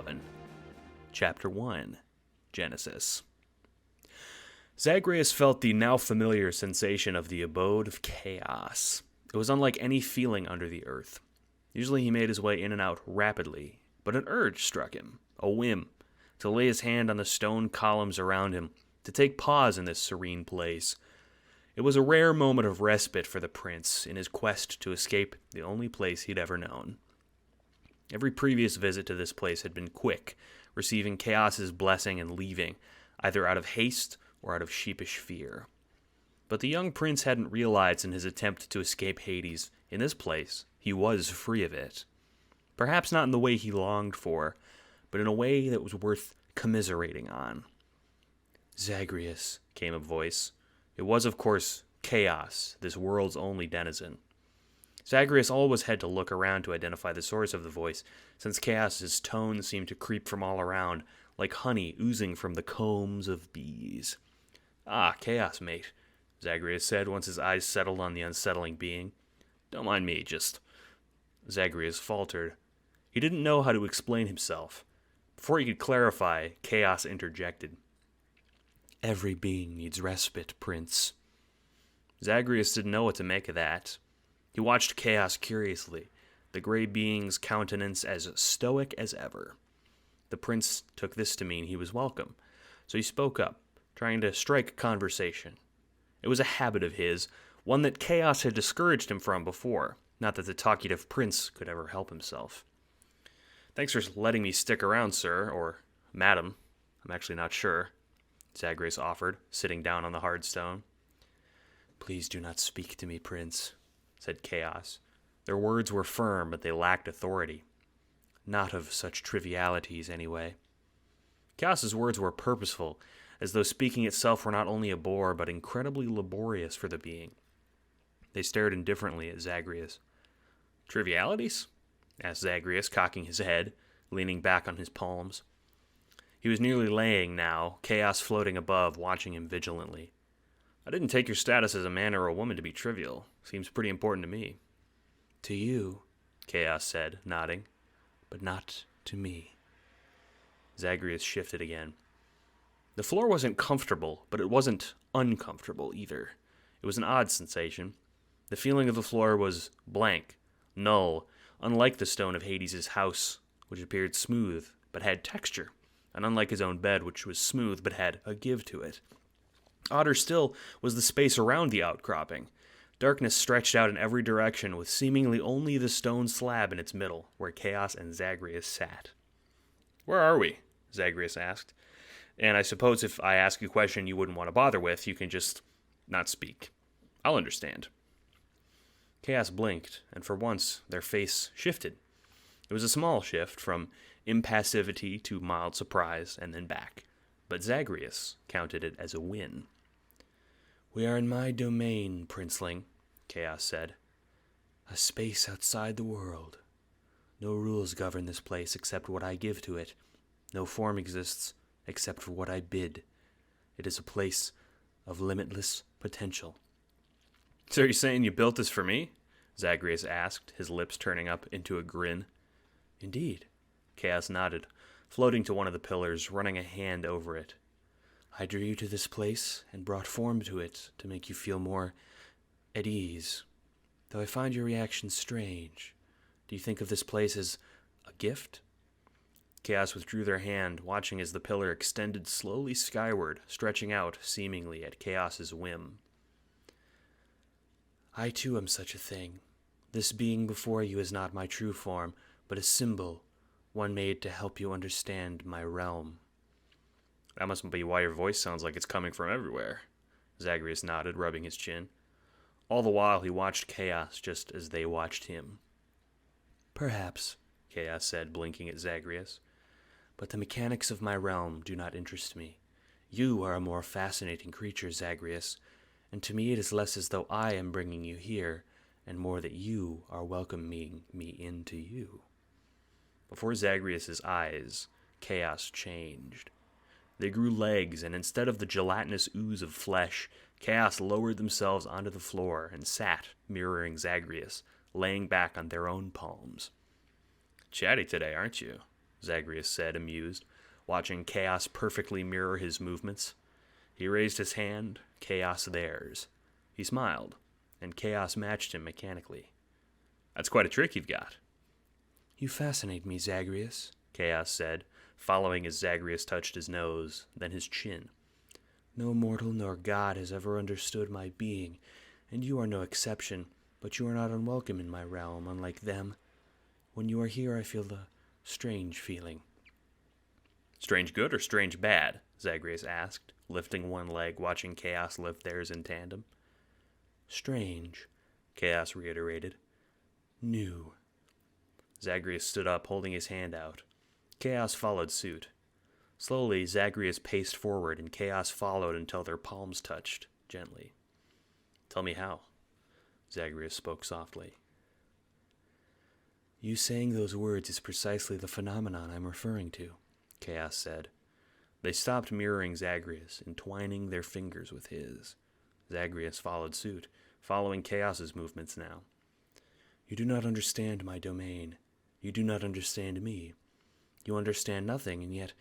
McLovin. Chapter 1, Genesis. Zagreus felt the now familiar sensation of the abode of chaos. It was unlike any feeling under the earth. Usually he made his way in and out rapidly, but an urge struck him, a whim, to lay his hand on the stone columns around him, to take pause in this serene place. It was a rare moment of respite for the prince in his quest to escape the only place he'd ever known. Every previous visit to this place had been quick, receiving Chaos's blessing and leaving, either out of haste or out of sheepish fear. But the young prince hadn't realized in his attempt to escape Hades, in this place, he was free of it. Perhaps not in the way he longed for, but in a way that was worth commiserating on. "Zagreus," came a voice. It was, of course, Chaos, this world's only denizen. Zagreus always had to look around to identify the source of the voice, since Chaos's tone seemed to creep from all around, like honey oozing from the combs of bees. "Ah, Chaos, mate," Zagreus said once his eyes settled on the unsettling being. "Don't mind me, just..." Zagreus faltered. He didn't know how to explain himself. Before he could clarify, Chaos interjected. "Every being needs respite, Prince." Zagreus didn't know what to make of that. He watched Chaos curiously, the gray being's countenance as stoic as ever. The prince took this to mean he was welcome, so he spoke up, trying to strike conversation. It was a habit of his, one that Chaos had discouraged him from before, not that the talkative prince could ever help himself. "Thanks for letting me stick around, sir, or madam. I'm actually not sure," Zagreus offered, sitting down on the hard stone. "Please do not speak to me, Prince," said Chaos. Their words were firm, but they lacked authority. Not of such trivialities, anyway. Chaos's words were purposeful, as though speaking itself were not only a bore, but incredibly laborious for the being. They stared indifferently at Zagreus. "Trivialities?" asked Zagreus, cocking his head, leaning back on his palms. He was nearly laying now, Chaos floating above, watching him vigilantly. "I didn't take your status as a man or a woman to be trivial. Seems pretty important to me." "To you," Chaos said, nodding, "but not to me." Zagreus shifted again. The floor wasn't comfortable, but it wasn't uncomfortable either. It was an odd sensation. The feeling of the floor was blank, null, unlike the stone of Hades' house, which appeared smooth, but had texture, and unlike his own bed, which was smooth, but had a give to it. Odder still was the space around the outcropping. Darkness stretched out in every direction, with seemingly only the stone slab in its middle, where Chaos and Zagreus sat. "Where are we?" Zagreus asked. "And I suppose if I ask a question you wouldn't want to bother with, you can just not speak. I'll understand." Chaos blinked, and for once their face shifted. It was a small shift, from impassivity to mild surprise, and then back. But Zagreus counted it as a win. "We are in my domain, Princeling," Chaos said. "A space outside the world. No rules govern this place except what I give to it. No form exists except for what I bid. It is a place of limitless potential." "So you're saying you built this for me?" Zagreus asked, his lips turning up into a grin. "Indeed," Chaos nodded, floating to one of the pillars, running a hand over it. "I drew you to this place and brought form to it to make you feel more at ease. Though I find your reaction strange. Do you think of this place as a gift?" Chaos withdrew their hand, watching as the pillar extended slowly skyward, stretching out, seemingly, at Chaos's whim. "I too am such a thing. This being before you is not my true form, but a symbol, one made to help you understand my realm." "That must be why your voice sounds like it's coming from everywhere," Zagreus nodded, rubbing his chin. All the while he watched Chaos just as they watched him. "Perhaps," Chaos said, blinking at Zagreus. "But the mechanics of my realm do not interest me. You are a more fascinating creature, Zagreus, and to me it is less as though I am bringing you here, and more that you are welcoming me into you." Before Zagreus' eyes, Chaos changed. They grew legs, and instead of the gelatinous ooze of flesh, Chaos lowered themselves onto the floor and sat, mirroring Zagreus, laying back on their own palms. "Chatty today, aren't you?" Zagreus said, amused, watching Chaos perfectly mirror his movements. He raised his hand, Chaos theirs. He smiled, and Chaos matched him mechanically. That's quite a trick you've got. You fascinate me, Zagreus, Chaos said, following as Zagreus touched his nose, then his chin. No mortal nor god has ever understood my being, and you are no exception, but you are not unwelcome in my realm, unlike them. When you are here, I feel a strange feeling. Strange good or strange bad? Zagreus asked, lifting one leg, watching Chaos lift theirs in tandem. Strange, Chaos reiterated. New. Zagreus stood up, holding his hand out. Chaos followed suit. Slowly, Zagreus paced forward, and Chaos followed until their palms touched, gently. Tell me how, Zagreus spoke softly. You saying those words is precisely the phenomenon I'm referring to, Chaos said. They stopped mirroring Zagreus, entwining their fingers with his. Zagreus followed suit, following Chaos's movements now. You do not understand my domain. You do not understand me. You understand nothing, and yet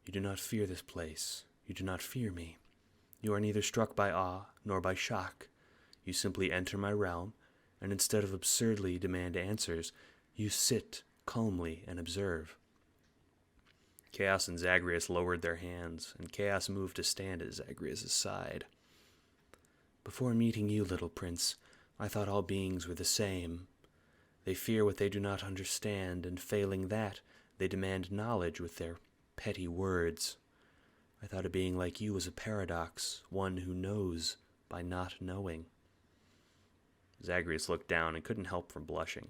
you do not fear this place. You do not fear me. You are neither struck by awe nor by shock. You simply enter my realm, and instead of absurdly demand answers, you sit calmly and observe. Chaos and Zagreus lowered their hands, and Chaos moved to stand at Zagreus' side. Before meeting you, little prince, I thought all beings were the same. They fear what they do not understand, and failing that, they demand knowledge with their petty words. I thought a being like you was a paradox, one who knows by not knowing. Zagreus looked down and couldn't help from blushing.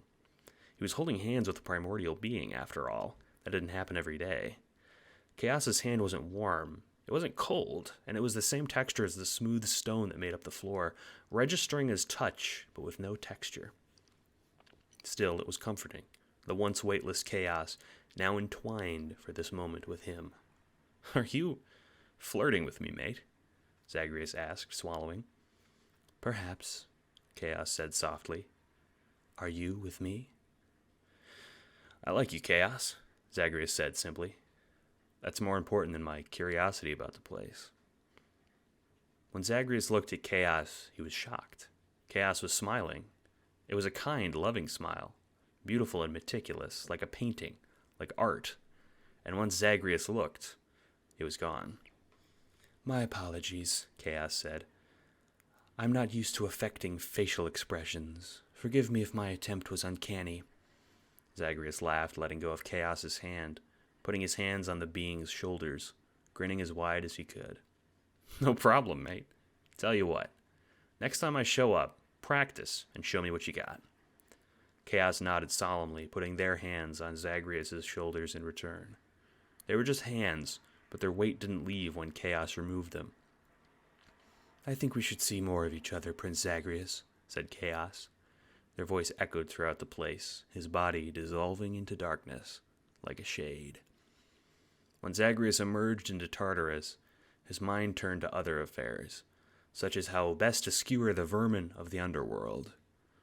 He was holding hands with a primordial being, after all. That didn't happen every day. Chaos's hand wasn't warm. It wasn't cold, and it was the same texture as the smooth stone that made up the floor, registering as touch, but with no texture. Still, it was comforting. The once weightless Chaos, now entwined for this moment with him. Are you flirting with me, mate? Zagreus asked, swallowing. Perhaps, Chaos said softly. Are you with me? I like you, Chaos, Zagreus said simply. That's more important than my curiosity about the place. When Zagreus looked at Chaos, he was shocked. Chaos was smiling. It was a kind, loving smile, beautiful and meticulous, like a painting, like art. And once Zagreus looked, it was gone. My apologies, Chaos said. I'm not used to affecting facial expressions. Forgive me if my attempt was uncanny. Zagreus laughed, letting go of Chaos's hand, putting his hands on the being's shoulders, grinning as wide as he could. No problem, mate. Tell you what, next time I show up, practice and show me what you got. Chaos nodded solemnly, putting their hands on Zagreus' shoulders in return. They were just hands, but their weight didn't leave when Chaos removed them. I think we should see more of each other, Prince Zagreus, said Chaos. Their voice echoed throughout the place, his body dissolving into darkness, like a shade. When Zagreus emerged into Tartarus, his mind turned to other affairs, such as how best to skewer the vermin of the underworld.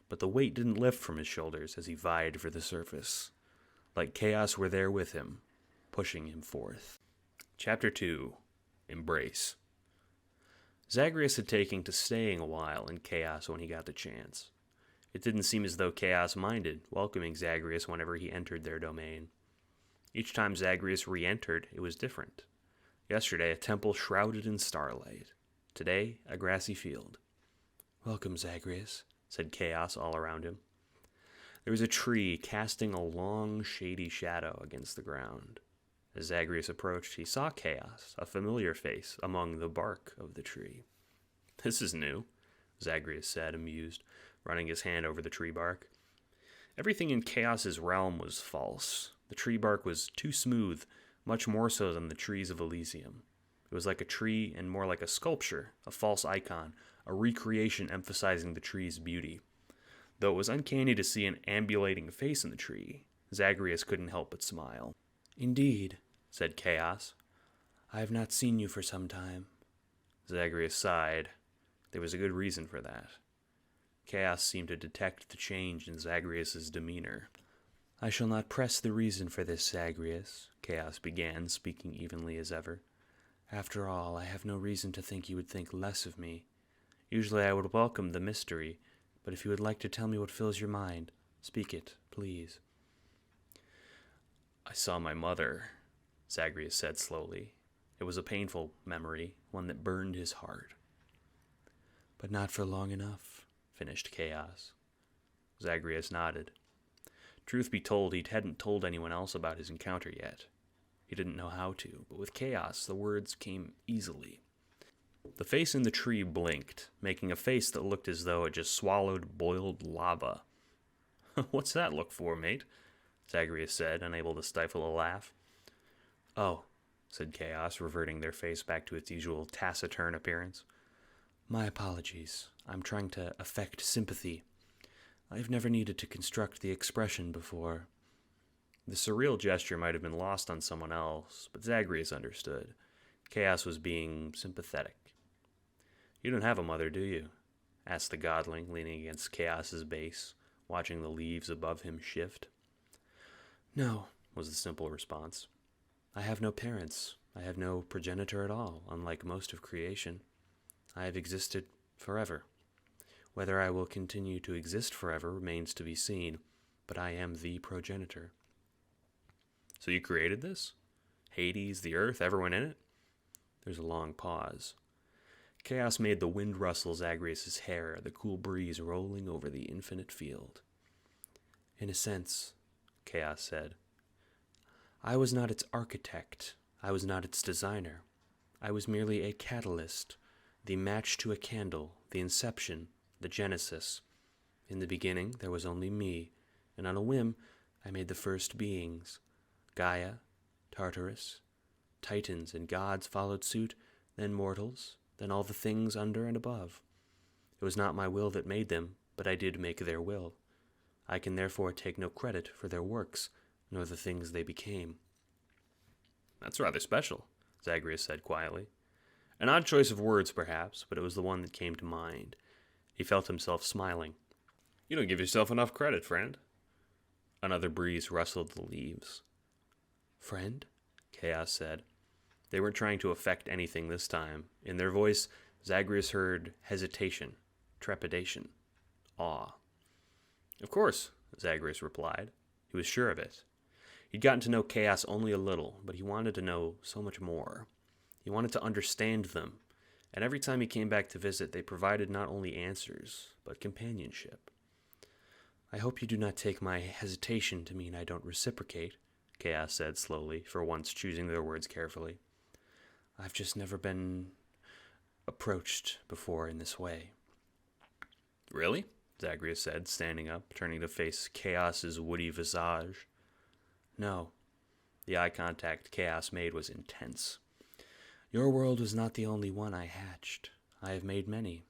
But the weight didn't lift from his shoulders as he vied for the surface. Like Chaos were there with him, pushing him forth. Chapter 2. Embrace. Zagreus had taken to staying a while in Chaos when he got the chance. It didn't seem as though Chaos minded welcoming Zagreus whenever he entered their domain. Each time Zagreus re-entered, it was different. Yesterday, a temple shrouded in starlight. Today, a grassy field. Welcome, Zagreus, said Chaos all around him. There was a tree casting a long, shady shadow against the ground. As Zagreus approached, he saw Chaos, a familiar face, among the bark of the tree. This is new, Zagreus said, amused, running his hand over the tree bark. Everything in Chaos's realm was false. The tree bark was too smooth, much more so than the trees of Elysium. It was like a tree and more like a sculpture, a false icon, a recreation emphasizing the tree's beauty. Though it was uncanny to see an ambulating face in the tree, Zagreus couldn't help but smile. Indeed, said Chaos. I have not seen you for some time. Zagreus sighed. There was a good reason for that. Chaos seemed to detect the change in Zagreus' demeanor. I shall not press the reason for this, Zagreus, Chaos began, speaking evenly as ever. After all, I have no reason to think you would think less of me. Usually I would welcome the mystery, but if you would like to tell me what fills your mind, speak it, please. I saw my mother, Zagreus said slowly. It was a painful memory, one that burned his heart. But not for long enough, finished Chaos. Zagreus nodded. Truth be told, he hadn't told anyone else about his encounter yet. He didn't know how to, but with Chaos, the words came easily. The face in the tree blinked, making a face that looked as though it just swallowed boiled lava. What's that look for, mate? Zagreus said, unable to stifle a laugh. Oh, said Chaos, reverting their face back to its usual taciturn appearance. My apologies. I'm trying to affect sympathy. I've never needed to construct the expression before. The surreal gesture might have been lost on someone else, but Zagreus understood. Chaos was being sympathetic. You don't have a mother, do you? Asked the godling, leaning against Chaos's base, watching the leaves above him shift. No, was the simple response. I have no parents. I have no progenitor at all, unlike most of creation. I have existed forever. Whether I will continue to exist forever remains to be seen, but I am the progenitor. So you created this? Hades, the earth, everyone in it? There's a long pause. Chaos made the wind rustle Zagreus' hair, the cool breeze rolling over the infinite field. In a sense, Chaos said. I was not its architect. I was not its designer. I was merely a catalyst, the match to a candle, the inception, the genesis. In the beginning, there was only me, and on a whim, I made the first beings. Gaia, Tartarus, Titans and gods followed suit, then mortals, then all the things under and above. It was not my will that made them, but I did make their will. I can therefore take no credit for their works, nor the things they became. That's rather special, Zagreus said quietly. An odd choice of words, perhaps, but it was the one that came to mind. He felt himself smiling. You don't give yourself enough credit, friend. Another breeze rustled the leaves. Friend? Chaos said. They weren't trying to affect anything this time. In their voice, Zagreus heard hesitation, trepidation, awe. Of course, Zagreus replied. He was sure of it. He'd gotten to know Chaos only a little, but he wanted to know so much more. He wanted to understand them, and every time he came back to visit, they provided not only answers, but companionship. I hope you do not take my hesitation to mean I don't reciprocate, Chaos said slowly, for once choosing their words carefully. I've just never been approached before in this way. Really? Zagreus said, standing up, turning to face Chaos's woody visage. No. The eye contact Chaos made was intense. Your world was not the only one I hatched. I have made many.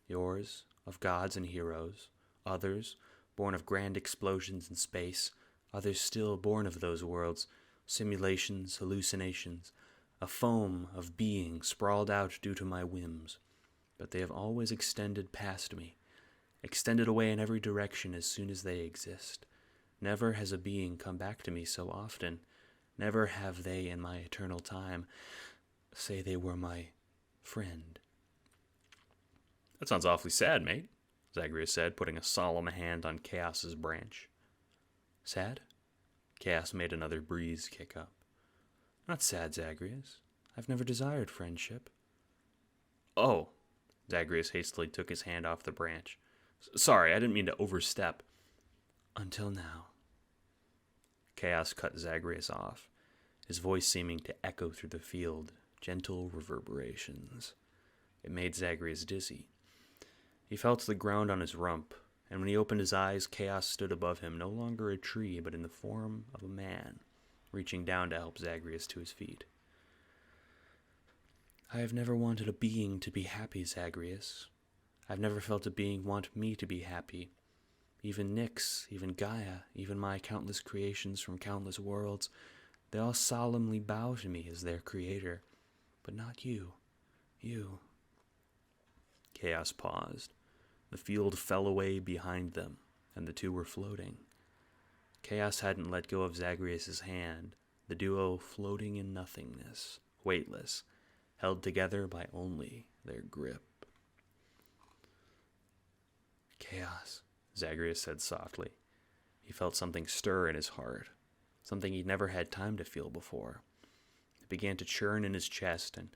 Yours, of gods and heroes. Others, born of grand explosions in space. Others still born of those worlds. Simulations, hallucinations. A foam of being sprawled out due to my whims. But they have always extended past me. Extended away in every direction as soon as they exist. Never has a being come back to me so often. Never have they, in my eternal time, say they were my friend. That sounds awfully sad, mate, Zagreus said, putting a solemn hand on Chaos's branch. Sad? Chaos made another breeze kick up. Not sad, Zagreus. I've never desired friendship. Oh, Zagreus hastily took his hand off the branch. Sorry, I didn't mean to overstep. Until now. Chaos cut Zagreus off, his voice seeming to echo through the field, gentle reverberations. It made Zagreus dizzy. He fell to the ground on his rump, and when he opened his eyes, Chaos stood above him, no longer a tree, but in the form of a man, reaching down to help Zagreus to his feet. I have never wanted a being to be happy, Zagreus. I've never felt a being want me to be happy. Even Nyx, even Gaia, even my countless creations from countless worlds, they all solemnly bow to me as their creator. But not you. You. Chaos paused. The field fell away behind them, and the two were floating. Chaos hadn't let go of Zagreus' hand, the duo floating in nothingness, weightless, held together by only their grip. Chaos, Zagreus said softly. He felt something stir in his heart, something he'd never had time to feel before. It began to churn in his chest, and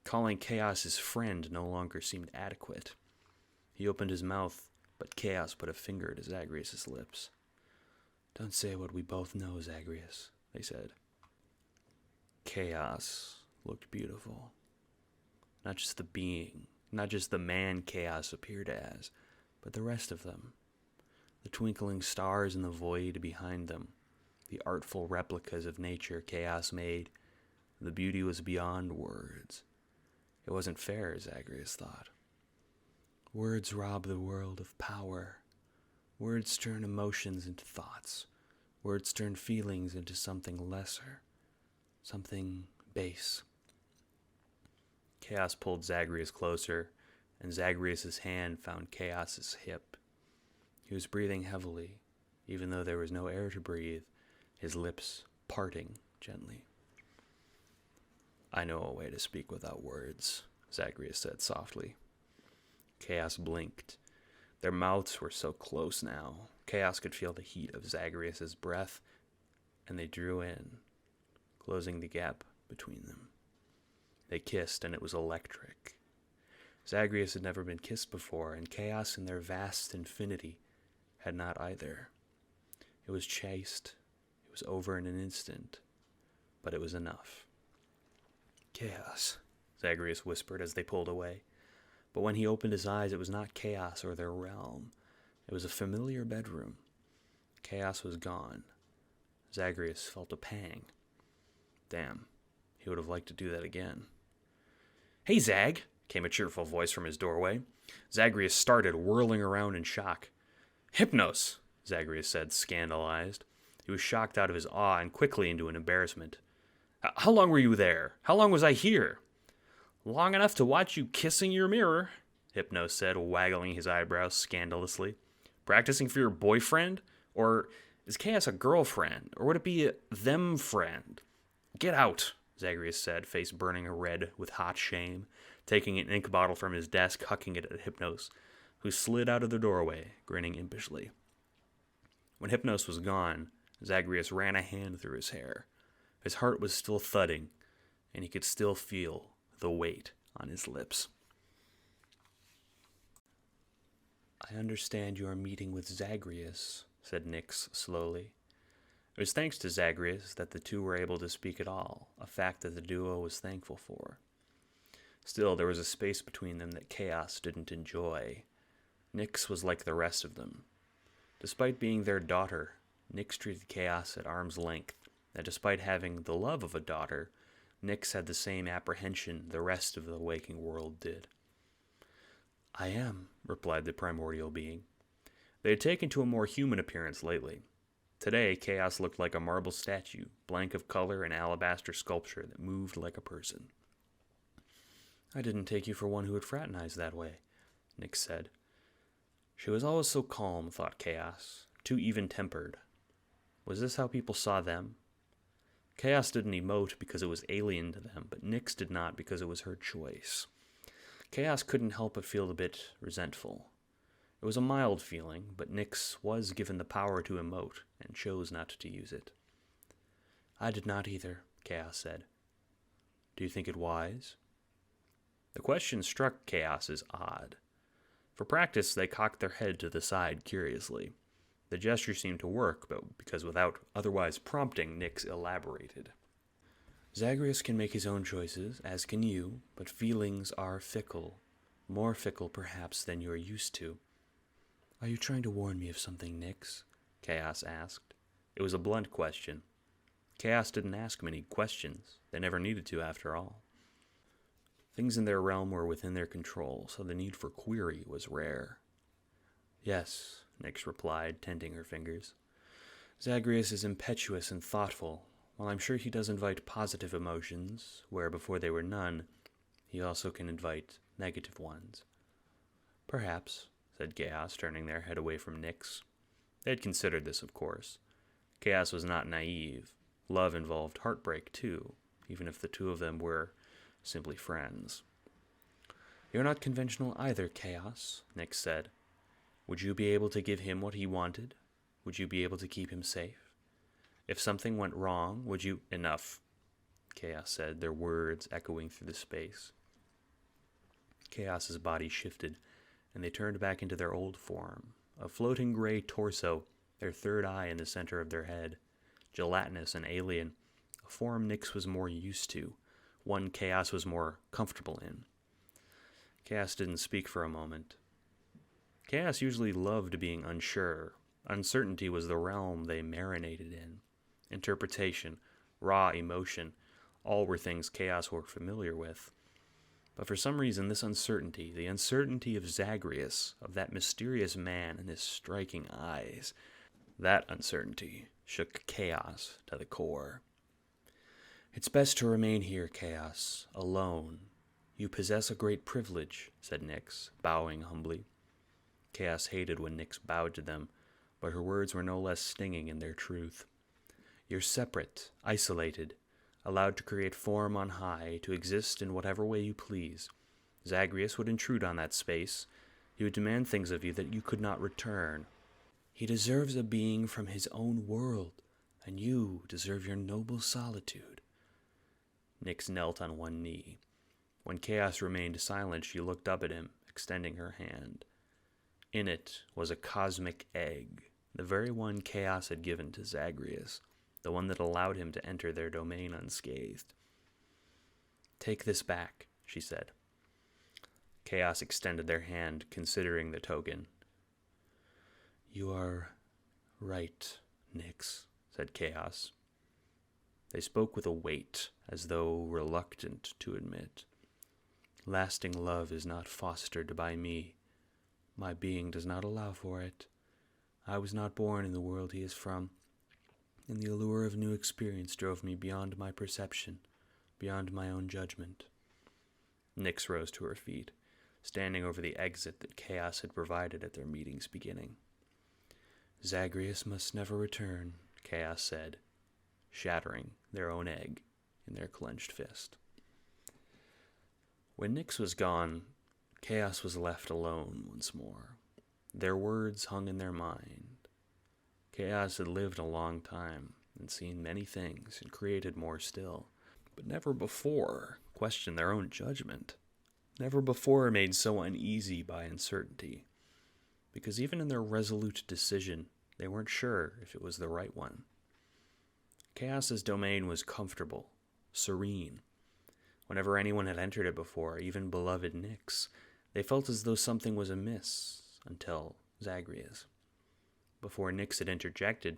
calling Chaos his friend no longer seemed adequate. He opened his mouth, but Chaos put a finger to Zagreus' lips. Don't say what we both know, Zagreus, they said. Chaos looked beautiful. Not just the being, not just the man Chaos appeared as, but the rest of them. The twinkling stars in the void behind them, the artful replicas of nature Chaos made. The beauty was beyond words. It wasn't fair, Zagreus thought. Words rob the world of power. Words turn emotions into thoughts. Words turn feelings into something lesser, something base. Chaos pulled Zagreus closer, and Zagreus' hand found Chaos' hip. He was breathing heavily, even though there was no air to breathe, his lips parting gently. I know a way to speak without words, Zagreus said softly. Chaos blinked. Their mouths were so close now. Chaos could feel the heat of Zagreus' breath, and they drew in, closing the gap between them. They kissed, and it was electric. Zagreus had never been kissed before, and Chaos in their vast infinity had not either. It was chaste. It was over in an instant, but it was enough. Chaos, Zagreus whispered as they pulled away. But when he opened his eyes, it was not Chaos or their realm. It was a familiar bedroom. Chaos was gone. Zagreus felt a pang. Damn, he would have liked to do that again. Hey, Zag, came a cheerful voice from his doorway. Zagreus started, whirling around in shock. Hypnos, Zagreus said, scandalized. He was shocked out of his awe and quickly into an embarrassment. How long were you there? How long was I here? Long enough to watch you kissing your mirror, Hypnos said, waggling his eyebrows scandalously. Practicing for your boyfriend? Or is Chaos a girlfriend? Or would it be a them friend? Get out, Zagreus said, face burning red with hot shame, taking an ink bottle from his desk, hucking it at Hypnos, who slid out of the doorway, grinning impishly. When Hypnos was gone, Zagreus ran a hand through his hair. His heart was still thudding, and he could still feel the weight on his lips. I understand you are meeting with Zagreus, said Nyx slowly. It was thanks to Zagreus that the two were able to speak at all, a fact that the duo was thankful for. Still, there was a space between them that Chaos didn't enjoy. Nyx was like the rest of them. Despite being their daughter, Nyx treated Chaos at arm's length, and despite having the love of a daughter, Nyx had the same apprehension the rest of the waking world did. I am, replied the primordial being. They had taken to a more human appearance lately. Today, Chaos looked like a marble statue, blank of color and alabaster sculpture that moved like a person. I didn't take you for one who would fraternize that way, Nyx said. She was always so calm, thought Chaos, too even-tempered. Was this how people saw them? Chaos didn't emote because it was alien to them, but Nyx did not because it was her choice. Chaos couldn't help but feel a bit resentful. It was a mild feeling, but Nyx was given the power to emote and chose not to use it. I did not either, Chaos said. Do you think it wise? The question struck Chaos as odd. For practice, they cocked their head to the side curiously. The gesture seemed to work, but because without otherwise prompting, Nyx elaborated. Zagreus can make his own choices, as can you, but feelings are fickle. More fickle, perhaps, than you are used to. Are you trying to warn me of something, Nyx? Chaos asked. It was a blunt question. Chaos didn't ask many questions. They never needed to, after all. Things in their realm were within their control, so the need for query was rare. Yes, Nyx replied, tenting her fingers. Zagreus is impetuous and thoughtful. While I'm sure he does invite positive emotions, where before they were none, he also can invite negative ones. Perhaps, said Chaos, turning their head away from Nyx. They had considered this, of course. Chaos was not naive. Love involved heartbreak, too, even if the two of them were simply friends. "You're not conventional either, Chaos," Nyx said. "Would you be able to give him what he wanted? Would you be able to keep him safe? If something went wrong, would you—" "Enough," Chaos said, their words echoing through the space. Chaos's body shifted, and they turned back into their old form, a floating gray torso, their third eye in the center of their head, gelatinous and alien, a form Nyx was more used to, one Chaos was more comfortable in. Chaos didn't speak for a moment. Chaos usually loved being unsure. Uncertainty was the realm they marinated in. Interpretation, raw emotion, all were things Chaos were familiar with. But for some reason, this uncertainty, the uncertainty of Zagreus, of that mysterious man and his striking eyes, that uncertainty shook Chaos to the core. "It's best to remain here, Chaos, alone. You possess a great privilege," said Nyx, bowing humbly. Chaos hated when Nyx bowed to them, but her words were no less stinging in their truth. "You're separate, isolated, allowed to create form on high, to exist in whatever way you please. Zagreus would intrude on that space. He would demand things of you that you could not return. He deserves a being from his own world, and you deserve your noble solitude." Nyx knelt on one knee. When Chaos remained silent, she looked up at him, extending her hand. In it was a cosmic egg, the very one Chaos had given to Zagreus, the one that allowed him to enter their domain unscathed. "Take this back," she said. Chaos extended their hand, considering the token. "You are right, Nyx," said Chaos. They spoke with a weight, as though reluctant to admit. "Lasting love is not fostered by me. My being does not allow for it. I was not born in the world he is from, and the allure of new experience drove me beyond my perception, beyond my own judgment." Nyx rose to her feet, standing over the exit that Chaos had provided at their meeting's beginning. "Zagreus must never return," Chaos said, shattering their own egg in their clenched fist. When Nyx was gone, Chaos was left alone once more. Their words hung in their mind. Chaos had lived a long time and seen many things and created more still, but never before questioned their own judgment. Never before made so uneasy by uncertainty, because even in their resolute decision, they weren't sure if it was the right one. Chaos's domain was comfortable, serene. Whenever anyone had entered it before, even beloved Nyx, they felt as though something was amiss, until Zagreus. Before Nyx had interjected,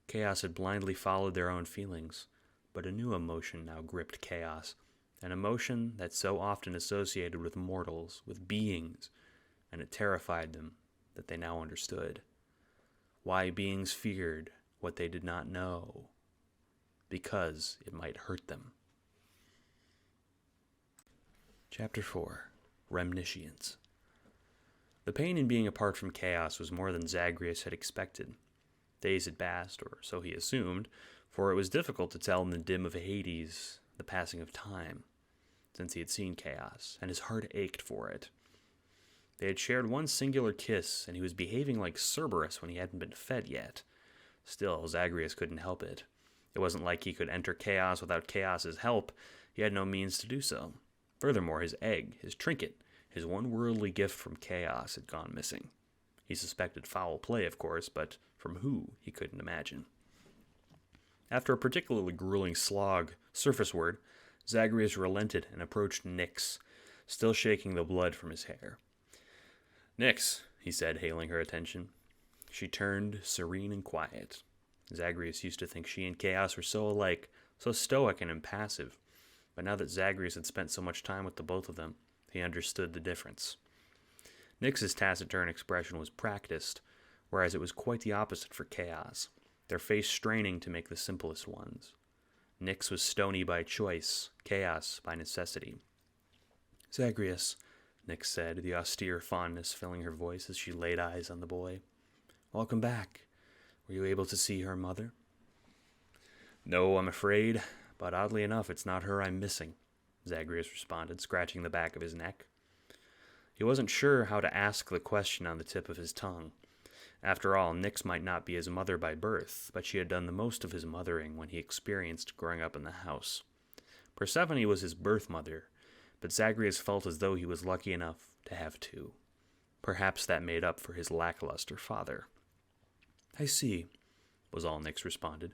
Chaos had blindly followed their own feelings, but a new emotion now gripped Chaos, an emotion that's so often associated with mortals, with beings, and it terrified them that they now understood. Why beings feared what they did not know, because it might hurt them. Chapter 4. Remniscience. The pain in being apart from Chaos was more than Zagreus had expected. Days had passed, or so he assumed, for it was difficult to tell in the dim of Hades the passing of time, since he had seen Chaos, and his heart ached for it. They had shared one singular kiss, and he was behaving like Cerberus when he hadn't been fed yet. Still, Zagreus couldn't help it. It wasn't like he could enter Chaos without Chaos's help. He had no means to do so. Furthermore, his egg, his trinket, his one worldly gift from Chaos had gone missing. He suspected foul play, of course, but from who, he couldn't imagine. After a particularly grueling slog surfaceward, Zagreus relented and approached Nyx, still shaking the blood from his hair. "Nyx," he said, hailing her attention. She turned, serene and quiet. Zagreus used to think she and Chaos were so alike, so stoic and impassive. But now that Zagreus had spent so much time with the both of them, he understood the difference. Nyx's taciturn expression was practiced, whereas it was quite the opposite for Chaos, their face straining to make the simplest ones. Nyx was stony by choice, Chaos by necessity. "Zagreus," Nyx said, the austere fondness filling her voice as she laid eyes on the boy. "Welcome back. Were you able to see her mother?" No, I'm afraid, but oddly enough, it's not her I'm missing, Zagreus responded, scratching the back of his neck. He wasn't sure how to ask the question on the tip of his tongue. After all, Nyx might not be his mother by birth, but she had done the most of his mothering when he experienced growing up in the house. Persephone was his birth mother, but Zagreus felt as though he was lucky enough to have two. Perhaps that made up for his lackluster father. I see, was all Nyx responded.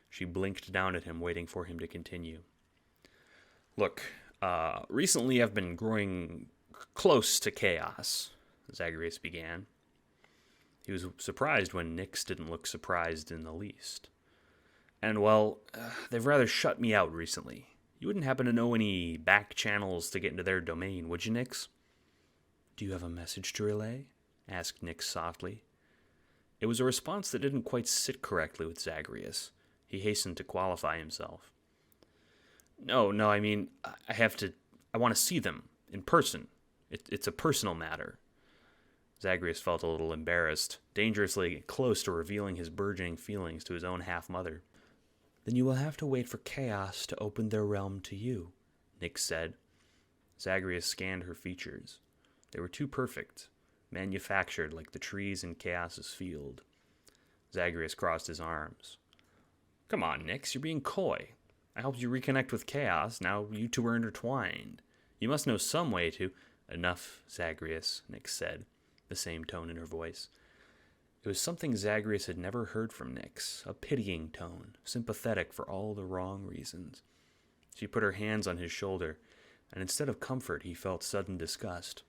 She blinked down at him, waiting for him to continue. Look, recently I've been growing close to chaos, Zagreus began. He was surprised when Nyx didn't look surprised in the least. And, well, they've rather shut me out recently. You wouldn't happen to know any back channels to get into their domain, would you, Nyx? Do you have a message to relay? Asked Nyx softly. It was a response that didn't quite sit correctly with Zagreus. He hastened to qualify himself. No, I mean, I want to see them, in person. It's a personal matter. Zagreus felt a little embarrassed, dangerously close to revealing his burgeoning feelings to his own half-mother. Then you will have to wait for chaos to open their realm to you, Nyx said. Zagreus scanned her features. They were too perfect, manufactured like the trees in Chaos's field. Zagreus crossed his arms. Come on, Nyx, you're being coy. I helped you reconnect with Chaos, now you two are intertwined. You must know some way to... Enough, Zagreus, Nyx said, the same tone in her voice. It was something Zagreus had never heard from Nyx, a pitying tone, sympathetic for all the wrong reasons. She put her hands on his shoulder, and instead of comfort, he felt sudden disgust.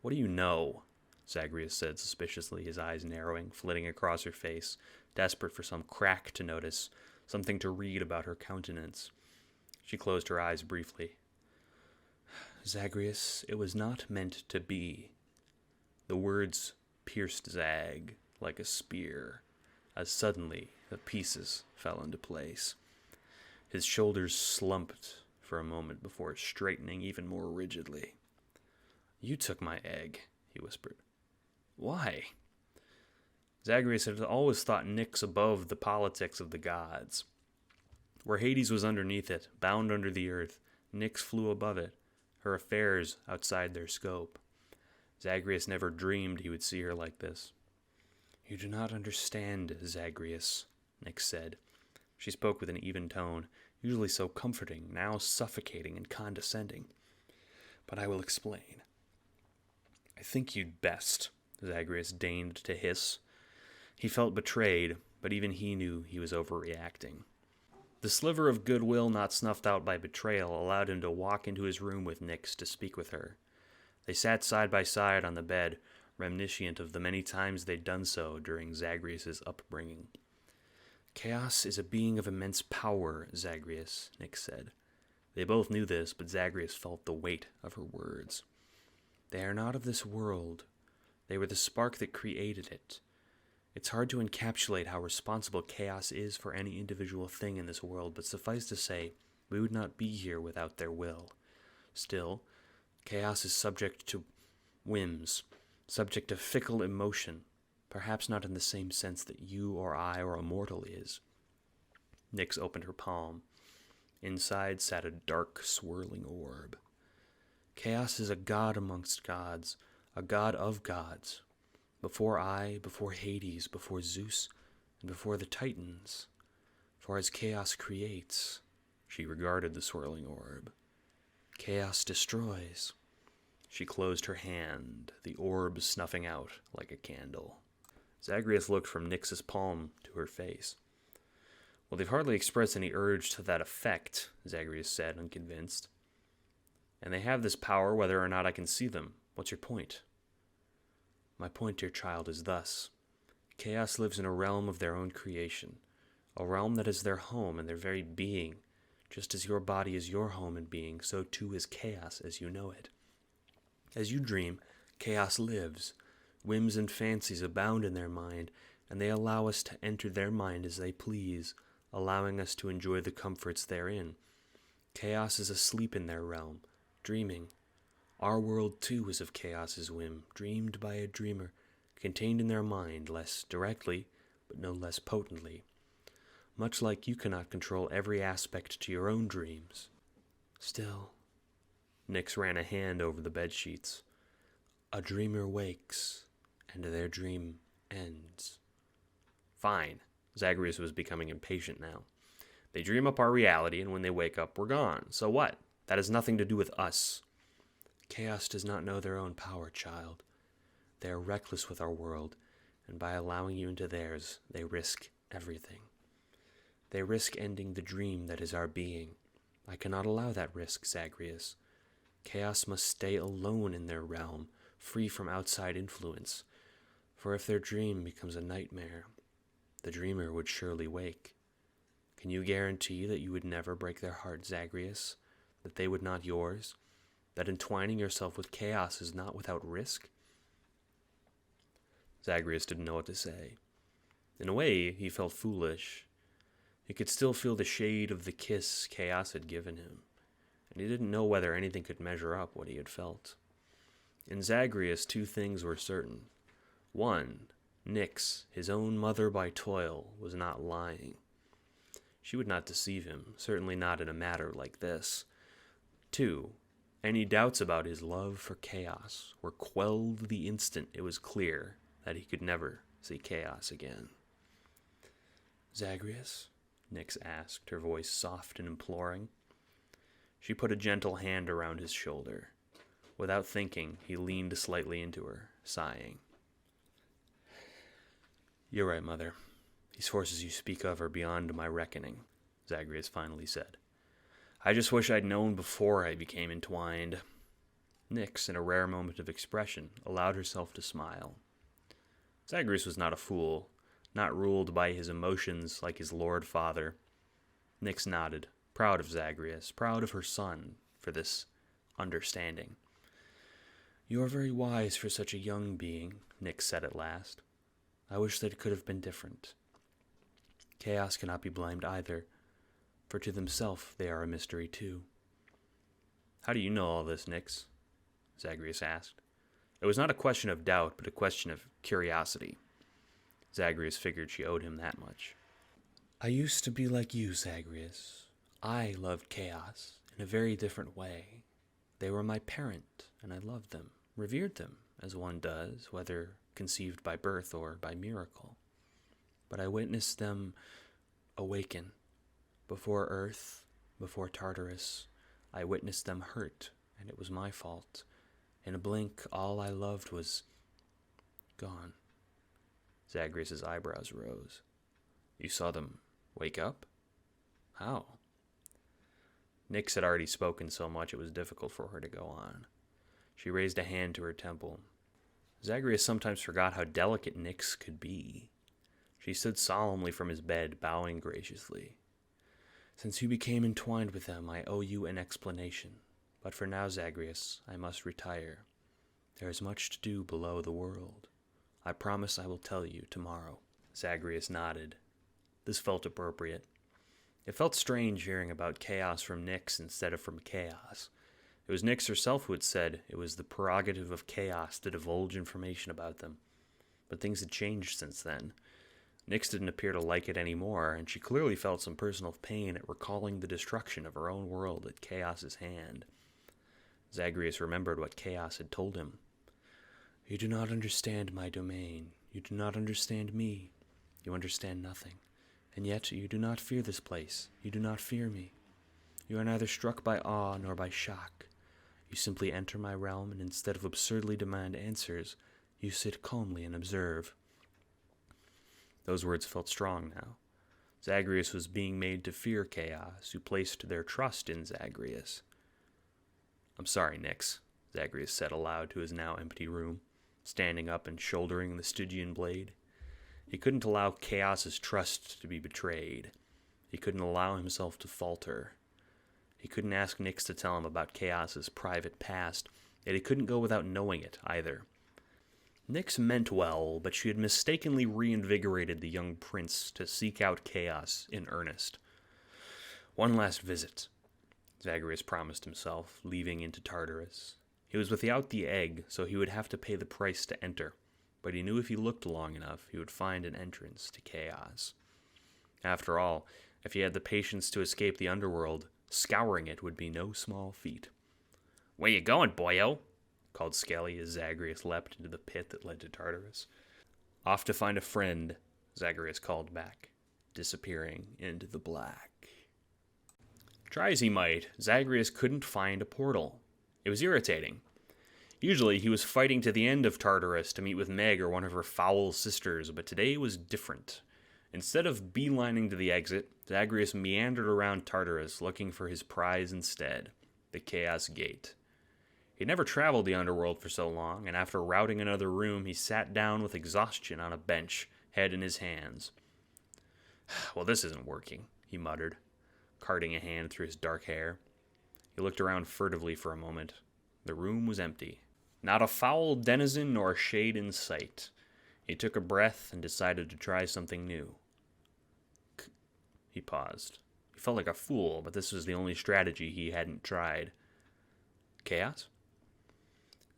What do you know? Zagreus said suspiciously, his eyes narrowing, flitting across her face, desperate for some crack to notice, something to read about her countenance. She closed her eyes briefly. Zagreus, it was not meant to be. The words pierced Zag like a spear, as suddenly the pieces fell into place. His shoulders slumped for a moment before straightening even more rigidly. You took my egg, he whispered. Why? Zagreus had always thought Nyx above the politics of the gods. Where Hades was underneath it, bound under the earth, Nyx flew above it, her affairs outside their scope. Zagreus never dreamed he would see her like this. You do not understand, Zagreus, Nyx said. She spoke with an even tone, usually so comforting, now suffocating and condescending. But I will explain. I think you'd best, Zagreus deigned to hiss. He felt betrayed, but even he knew he was overreacting. The sliver of goodwill not snuffed out by betrayal allowed him to walk into his room with Nyx to speak with her. They sat side by side on the bed, reminiscent of the many times they'd done so during Zagreus's upbringing. Chaos is a being of immense power, Zagreus, Nyx said. They both knew this, but Zagreus felt the weight of her words. They are not of this world. They were the spark that created it. It's hard to encapsulate how responsible chaos is for any individual thing in this world, but suffice to say, we would not be here without their will. Still, chaos is subject to whims, subject to fickle emotion, perhaps not in the same sense that you or I or a mortal is. Nyx opened her palm. Inside sat a dark, swirling orb. Chaos is a god amongst gods, a god of gods. Before Hades, before Zeus, and before the Titans. For as chaos creates, she regarded the swirling orb. Chaos destroys. She closed her hand, the orb snuffing out like a candle. Zagreus looked from Nyx's palm to her face. Well, they've hardly expressed any urge to that effect, Zagreus said, unconvinced. And they have this power whether or not I can see them. What's your point? My point, dear child, is thus. Chaos lives in a realm of their own creation, a realm that is their home and their very being. Just as your body is your home and being, so too is chaos as you know it. As you dream, chaos lives. Whims and fancies abound in their mind, and they allow us to enter their mind as they please, allowing us to enjoy the comforts therein. Chaos is asleep in their realm, dreaming. Our world, too, is of chaos's whim, dreamed by a dreamer, contained in their mind less directly, but no less potently. much like you cannot control every aspect to your own dreams. Still, Nyx ran a hand over the bedsheets. A dreamer wakes, and their dream ends. Fine. Zagreus was becoming impatient now. They dream up our reality, and when they wake up, we're gone. So what? That has nothing to do with us. Chaos does not know their own power, child. They are reckless with our world, and by allowing you into theirs, they risk everything. They risk ending the dream that is our being. I cannot allow that risk, Zagreus. Chaos must stay alone in their realm, free from outside influence. For if their dream becomes a nightmare, the dreamer would surely wake. Can you guarantee that you would never break their heart, Zagreus? That they would not yours? That entwining yourself with chaos is not without risk? Zagreus didn't know what to say. In a way, he felt foolish. He could still feel the shade of the kiss chaos had given him, and he didn't know whether anything could measure up what he had felt. In Zagreus, two things were certain. One, Nyx, his own mother by toil, was not lying. She would not deceive him, certainly not in a matter like this. Two, any doubts about his love for chaos were quelled the instant it was clear that he could never see chaos again. Zagreus? Nyx asked, her voice soft and imploring. She put a gentle hand around his shoulder. Without thinking, he leaned slightly into her, sighing. You're right, Mother. These forces you speak of are beyond my reckoning, Zagreus finally said. I just wish I'd known before I became entwined. Nyx, in a rare moment of expression, allowed herself to smile. Zagreus was not a fool, not ruled by his emotions like his lord father. Nyx nodded, proud of Zagreus, proud of her son for this understanding. You are very wise for such a young being, Nyx said at last. I wish that it could have been different. Chaos cannot be blamed either, for to themselves they are a mystery too. How do you know all this, Nyx? Zagreus asked. It was not a question of doubt, but a question of curiosity. Zagreus figured she owed him that much. I used to be like you, Zagreus. I loved chaos in a very different way. They were my parent, and I loved them, revered them, as one does, whether conceived by birth or by miracle. But I witnessed them awaken. Before Earth, before Tartarus, I witnessed them hurt, and it was my fault. In a blink, all I loved was gone. Zagreus' eyebrows rose. You saw them wake up? How? Nyx had already spoken so much it was difficult for her to go on. She raised a hand to her temple. Zagreus sometimes forgot how delicate Nyx could be. She stood solemnly from his bed, bowing graciously. Since you became entwined with them, I owe you an explanation. But for now, Zagreus, I must retire. There is much to do below the world. I promise I will tell you tomorrow. Zagreus nodded. This felt appropriate. It felt strange hearing about chaos from Nyx instead of from chaos. It was Nyx herself who had said it was the prerogative of chaos to divulge information about them. But things had changed since then. Nyx didn't appear to like it anymore, and she clearly felt some personal pain at recalling the destruction of her own world at Chaos's hand. Zagreus remembered what Chaos had told him. You do not understand my domain. You do not understand me. You understand nothing. And yet you do not fear this place. You do not fear me. You are neither struck by awe nor by shock. You simply enter my realm, and instead of absurdly demand answers, you sit calmly and observe. Those words felt strong now. Zagreus was being made to fear Chaos, who placed their trust in Zagreus. I'm sorry, Nyx, Zagreus said aloud to his now empty room, standing up and shouldering the Stygian blade. He couldn't allow Chaos's trust to be betrayed. He couldn't allow himself to falter. He couldn't ask Nyx to tell him about Chaos's private past, yet he couldn't go without knowing it either. Nyx meant well, but she had mistakenly reinvigorated the young prince to seek out Chaos in earnest. One last visit, Zagreus promised himself, leaving into Tartarus. He was without the egg, so he would have to pay the price to enter, but he knew if he looked long enough, he would find an entrance to Chaos. After all, if he had the patience to escape the underworld, scouring it would be no small feat. "Where you going, boyo?" called Skelly as Zagreus leapt into the pit that led to Tartarus. "Off to find a friend," Zagreus called back, disappearing into the black. Try as he might, Zagreus couldn't find a portal. It was irritating. Usually he was fighting to the end of Tartarus to meet with Meg or one of her foul sisters, but today was different. Instead of beelining to the exit, Zagreus meandered around Tartarus looking for his prize instead, the Chaos Gate. He'd never traveled the underworld for so long, and after routing another room, he sat down with exhaustion on a bench, head in his hands. "Well, this isn't working," he muttered, carting a hand through his dark hair. He looked around furtively for a moment. The room was empty. Not a foul denizen nor a shade in sight. He took a breath and decided to try something new. He paused. He felt like a fool, but this was the only strategy he hadn't tried. "Chaos?"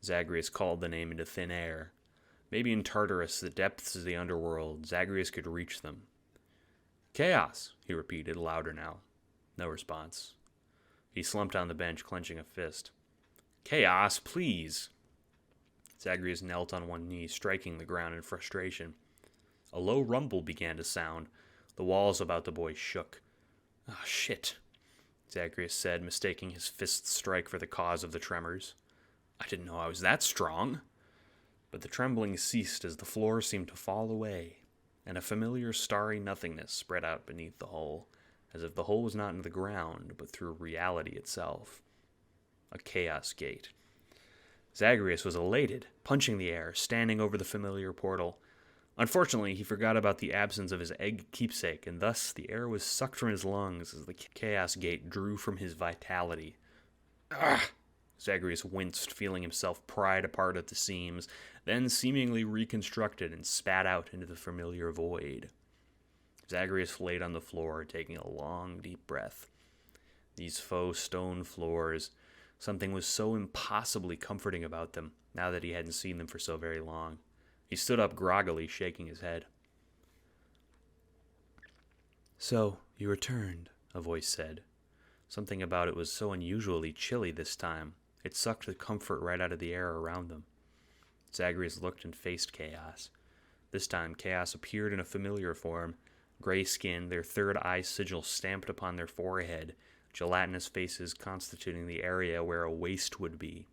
Zagreus called the name into thin air. Maybe in Tartarus, the depths of the underworld, Zagreus could reach them. "Chaos," he repeated, louder now. No response. He slumped on the bench, clenching a fist. "Chaos, please!" Zagreus knelt on one knee, striking the ground in frustration. A low rumble began to sound. The walls about the boy shook. "Ah, shit," Zagreus said, mistaking his fist's strike for the cause of the tremors. "I didn't know I was that strong." But the trembling ceased as the floor seemed to fall away, and a familiar starry nothingness spread out beneath the hole, as if the hole was not in the ground, but through reality itself. A Chaos Gate. Zagreus was elated, punching the air, standing over the familiar portal. Unfortunately, he forgot about the absence of his egg keepsake, and thus the air was sucked from his lungs as the Chaos Gate drew from his vitality. "Ugh!" Zagreus winced, feeling himself pried apart at the seams, then seemingly reconstructed and spat out into the familiar void. Zagreus laid on the floor, taking a long, deep breath. These faux stone floors, something was so impossibly comforting about them, now that he hadn't seen them for so very long. He stood up groggily, shaking his head. "So, you returned," a voice said. Something about it was so unusually chilly this time. It sucked the comfort right out of the air around them. Zagreus looked and faced Chaos. This time, Chaos appeared in a familiar form. Gray skin, their third eye sigil stamped upon their forehead, gelatinous faces constituting the area where a waist would be.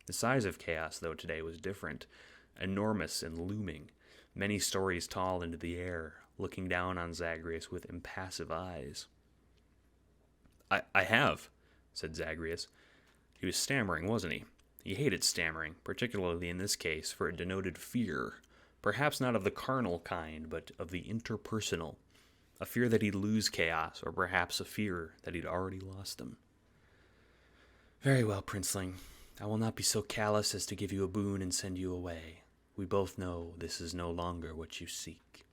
The size of Chaos, though, today was different. Enormous and looming, many stories tall into the air, looking down on Zagreus with impassive eyes. I have," said Zagreus. He was stammering, wasn't he? He hated stammering, particularly in this case, for it denoted fear. Perhaps not of the carnal kind, but of the interpersonal. A fear that he'd lose Chaos, or perhaps a fear that he'd already lost him. "Very well, Princeling. I will not be so callous as to give you a boon and send you away. We both know this is no longer what you seek."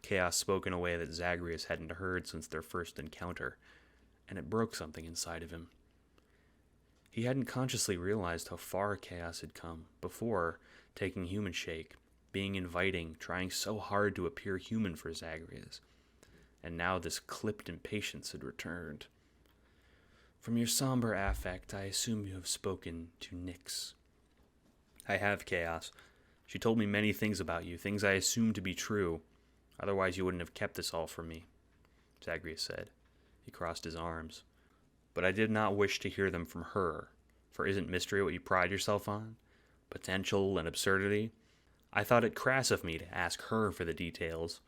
Chaos spoke in a way that Zagreus hadn't heard since their first encounter, and it broke something inside of him. He hadn't consciously realized how far Chaos had come, before taking human shape, being inviting, trying so hard to appear human for Zagreus. And now this clipped impatience had returned. "From your somber affect, I assume you have spoken to Nyx." "I have, Chaos. She told me many things about you, things I assumed to be true. Otherwise you wouldn't have kept this all from me," Zagreus said. He crossed his arms. "But I did not wish to hear them from her, for isn't mystery what you pride yourself on? Potential and absurdity? I thought it crass of me to ask her for the details."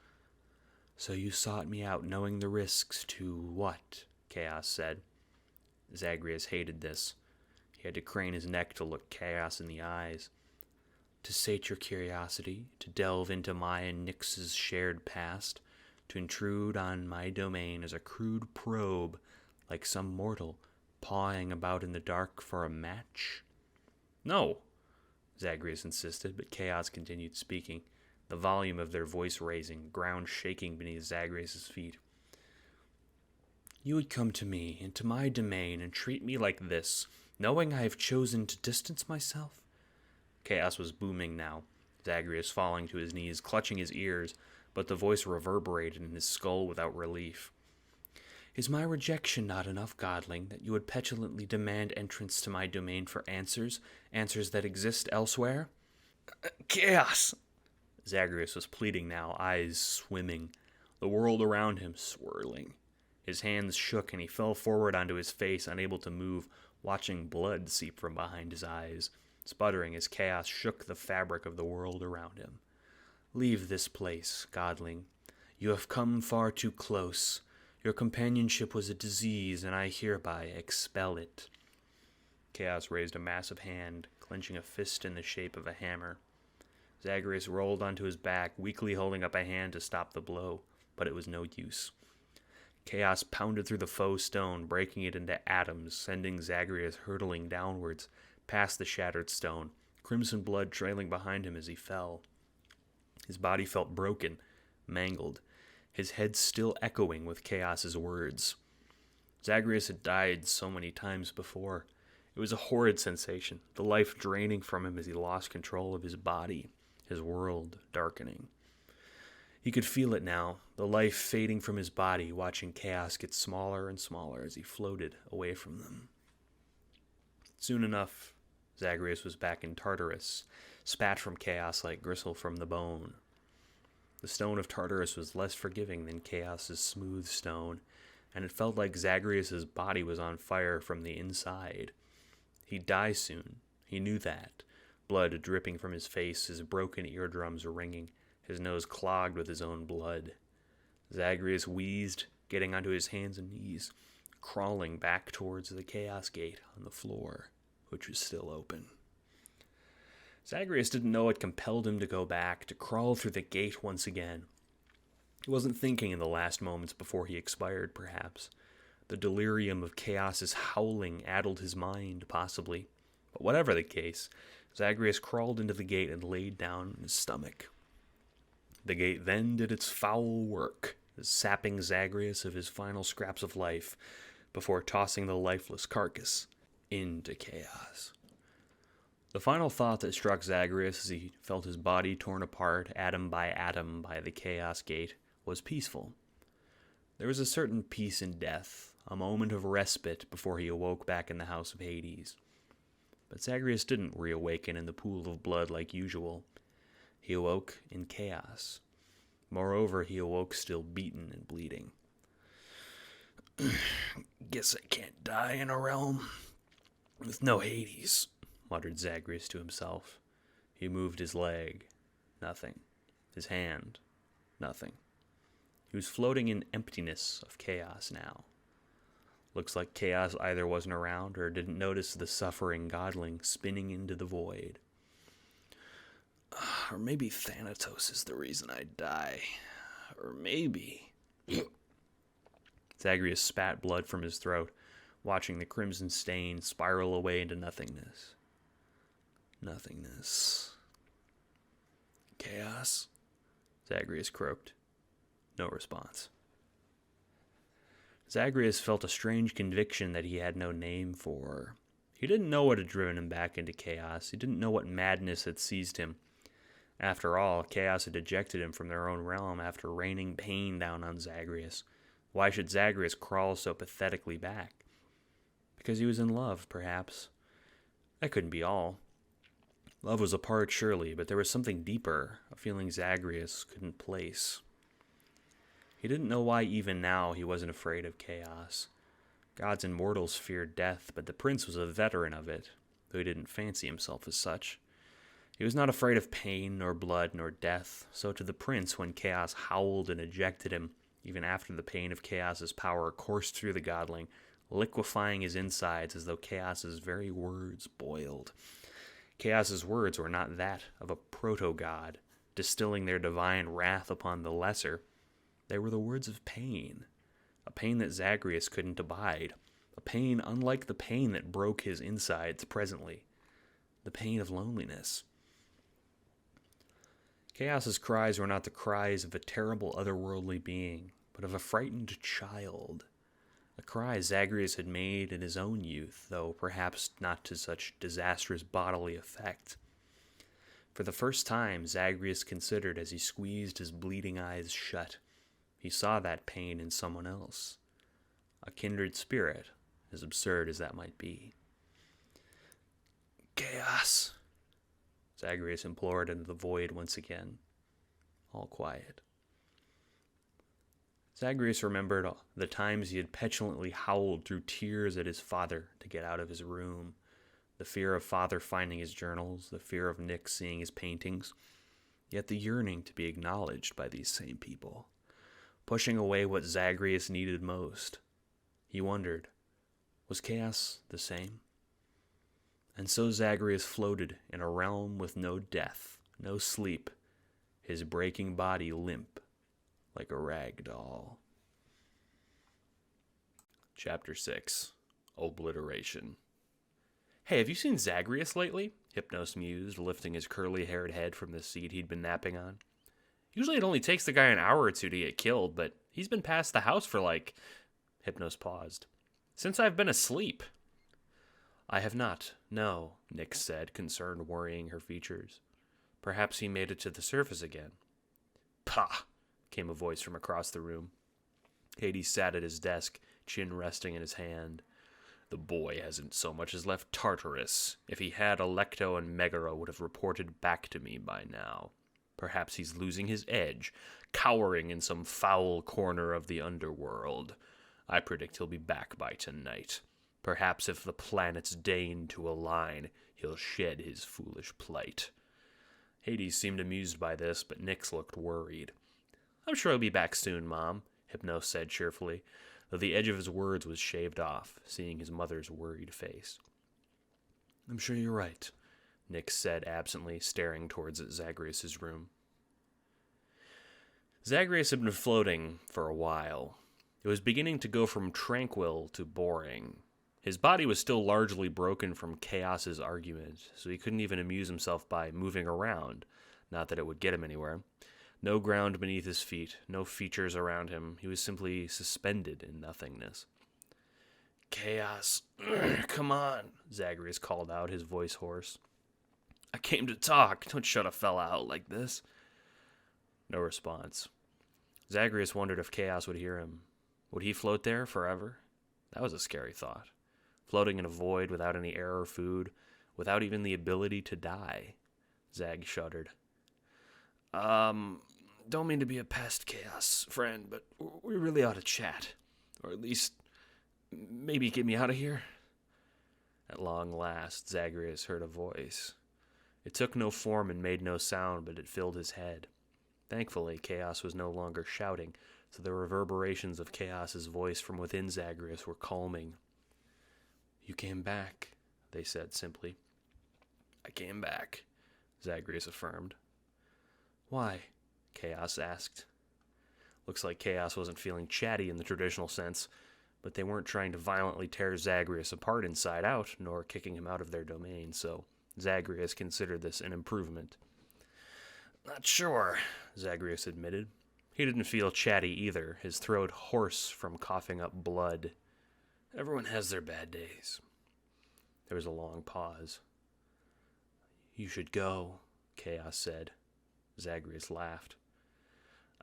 "So you sought me out knowing the risks to what?" Chaos said. Zagreus hated this. He had to crane his neck to look Chaos in the eyes. "To sate your curiosity, to delve into my and Nyx's shared past, to intrude on my domain as a crude probe, like some mortal pawing about in the dark for a match?" "No," Zagreus insisted, but Chaos continued speaking, the volume of their voice raising, ground shaking beneath Zagreus' feet. "You would come to me, into my domain, and treat me like this, knowing I have chosen to distance myself?" Chaos was booming now, Zagreus falling to his knees, clutching his ears, but the voice reverberated in his skull without relief. "Is my rejection not enough, godling, that you would petulantly demand entrance to my domain for answers that exist elsewhere?" "Chaos!" Zagreus was pleading now, eyes swimming, the world around him swirling. His hands shook and he fell forward onto his face, unable to move, watching blood seep from behind his eyes, sputtering as chaos shook the fabric of the world around him. "Leave this place, godling. You have come far too close. Your companionship was a disease, and I hereby expel it." Chaos raised a massive hand, clenching a fist in the shape of a hammer. Zagreus rolled onto his back, weakly holding up a hand to stop the blow, but it was no use. Chaos pounded through the faux stone, breaking it into atoms, sending Zagreus hurtling downwards, past the shattered stone, crimson blood trailing behind him as he fell. His body felt broken, mangled, his head still echoing with Chaos's words. Zagreus had died so many times before. It was a horrid sensation, the life draining from him as he lost control of his body, his world darkening. He could feel it now, the life fading from his body, watching Chaos get smaller and smaller as he floated away from them. Soon enough, Zagreus was back in Tartarus, spat from Chaos like gristle from the bone. The stone of Tartarus was less forgiving than Chaos's smooth stone, and it felt like Zagreus's body was on fire from the inside. He'd die soon, he knew that, blood dripping from his face, his broken eardrums ringing, his nose clogged with his own blood. Zagreus wheezed, getting onto his hands and knees, crawling back towards the Chaos Gate on the floor, which was still open. Zagreus didn't know what compelled him to go back, to crawl through the gate once again. He wasn't thinking in the last moments before he expired, perhaps. The delirium of Chaos's howling addled his mind, possibly. But whatever the case, Zagreus crawled into the gate and laid down on his stomach. The gate then did its foul work, sapping Zagreus of his final scraps of life, before tossing the lifeless carcass into chaos. The final thought that struck Zagreus as he felt his body torn apart atom by the Chaos Gate was peaceful. There was a certain peace in death, a moment of respite before he awoke back in the house of Hades. But Zagreus didn't reawaken in the pool of blood like usual. He awoke in chaos. Moreover, he awoke still beaten and bleeding. "Guess I can't die in a realm with no Hades," muttered Zagreus to himself. He moved his leg. Nothing. His hand. Nothing. He was floating in emptiness of chaos now. Looks like Chaos either wasn't around or didn't notice the suffering godling spinning into the void. Or maybe Thanatos is the reason I die. Or maybe... Zagreus spat blood from his throat, watching the crimson stain spiral away into nothingness. Nothingness. Chaos? Zagreus croaked. No response. Zagreus felt a strange conviction that he had no name for. He didn't know what had driven him back into chaos. He didn't know what madness had seized him. After all, chaos had ejected him from their own realm after raining pain down on Zagreus. Why should Zagreus crawl so pathetically back? Because he was in love, perhaps. That couldn't be all. Love was a part, surely, but there was something deeper, a feeling Zagreus couldn't place. He didn't know why even now he wasn't afraid of chaos. Gods and mortals feared death, but the prince was a veteran of it, though he didn't fancy himself as such. He was not afraid of pain, nor blood, nor death, so to the prince, when chaos howled and ejected him, even after the pain of chaos's power coursed through the godling, liquefying his insides as though chaos's very words boiled. Chaos's words were not that of a proto-god, distilling their divine wrath upon the lesser. They were the words of pain, a pain that Zagreus couldn't abide, a pain unlike the pain that broke his insides presently, the pain of loneliness. Chaos's cries were not the cries of a terrible otherworldly being, but of a frightened child, a cry Zagreus had made in his own youth, though perhaps not to such disastrous bodily effect. For the first time, Zagreus considered as he squeezed his bleeding eyes shut. He saw that pain in someone else. A kindred spirit, as absurd as that might be. "Chaos," Zagreus implored into the void once again. All quiet. Zagreus remembered the times he had petulantly howled through tears at his father to get out of his room. The fear of father finding his journals, the fear of Nick seeing his paintings, yet the yearning to be acknowledged by these same people, pushing away what Zagreus needed most. He wondered, was chaos the same? And so Zagreus floated in a realm with no death, no sleep, his breaking body limp like a rag doll. Chapter 6. Obliteration. "Hey, have you seen Zagreus lately?" Hypnos mused, lifting his curly-haired head from the seat he'd been napping on. "Usually it only takes the guy an hour or two to get killed, but he's been past the house for Hypnos paused. "Since I've been asleep." "I have not, no," Nyx said, concern worrying her features. "Perhaps he made it to the surface again." "Pah!" came a voice from across the room. Hades sat at his desk, chin resting in his hand. "The boy hasn't so much as left Tartarus. If he had, Alecto and Megara would have reported back to me by now. Perhaps he's losing his edge, cowering in some foul corner of the underworld. I predict he'll be back by tonight. Perhaps if the planets deign to align, he'll shed his foolish plight." Hades seemed amused by this, but Nyx looked worried. "I'm sure he'll be back soon, Mom," Hypnos said cheerfully, though the edge of his words was shaved off, seeing his mother's worried face. "I'm sure you're right," Nyx said absently, staring towards Zagreus' room. Zagreus had been floating for a while. It was beginning to go from tranquil to boring. His body was still largely broken from Chaos's argument, so he couldn't even amuse himself by moving around, not that it would get him anywhere. No ground beneath his feet, no features around him. He was simply suspended in nothingness. "Chaos, come on," Zagreus called out, his voice hoarse. "I came to talk. Don't shut a fella out like this." No response. Zagreus wondered if Chaos would hear him. Would he float there forever? That was a scary thought. Floating in a void without any air or food, without even the ability to die. Zag shuddered. Don't mean to be a pest, Chaos, friend, but we really ought to chat. Or at least, maybe get me out of here." At long last, Zagreus heard a voice. It took no form and made no sound, but it filled his head. Thankfully, Chaos was no longer shouting, so the reverberations of Chaos's voice from within Zagreus were calming. "You came back," they said simply. "I came back," Zagreus affirmed. "Why?" Chaos asked. Looks like Chaos wasn't feeling chatty in the traditional sense, but they weren't trying to violently tear Zagreus apart inside out, nor kicking him out of their domain, so Zagreus considered this an improvement. "Not sure," Zagreus admitted. He didn't feel chatty either, his throat hoarse from coughing up blood. "Everyone has their bad days." There was a long pause. "You should go," Chaos said. Zagreus laughed.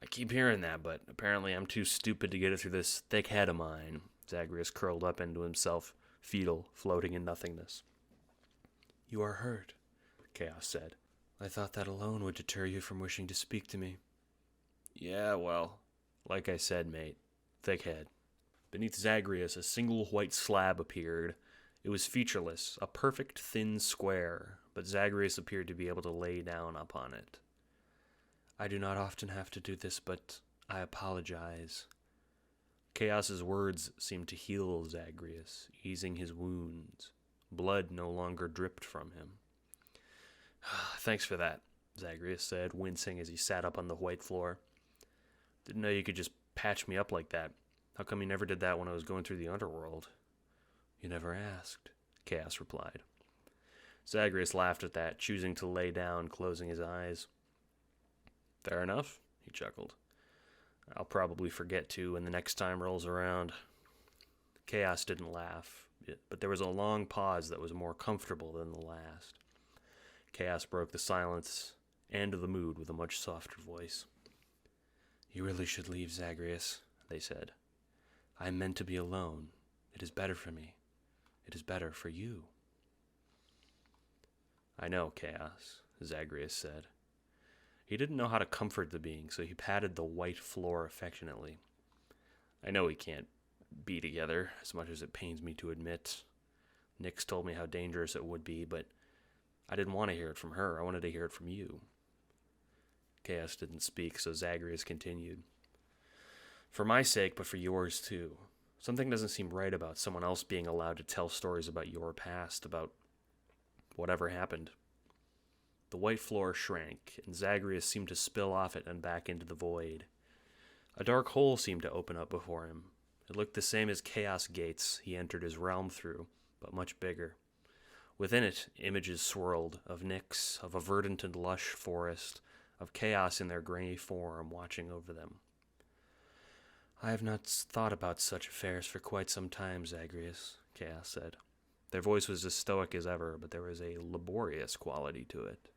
"I keep hearing that, but apparently I'm too stupid to get it through this thick head of mine." Zagreus curled up into himself, fetal, floating in nothingness. "You are hurt," Chaos said. "I thought that alone would deter you from wishing to speak to me." "Yeah, well, like I said, mate, thick head." Beneath Zagreus, a single white slab appeared. It was featureless, a perfect thin square, but Zagreus appeared to be able to lay down upon it. "I do not often have to do this, but I apologize." Chaos's words seemed to heal Zagreus, easing his wounds. Blood no longer dripped from him. "Thanks for that," Zagreus said, wincing as he sat up on the white floor. "Didn't know you could just patch me up like that. How come you never did that when I was going through the underworld?" "You never asked," Chaos replied. Zagreus laughed at that, choosing to lay down, closing his eyes. "Fair enough," he chuckled. "I'll probably forget to when the next time rolls around." Chaos didn't laugh, but there was a long pause that was more comfortable than the last. Chaos broke the silence and the mood with a much softer voice. "You really should leave, Zagreus," they said. "I am meant to be alone. It is better for me. It is better for you." "I know, Chaos," Zagreus said. He didn't know how to comfort the being, so he patted the white floor affectionately. "I know we can't be together, as much as it pains me to admit. Nyx told me how dangerous it would be, but I didn't want to hear it from her. I wanted to hear it from you." Chaos didn't speak, so Zagreus continued. "For my sake, but for yours too. Something doesn't seem right about someone else being allowed to tell stories about your past, about whatever happened." The white floor shrank, and Zagreus seemed to spill off it and back into the void. A dark hole seemed to open up before him. It looked the same as Chaos Gates he entered his realm through, but much bigger. Within it, images swirled, of Nyx, of a verdant and lush forest, of Chaos in their gray form watching over them. "I have not thought about such affairs for quite some time, Zagreus," Chaos said. Their voice was as stoic as ever, but there was a laborious quality to it.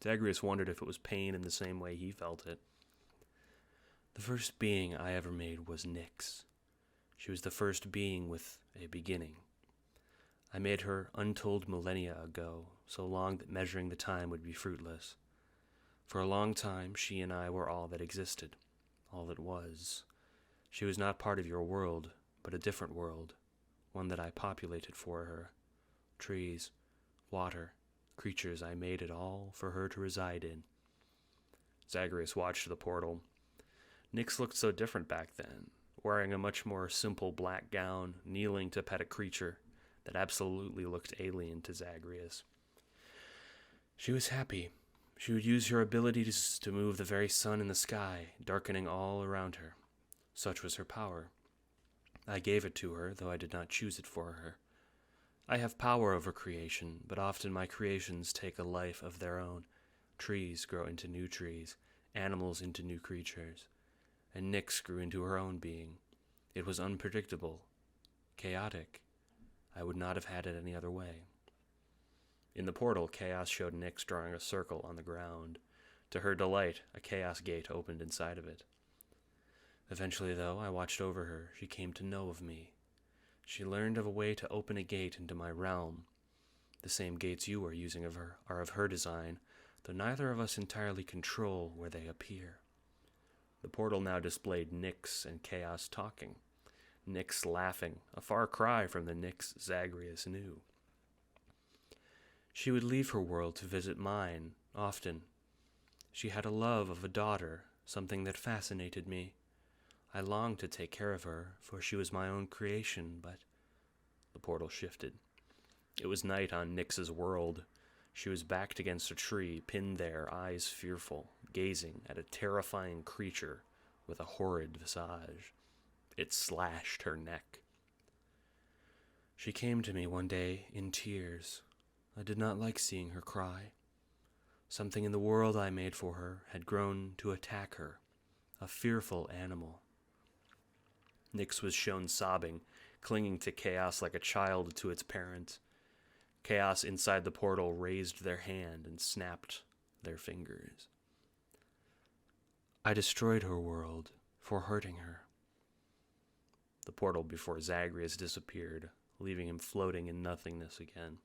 Zagreus wondered if it was pain in the same way he felt it. "The first being I ever made was Nyx. She was the first being with a beginning. I made her untold millennia ago, so long that measuring the time would be fruitless. For a long time, she and I were all that existed, all that was. She was not part of your world, but a different world, one that I populated for her. Trees, water, creatures, I made it all for her to reside in." Zagreus watched the portal. Nyx looked so different back then, wearing a much more simple black gown, kneeling to pet a creature that absolutely looked alien to Zagreus. "She was happy. She would use her abilities to move the very sun in the sky, darkening all around her. Such was her power. I gave it to her, though I did not choose it for her. I have power over creation, but often my creations take a life of their own. Trees grow into new trees, animals into new creatures. And Nyx grew into her own being. It was unpredictable, chaotic. I would not have had it any other way." In the portal, Chaos showed Nyx drawing a circle on the ground. To her delight, a Chaos Gate opened inside of it. "Eventually, though, I watched over her. She came to know of me. She learned of a way to open a gate into my realm. The same gates you are using are of her design, though neither of us entirely control where they appear." The portal now displayed Nyx and Chaos talking. Nyx laughing, a far cry from the Nyx Zagreus knew. "She would leave her world to visit mine, often. She had a love of a daughter, something that fascinated me. I longed to take care of her, for she was my own creation, but—" The portal shifted. It was night on Nyx's world. She was backed against a tree, pinned there, eyes fearful, gazing at a terrifying creature with a horrid visage. It slashed her neck. "She came to me one day in tears. I did not like seeing her cry. Something in the world I made for her had grown to attack her, a fearful animal." Nyx was shown sobbing, clinging to Chaos like a child to its parent. Chaos inside the portal raised their hand and snapped their fingers. "I destroyed her world for hurting her." The portal before Zagreus disappeared, leaving him floating in nothingness again.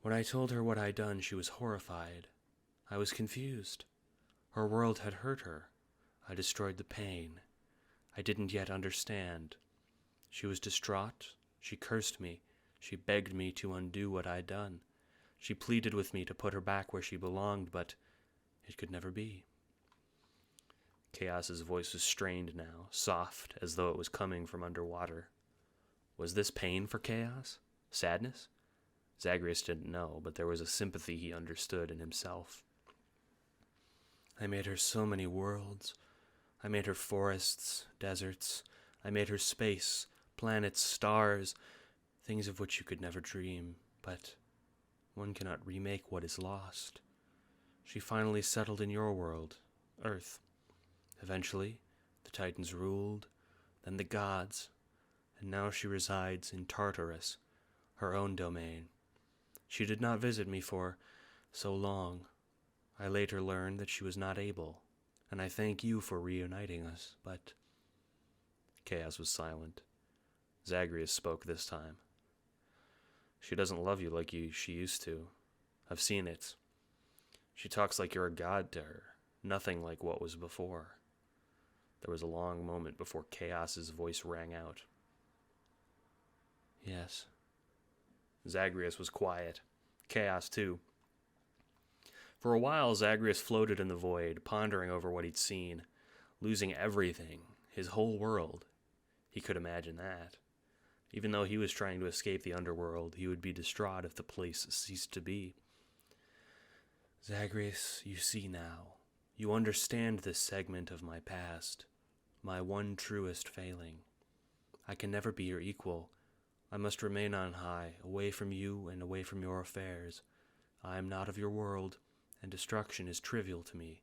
"When I told her what I'd done, she was horrified. I was confused. Her world had hurt her. I destroyed the pain. I didn't yet understand. She was distraught. She cursed me. She begged me to undo what I'd done. She pleaded with me to put her back where she belonged, but it could never be." Chaos's voice was strained now, soft, as though it was coming from underwater. Was this pain for Chaos? Sadness? Zagreus didn't know, but there was a sympathy he understood in himself. "I made her so many worlds. I made her forests, deserts. I made her space, planets, stars, things of which you could never dream, but one cannot remake what is lost. She finally settled in your world, Earth. Eventually, the Titans ruled, then the gods, and now she resides in Tartarus, her own domain. She did not visit me for so long. I later learned that she was not able, and I thank you for reuniting us, but... Chaos was silent. Zagreus spoke this time. She doesn't love you like she used to. I've seen it. She talks like you're a god to her, nothing like what was before. There was a long moment before Chaos's voice rang out. Yes. Zagreus was quiet. Chaos, too. For a while, Zagreus floated in the void, pondering over what he'd seen, losing everything, his whole world. He could imagine that. Even though he was trying to escape the underworld, he would be distraught if the place ceased to be. Zagreus, you see now. You understand this segment of my past, my one truest failing. I can never be your equal. I must remain on high, away from you and away from your affairs. I am not of your world, and destruction is trivial to me.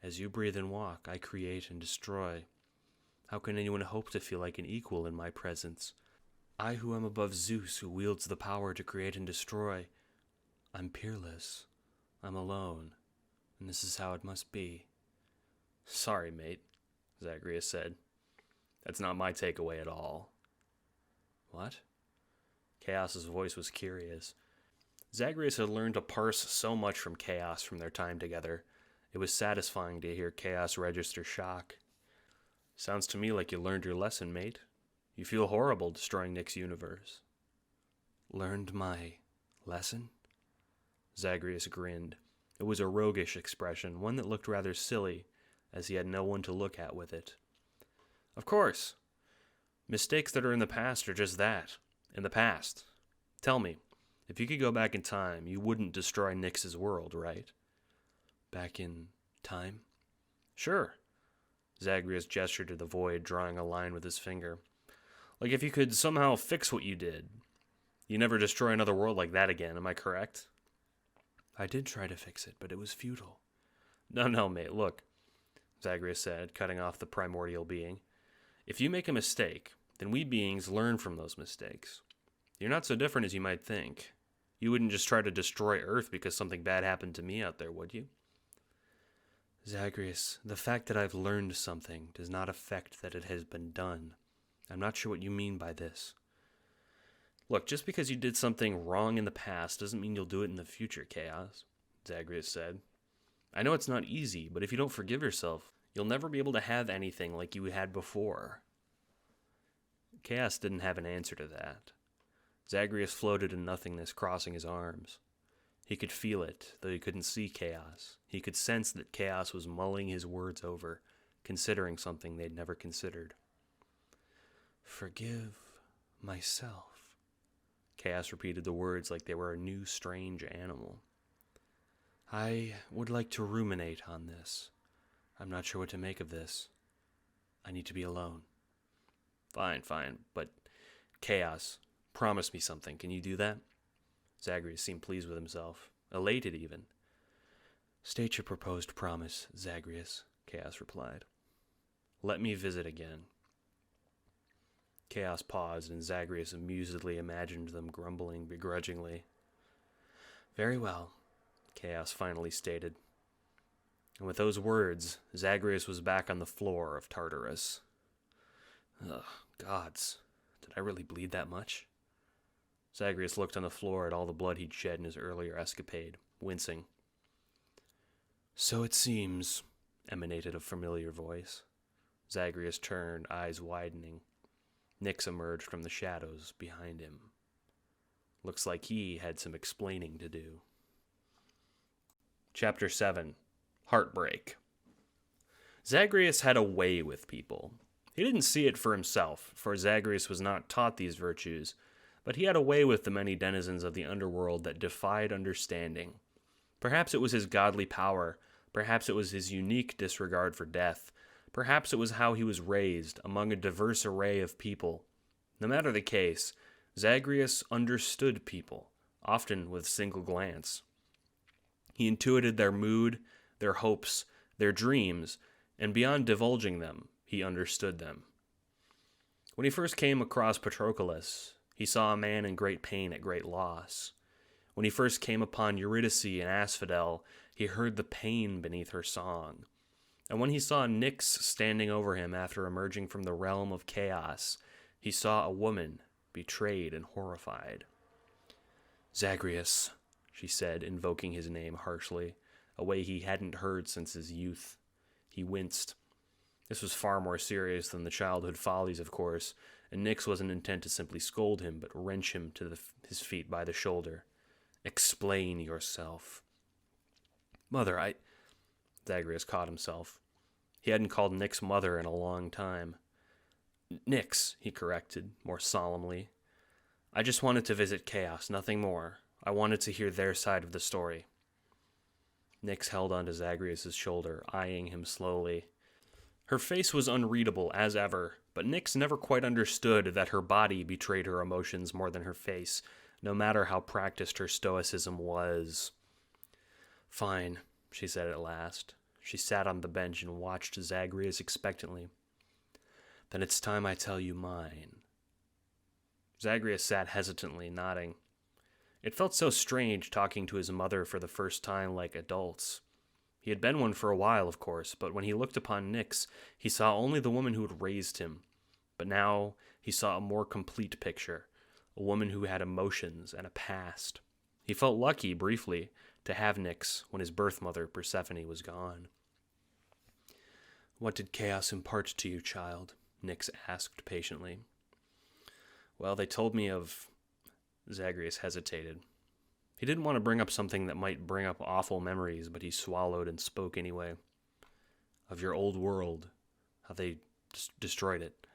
As you breathe and walk, I create and destroy. How can anyone hope to feel like an equal in my presence? I who am above Zeus, who wields the power to create and destroy. I'm peerless. I'm alone, and this is how it must be. Sorry, mate, Zagreus said. That's not my takeaway at all. What? Chaos's voice was curious. Zagreus had learned to parse so much from Chaos from their time together. It was satisfying to hear Chaos register shock. Sounds to me like you learned your lesson, mate. You feel horrible destroying Nick's universe. Learned my lesson? Zagreus grinned. It was a roguish expression, one that looked rather silly, as he had no one to look at with it. Of course. Mistakes that are in the past are just that. In the past. Tell me, if you could go back in time, you wouldn't destroy Nyx's world, right? Back in time? Sure. Zagreus gestured to the void, drawing a line with his finger. Like if you could somehow fix what you did. You never destroy another world like that again, am I correct? I did try to fix it, but it was futile. No, mate, look, Zagreus said, cutting off the primordial being. If you make a mistake, then we beings learn from those mistakes. You're not so different as you might think. You wouldn't just try to destroy Earth because something bad happened to me out there, would you? Zagreus, the fact that I've learned something does not affect that it has been done. I'm not sure what you mean by this. Look, just because you did something wrong in the past doesn't mean you'll do it in the future, Chaos, Zagreus said. I know it's not easy, but if you don't forgive yourself, you'll never be able to have anything like you had before. Chaos didn't have an answer to that. Zagreus floated in nothingness, crossing his arms. He could feel it, though he couldn't see Chaos. He could sense that Chaos was mulling his words over, considering something they'd never considered. Forgive myself. Chaos repeated the words like they were a new, strange animal. I would like to ruminate on this. I'm not sure what to make of this. I need to be alone. Fine, but Chaos, promise me something. Can you do that? Zagreus seemed pleased with himself, elated even. State your proposed promise, Zagreus, Chaos replied. Let me visit again. Chaos paused, and Zagreus amusedly imagined them grumbling begrudgingly. Very well, Chaos finally stated. And with those words, Zagreus was back on the floor of Tartarus. Ugh, gods, did I really bleed that much? Zagreus looked on the floor at all the blood he'd shed in his earlier escapade, wincing. So it seems, emanated a familiar voice. Zagreus turned, eyes widening. Nyx emerged from the shadows behind him. Looks like he had some explaining to do. Chapter 7. Heartbreak. Zagreus had a way with people. He didn't see it for himself, for Zagreus was not taught these virtues, but he had a way with the many denizens of the underworld that defied understanding. Perhaps it was his godly power, perhaps it was his unique disregard for death, perhaps it was how he was raised among a diverse array of people. No matter the case, Zagreus understood people, often with a single glance. He intuited their mood, their hopes, their dreams, and beyond divulging them, he understood them. When he first came across Patroclus, he saw a man in great pain at great loss. When he first came upon Eurydice and Asphodel, he heard the pain beneath her song. And when he saw Nyx standing over him after emerging from the realm of chaos, he saw a woman, betrayed and horrified. "Zagreus," she said, invoking his name harshly, a way he hadn't heard since his youth. He winced. This was far more serious than the childhood follies, of course, and Nyx wasn't intent to simply scold him, but wrench him to his feet by the shoulder. "Explain yourself." "Mother, Zagreus caught himself. He hadn't called Nyx mother in a long time. "Nyx," he corrected, more solemnly. "I just wanted to visit Chaos, nothing more. I wanted to hear their side of the story." Nyx held onto Zagreus' shoulder, eyeing him slowly. Her face was unreadable, as ever, but Nyx never quite understood that her body betrayed her emotions more than her face, no matter how practiced her stoicism was. "Fine," she said at last. She sat on the bench and watched Zagreus expectantly. "Then it's time I tell you mine." Zagreus sat hesitantly, nodding. It felt so strange talking to his mother for the first time like adults. He had been one for a while, of course, but when he looked upon Nyx, he saw only the woman who had raised him. But now he saw a more complete picture, a woman who had emotions and a past. He felt lucky, briefly, to have Nyx when his birth mother, Persephone, was gone. "What did Chaos impart to you, child?" Nyx asked patiently. "Well, they told me of..." Zagreus hesitated. He didn't want to bring up something that might bring up awful memories, but he swallowed and spoke anyway. "Of your old world, how they destroyed it,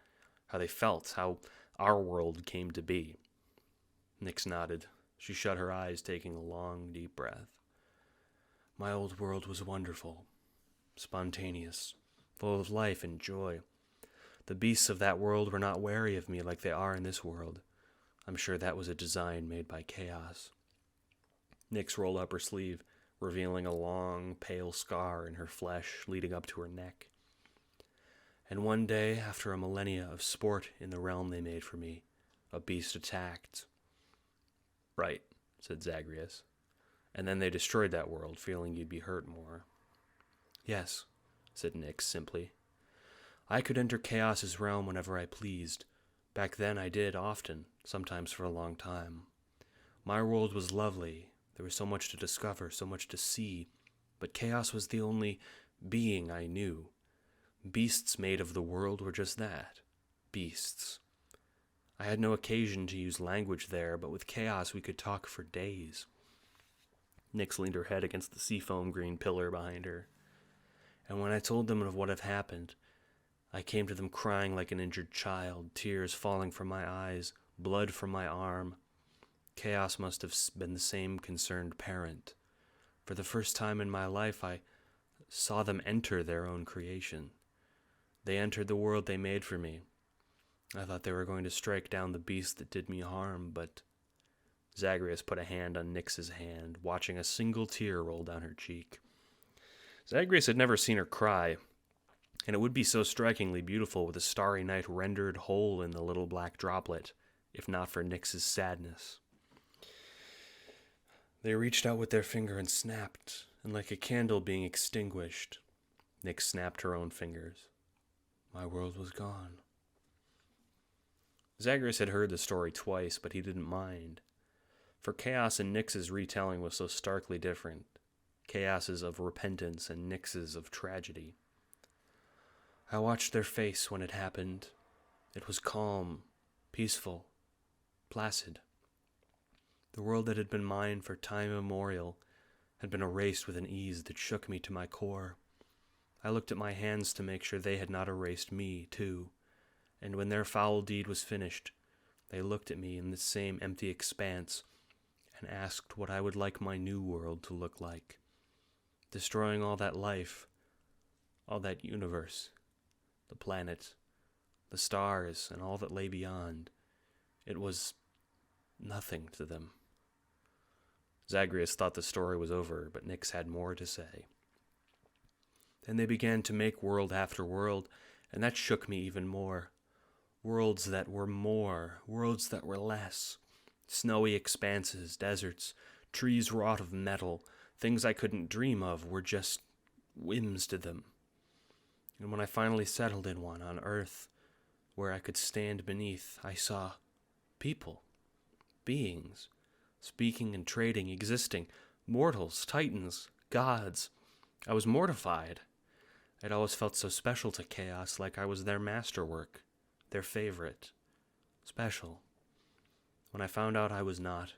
how they felt, how our world came to be." Nyx nodded. She shut her eyes, taking a long, deep breath. "My old world was wonderful, spontaneous, full of life and joy. The beasts of that world were not wary of me like they are in this world. I'm sure that was a design made by Chaos." Nyx rolled up her sleeve, revealing a long, pale scar in her flesh leading up to her neck. "And one day, after a millennia of sport in the realm they made for me, a beast attacked." "Right," said Zagreus. "And then they destroyed that world, feeling you'd be hurt more." "Yes," said Nyx simply. "I could enter Chaos's realm whenever I pleased. Back then I did, often, sometimes for a long time. My world was lovely. There was so much to discover, so much to see, but Chaos was the only being I knew. Beasts made of the world were just that, beasts. I had no occasion to use language there, but with Chaos we could talk for days." Nyx leaned her head against the seafoam green pillar behind her. "And when I told them of what had happened, I came to them crying like an injured child, tears falling from my eyes, blood from my arm. Chaos must have been the same concerned parent. For the first time in my life, I saw them enter their own creation. They entered the world they made for me. I thought they were going to strike down the beast that did me harm, but..." Zagreus put a hand on Nyx's hand, watching a single tear roll down her cheek. Zagreus had never seen her cry, and it would be so strikingly beautiful with a starry night rendered whole in the little black droplet, if not for Nyx's sadness. "They reached out with their finger and snapped, and like a candle being extinguished," Nyx snapped her own fingers. "My world was gone." Zagreus had heard the story twice, but he didn't mind. For Chaos and Nyx's retelling was so starkly different. Chaos's of repentance and Nyx's of tragedy. "I watched their face when it happened. It was calm, peaceful, placid. The world that had been mine for time immemorial had been erased with an ease that shook me to my core. I looked at my hands to make sure they had not erased me, too, and when their foul deed was finished, they looked at me in the same empty expanse and asked what I would like my new world to look like. Destroying all that life, all that universe, the planet, the stars, and all that lay beyond, it was nothing to them." Zagreus thought the story was over, but Nyx had more to say. "Then they began to make world after world, and that shook me even more. Worlds that were more, worlds that were less. Snowy expanses, deserts, Trees wrought of metal, things I couldn't dream of, were just whims to them. And when I finally settled in one on Earth, where I could stand beneath, I saw people, beings, speaking and trading, existing, mortals, titans, gods. I was mortified. I'd always felt so special to Chaos, like I was their masterwork, their favorite. Special. When I found out I was not,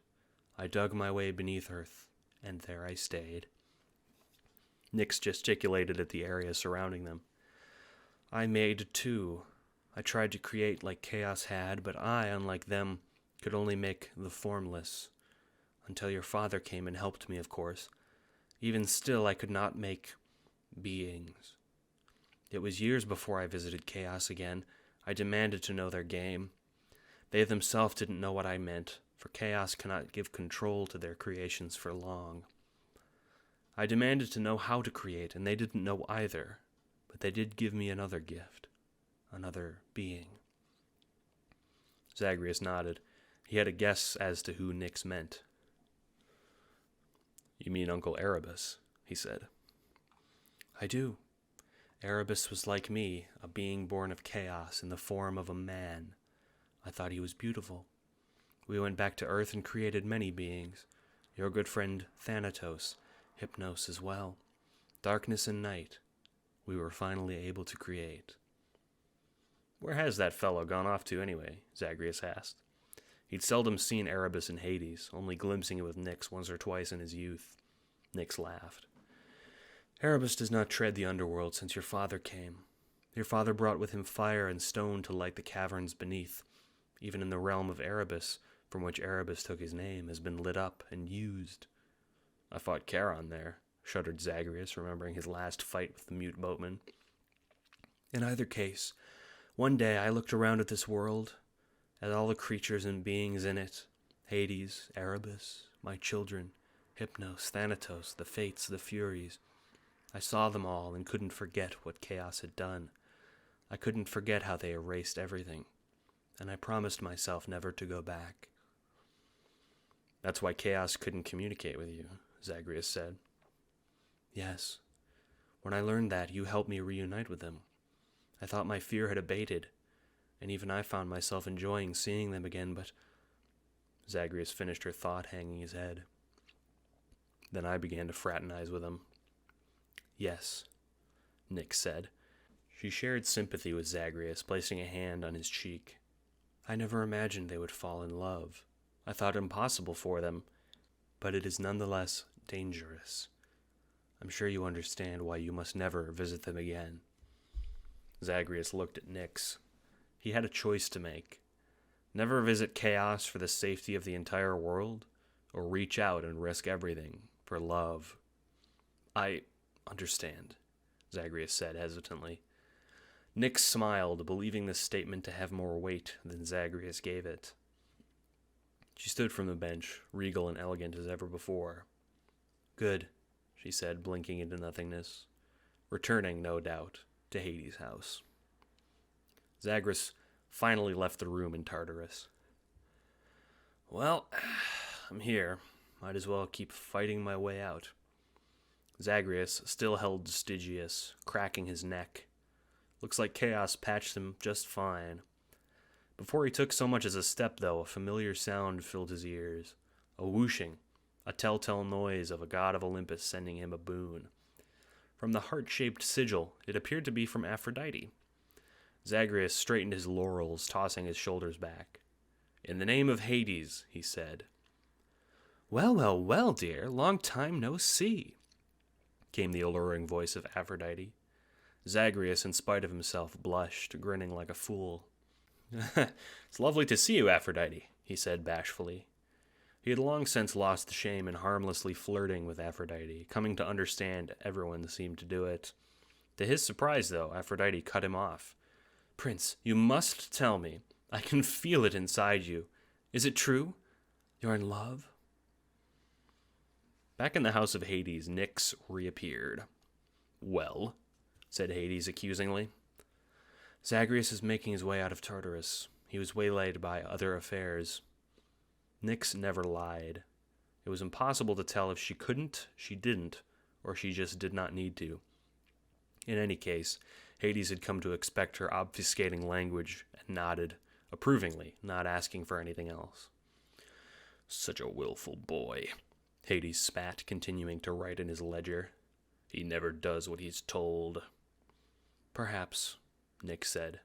I dug my way beneath Earth, and there I stayed. Nyx gesticulated at the area surrounding them. I made too. I tried to create like Chaos had, but I, unlike them, could only make the formless. Until your father came and helped me, of course. Even still, I could not make beings. It was years before I visited Chaos again. I demanded to know their game. They themselves didn't know what I meant, for Chaos cannot give control to their creations for long. I demanded to know how to create, and they didn't know either, but they did give me another gift, another being. Zagreus nodded. He had a guess as to who Nyx meant. You mean Uncle Erebus, he said. I do. Erebus was like me, a being born of chaos in the form of a man. I thought he was beautiful. We went back to Earth and created many beings. Your good friend Thanatos, Hypnos as well. Darkness and night. We were finally able to create. Where has that fellow gone off to anyway? Zagreus asked. He'd seldom seen Erebus in Hades, only glimpsing it with Nyx once or twice in his youth. Nyx laughed. Erebus does not tread the underworld since your father came. Your father brought with him fire and stone to light the caverns beneath. Even in the realm of Erebus, from which Erebus took his name, has been lit up and used. I fought Charon there, shuddered Zagreus, remembering his last fight with the mute boatman. In either case, one day I looked around at this world, at all the creatures and beings in it, Hades, Erebus, my children, Hypnos, Thanatos, the Fates, the Furies. I saw them all and couldn't forget what chaos had done. I couldn't forget how they erased everything, and I promised myself never to go back. That's why chaos couldn't communicate with you, Zagreus said. Yes. When I learned that, you helped me reunite with them. I thought my fear had abated, and even I found myself enjoying seeing them again, but... Zagreus finished her thought, hanging his head. Then I began to fraternize with them. Yes, Nyx said. She shared sympathy with Zagreus, placing a hand on his cheek. I never imagined they would fall in love. I thought it impossible for them, but it is nonetheless dangerous. I'm sure you understand why you must never visit them again. Zagreus looked at Nyx. He had a choice to make. Never visit chaos for the safety of the entire world, or reach out and risk everything for love. I understand, Zagreus said hesitantly. Nyx smiled, believing this statement to have more weight than Zagreus gave it. She stood from the bench, regal and elegant as ever before. Good, she said, blinking into nothingness. Returning, no doubt, to Hades' house. Zagreus finally left the room in Tartarus. Well, I'm here. Might as well keep fighting my way out. Zagreus still held Stygius, cracking his neck. Looks like chaos patched him just fine. Before he took so much as a step, though, a familiar sound filled his ears. A whooshing, a telltale noise of a god of Olympus sending him a boon. From the heart-shaped sigil, it appeared to be from Aphrodite. Zagreus straightened his laurels, tossing his shoulders back. In the name of Hades, he said. Well, well, well, dear, long time no see, came the alluring voice of Aphrodite. Zagreus, in spite of himself, blushed, grinning like a fool. It's lovely to see you, Aphrodite, he said bashfully. He had long since lost the shame in harmlessly flirting with Aphrodite, coming to understand everyone seemed to do it. To his surprise, though, Aphrodite cut him off. Prince, you must tell me. I can feel it inside you. Is it true? You're in love? Back in the house of Hades, Nyx reappeared. Well, said Hades accusingly. Zagreus is making his way out of Tartarus. He was waylaid by other affairs. Nyx never lied. It was impossible to tell if she couldn't, she didn't, or she just did not need to. In any case, Hades had come to expect her obfuscating language and nodded approvingly, not asking for anything else. Such a willful boy, Hades spat, continuing to write in his ledger. He never does what he's told. Perhaps, Nick said.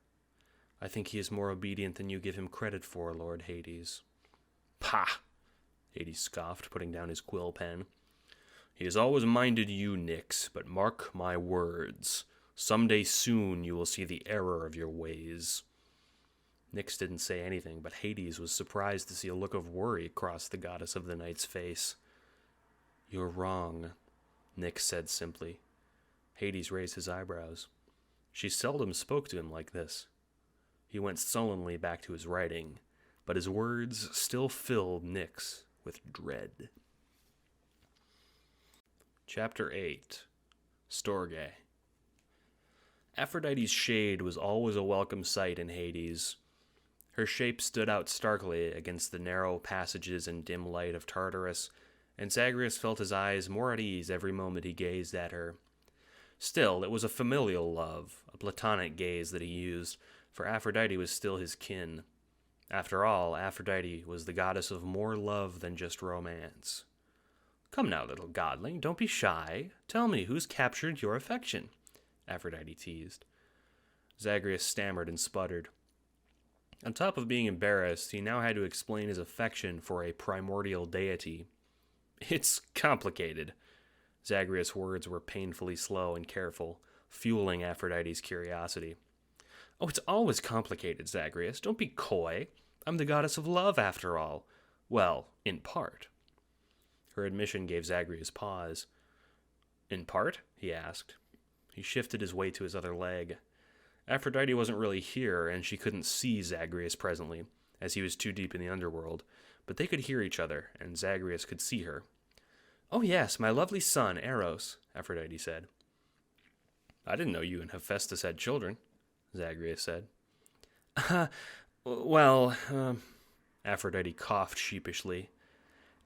I think he is more obedient than you give him credit for, Lord Hades. Pah! Hades scoffed, putting down his quill pen. He has always minded you, Nyx, but mark my words. Someday soon you will see the error of your ways. Nyx didn't say anything, but Hades was surprised to see a look of worry cross the goddess of the night's face. You're wrong, Nyx said simply. Hades raised his eyebrows. She seldom spoke to him like this. He went sullenly back to his writing, but his words still filled Nyx with dread. Chapter 8. Storge. Aphrodite's shade was always a welcome sight in Hades. Her shape stood out starkly against the narrow passages and dim light of Tartarus, and Zagreus felt his eyes more at ease every moment he gazed at her. Still, it was a familial love, a platonic gaze that he used, for Aphrodite was still his kin. After all, Aphrodite was the goddess of more love than just romance. Come now, little godling, don't be shy. Tell me, who's captured your affection? Aphrodite teased. Zagreus stammered and sputtered. On top of being embarrassed, he now had to explain his affection for a primordial deity. It's complicated. Zagreus' words were painfully slow and careful, fueling Aphrodite's curiosity. Oh, it's always complicated, Zagreus. Don't be coy. I'm the goddess of love, after all. Well, in part. Her admission gave Zagreus pause. In part? He asked. He shifted his weight to his other leg. Aphrodite wasn't really here, and she couldn't see Zagreus presently, as he was too deep in the underworld, but they could hear each other, and Zagreus could see her. Oh yes, my lovely son, Eros, Aphrodite said. I didn't know you and Hephaestus had children, Zagreus said. Aphrodite coughed sheepishly.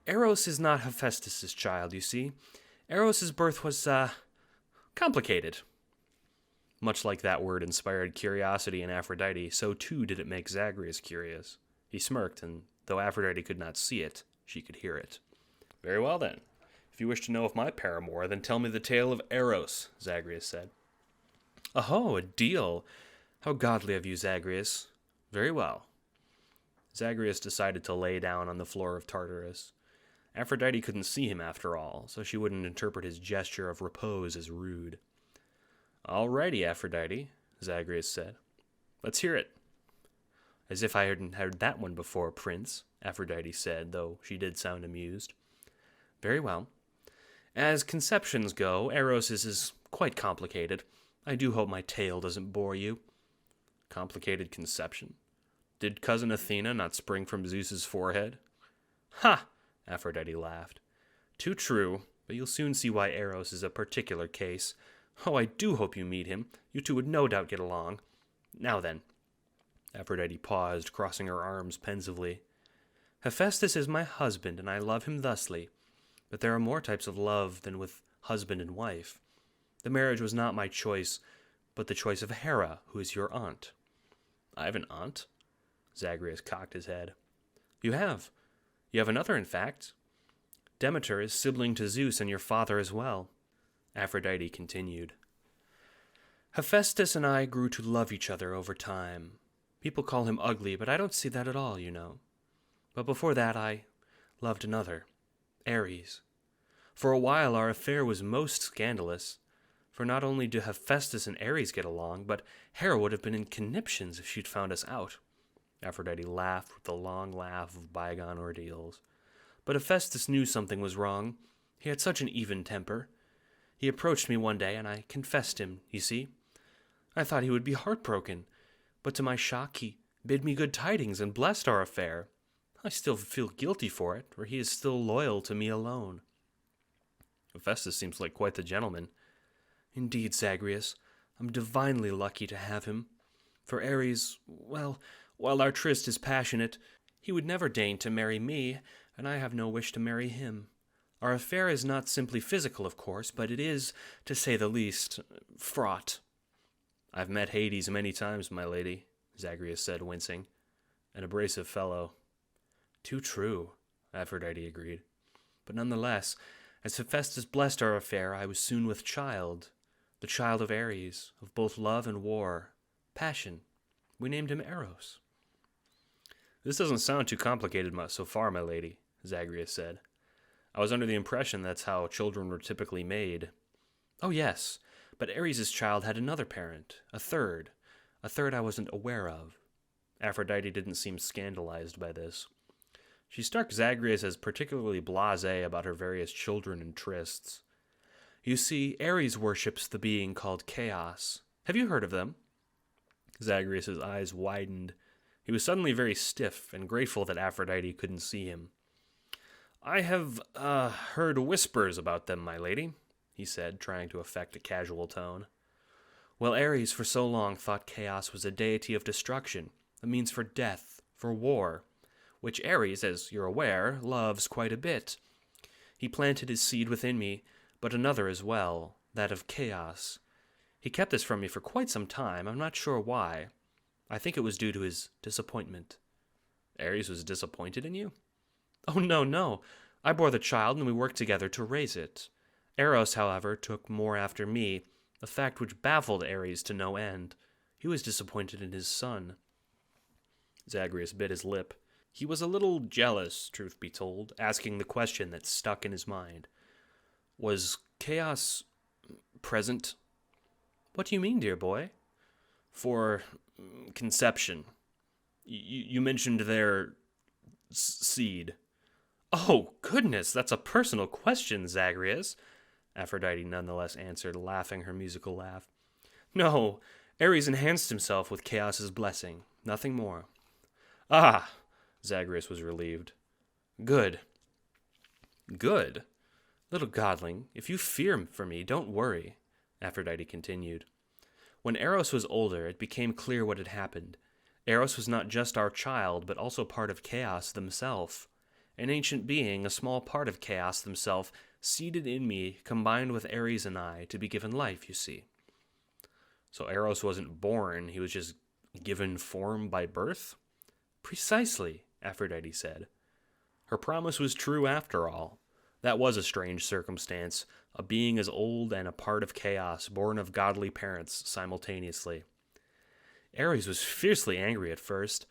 Eros is not Hephaestus' child, you see. Eros' birth was, complicated. Much like that word inspired curiosity in Aphrodite, so too did it make Zagreus curious. He smirked, and though Aphrodite could not see it, she could hear it. Very well, then. If you wish to know of my paramour, then tell me the tale of Eros, Zagreus said. Oh, a deal. How godly of you, Zagreus. Very well. Zagreus decided to lay down on the floor of Tartarus. Aphrodite couldn't see him after all, so she wouldn't interpret his gesture of repose as rude. All righty, Aphrodite, Zagreus said. Let's hear it. As if I hadn't heard that one before, Prince, Aphrodite said, though she did sound amused. Very well. As conceptions go, Eros is quite complicated. I do hope my tale doesn't bore you. Complicated conception? Did cousin Athena not spring from Zeus's forehead? Ha! Aphrodite laughed. Too true, but you'll soon see why Eros is a particular case. Oh, I do hope you meet him. You two would no doubt get along. Now then. Aphrodite paused, crossing her arms pensively. Hephaestus is my husband, and I love him thusly. But there are more types of love than with husband and wife. The marriage was not my choice, but the choice of Hera, who is your aunt. I have an aunt? Zagreus cocked his head. You have. You have another, in fact. Demeter is sibling to Zeus and your father as well. Aphrodite continued. Hephaestus and I grew to love each other over time. People call him ugly, but I don't see that at all, you know. But before that I loved another, Ares. For a while our affair was most scandalous, for not only do Hephaestus and Ares get along, but Hera would have been in conniptions if she'd found us out. Aphrodite laughed with the long laugh of bygone ordeals. But Hephaestus knew something was wrong. He had such an even temper. He approached me one day, and I confessed him, you see. I thought he would be heartbroken, but to my shock he bid me good tidings and blessed our affair. I still feel guilty for it, for he is still loyal to me alone. Hephaestus seems like quite the gentleman. Indeed, Zagreus, I'm divinely lucky to have him. For Ares, well, while our tryst is passionate, he would never deign to marry me, and I have no wish to marry him. Our affair is not simply physical, of course, but it is, to say the least, fraught." "I've met Hades many times, my lady," Zagreus said, wincing. "An abrasive fellow." "Too true," Aphrodite agreed. "But nonetheless, as Hephaestus blessed our affair, I was soon with child. The child of Ares, of both love and war. Passion. We named him Eros." "This doesn't sound too complicated so far, my lady," Zagreus said. "I was under the impression that's how children were typically made." "Oh, yes, but Ares' child had another parent, a third I wasn't aware of." Aphrodite didn't seem scandalized by this. She struck Zagreus as particularly blasé about her various children and trysts. "You see, Ares worships the being called Chaos. Have you heard of them?" Zagreus' eyes widened. He was suddenly very stiff and grateful that Aphrodite couldn't see him. "I have, heard whispers about them, my lady," he said, trying to affect a casual tone. "Well, Ares for so long thought Chaos was a deity of destruction, a means for death, for war, which Ares, as you're aware, loves quite a bit. He planted his seed within me, but another as well, that of Chaos. He kept this from me for quite some time. I'm not sure why. I think it was due to his disappointment." "Ares was disappointed in you?" "Oh, no. I bore the child and we worked together to raise it. Eros, however, took more after me, a fact which baffled Ares to no end. He was disappointed in his son." Zagreus bit his lip. He was a little jealous, truth be told, asking the question that stuck in his mind. "Was Chaos present?" "What do you mean, dear boy?" "For conception. You mentioned their seed." "Oh, goodness, that's a personal question, Zagreus," Aphrodite nonetheless answered, laughing her musical laugh. "No, Ares enhanced himself with Chaos's blessing, nothing more." "Ah," Zagreus was relieved. Good. Little godling, if you fear for me, don't worry," Aphrodite continued. "When Eros was older, it became clear what had happened. Eros was not just our child, but also part of Chaos themselves. An ancient being, a small part of Chaos themselves, seeded in me, combined with Ares and I, to be given life, you see." "So Eros wasn't born, he was just given form by birth?" "Precisely," Aphrodite said. Her promise was true after all. That was a strange circumstance, a being as old and a part of Chaos, born of godly parents simultaneously. Ares was fiercely angry at first.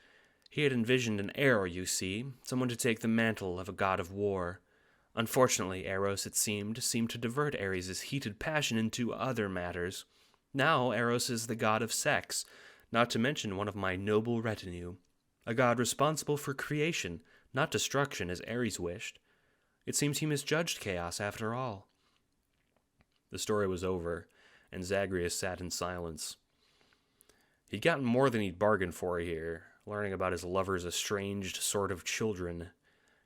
He had envisioned an heir, you see, someone to take the mantle of a god of war. Unfortunately, Eros, it seemed to divert Ares' heated passion into other matters. Now Eros is the god of sex, not to mention one of my noble retinue. A god responsible for creation, not destruction as Ares wished. It seems he misjudged Chaos after all." The story was over, and Zagreus sat in silence. He'd gotten more than he'd bargained for here, learning about his lover's estranged sort of children.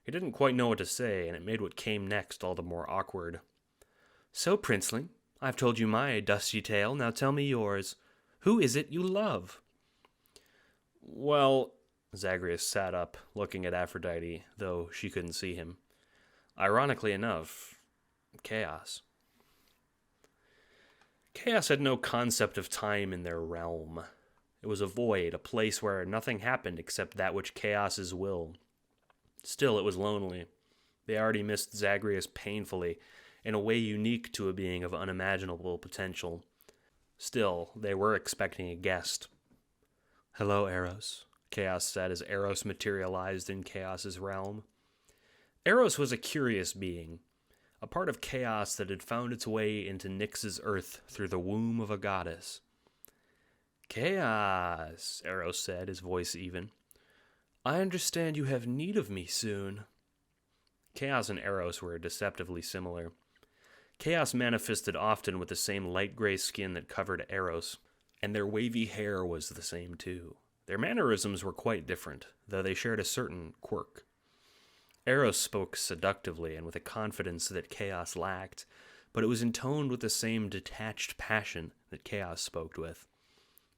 He didn't quite know what to say, and it made what came next all the more awkward. "So, princeling, I've told you my dusty tale, now tell me yours. Who is it you love?" "Well," Zagreus sat up, looking at Aphrodite, though she couldn't see him. "Ironically enough, Chaos." Chaos had no concept of time in their realm. It was a void, a place where nothing happened except that which Chaos's will. Still, it was lonely. They already missed Zagreus painfully, in a way unique to a being of unimaginable potential. Still, they were expecting a guest. "Hello, Eros," Chaos said as Eros materialized in Chaos's realm. Eros was a curious being, a part of Chaos that had found its way into Nyx's earth through the womb of a goddess. "Chaos," Eros said, his voice even. "I understand you have need of me soon." Chaos and Eros were deceptively similar. Chaos manifested often with the same light gray skin that covered Eros, and their wavy hair was the same too. Their mannerisms were quite different, though they shared a certain quirk. Eros spoke seductively and with a confidence that Chaos lacked, but it was intoned with the same detached passion that Chaos spoke with.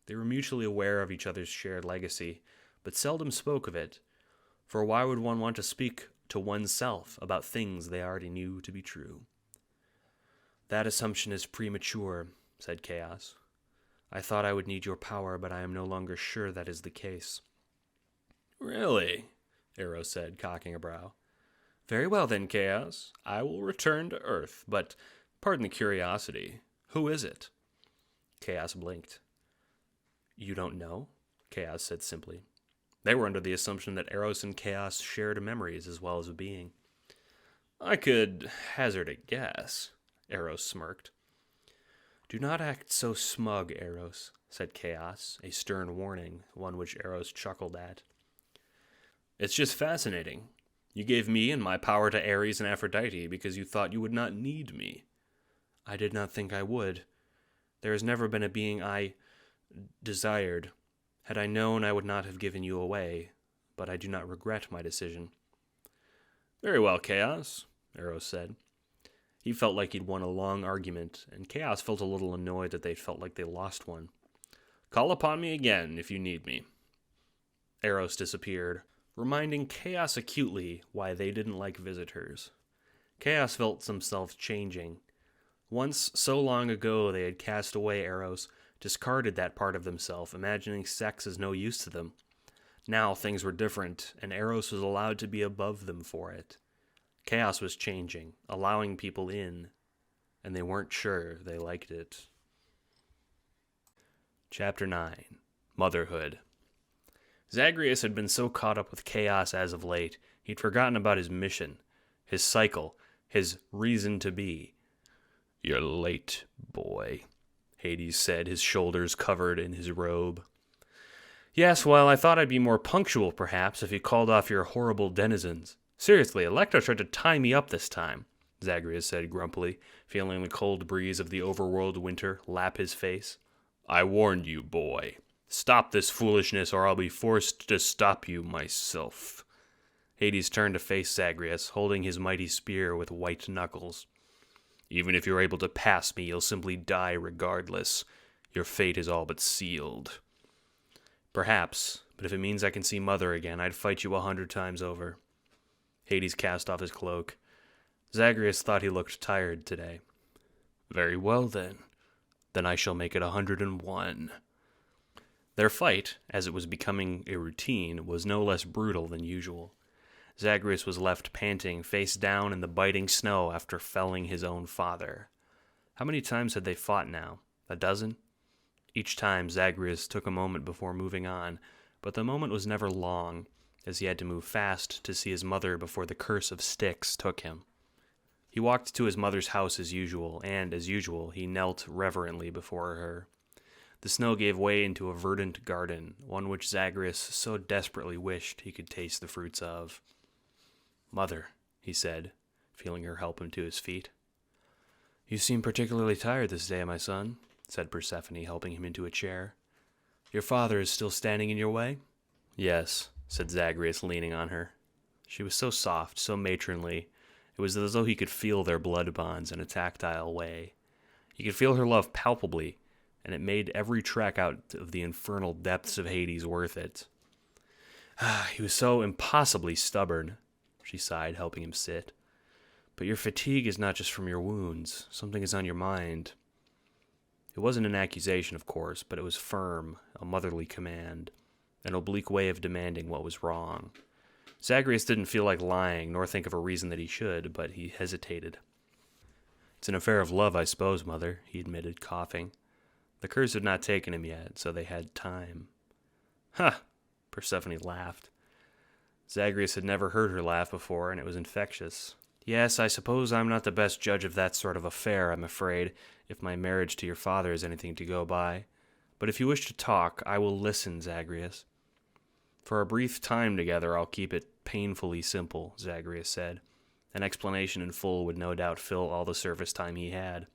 They were mutually aware of each other's shared legacy, but seldom spoke of it, for why would one want to speak to oneself about things they already knew to be true. That assumption is premature, said Chaos. I thought I would need your power, but I am no longer sure that is the case. Really? Eros said, cocking a brow. Very well then, Chaos. I will return to Earth, but pardon the curiosity. Who is it? Chaos blinked. You don't know? Chaos said simply. They were under the assumption that Eros and Chaos shared memories as well as a being. I could hazard a guess, Eros smirked. Do not act so smug, Eros, said Chaos, a stern warning, one which Eros chuckled at. It's just fascinating. You gave me and my power to Ares and Aphrodite because you thought you would not need me. I did not think I would. There has never been a being I desired. Had I known, I would not have given you away, but I do not regret my decision. Very well, Chaos, Eros said. He felt like he'd won a long argument, and Chaos felt a little annoyed that they felt like they lost one. Call upon me again if you need me. Eros disappeared, reminding Chaos acutely why they didn't like visitors. Chaos felt himself changing. Once, so long ago, they had cast away Eros, discarded that part of themselves, imagining sex as no use to them. Now things were different, and Eros was allowed to be above them for it. Chaos was changing, allowing people in, and they weren't sure they liked it. Chapter 9. Motherhood. Zagreus had been so caught up with Chaos as of late, he'd forgotten about his mission, his cycle, his reason to be. You're late, boy, Hades said, his shoulders covered in his robe. Yes, well, I thought I'd be more punctual, perhaps, if you called off your horrible denizens. Seriously, Electra tried to tie me up this time, Zagreus said grumpily, feeling the cold breeze of the overworld winter lap his face. I warned you, boy. Stop this foolishness, or I'll be forced to stop you myself. Hades turned to face Zagreus, holding his mighty spear with white knuckles. Even if you're able to pass me, you'll simply die regardless. Your fate is all but sealed. Perhaps, but if it means I can see Mother again, I'd fight you 100 times over. Hades cast off his cloak. Zagreus thought he looked tired today. Very well, then. Then I shall make it 101. Their fight, as it was becoming a routine, was no less brutal than usual. Zagreus was left panting, face down in the biting snow after felling his own father. How many times had they fought now? A dozen? Each time Zagreus took a moment before moving on, but the moment was never long, as he had to move fast to see his mother before the curse of Styx took him. He walked to his mother's house as usual, and, as usual, he knelt reverently before her. The snow gave way into a verdant garden, one which Zagreus so desperately wished he could taste the fruits of. Mother, he said, feeling her help him to his feet. You seem particularly tired this day, my son, said Persephone, helping him into a chair. Your father is still standing in your way? Yes, said Zagreus, leaning on her. She was so soft, so matronly, it was as though he could feel their blood bonds in a tactile way. He could feel her love palpably, and it made every trek out of the infernal depths of Hades worth it. He was so impossibly stubborn, she sighed, helping him sit. But your fatigue is not just from your wounds. Something is on your mind. It wasn't an accusation, of course, but it was firm, a motherly command, an oblique way of demanding what was wrong. Zagreus didn't feel like lying, nor think of a reason that he should, but he hesitated. It's an affair of love, I suppose, Mother, he admitted, coughing. The curse had not taken him yet, so they had time. Ha! Persephone laughed. Zagreus had never heard her laugh before, and it was infectious. Yes, I suppose I'm not the best judge of that sort of affair, I'm afraid, if my marriage to your father is anything to go by. But if you wish to talk, I will listen, Zagreus. For a brief time together, I'll keep it painfully simple, Zagreus said. An explanation in full would no doubt fill all the surface time he had.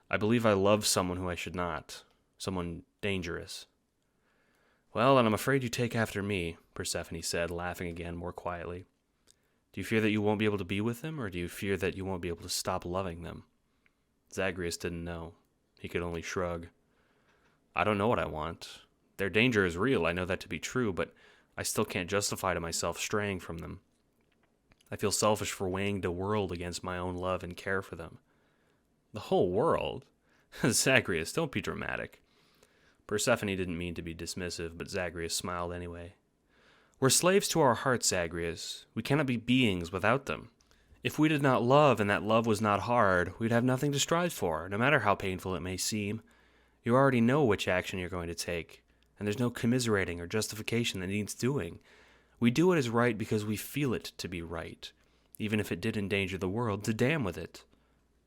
I believe I love someone who I should not. Someone dangerous. Well, then I'm afraid you take after me, Persephone said, laughing again more quietly. Do you fear that you won't be able to be with them, or do you fear that you won't be able to stop loving them? Zagreus didn't know. He could only shrug. I don't know what I want. Their danger is real, I know that to be true, but I still can't justify to myself straying from them. I feel selfish for weighing the world against my own love and care for them. The whole world? Zagreus, don't be dramatic. Persephone didn't mean to be dismissive, but Zagreus smiled anyway. We're slaves to our hearts, Zagreus. We cannot be beings without them. If we did not love, and that love was not hard, we'd have nothing to strive for, no matter how painful it may seem. You already know which action you're going to take, and there's no commiserating or justification that needs doing. We do what is right because we feel it to be right, even if it did endanger the world, to damn with it.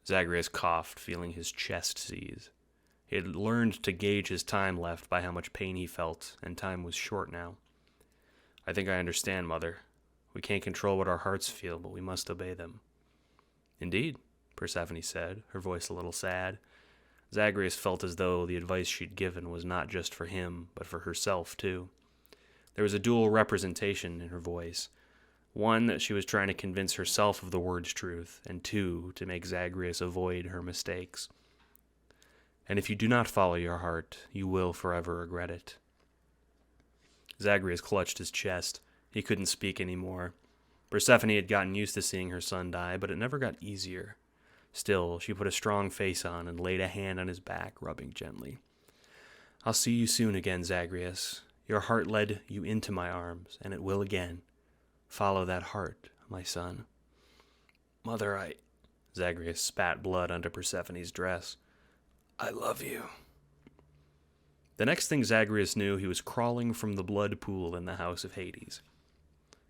Zagreus coughed, feeling his chest seize. He had learned to gauge his time left by how much pain he felt, and time was short now. I think I understand, Mother. We can't control what our hearts feel, but we must obey them. Indeed, Persephone said, her voice a little sad. Zagreus felt as though the advice she'd given was not just for him, but for herself, too. There was a dual representation in her voice. One, that she was trying to convince herself of the word's truth, and two, to make Zagreus avoid her mistakes. And if you do not follow your heart, you will forever regret it. Zagreus clutched his chest. He couldn't speak anymore. Persephone had gotten used to seeing her son die, but it never got easier. Still, she put a strong face on and laid a hand on his back, rubbing gently. I'll see you soon again, Zagreus. Your heart led you into my arms, and it will again. Follow that heart, my son. Mother, Zagreus spat blood onto Persephone's dress. I love you. The next thing Zagreus knew, he was crawling from the blood pool in the house of Hades.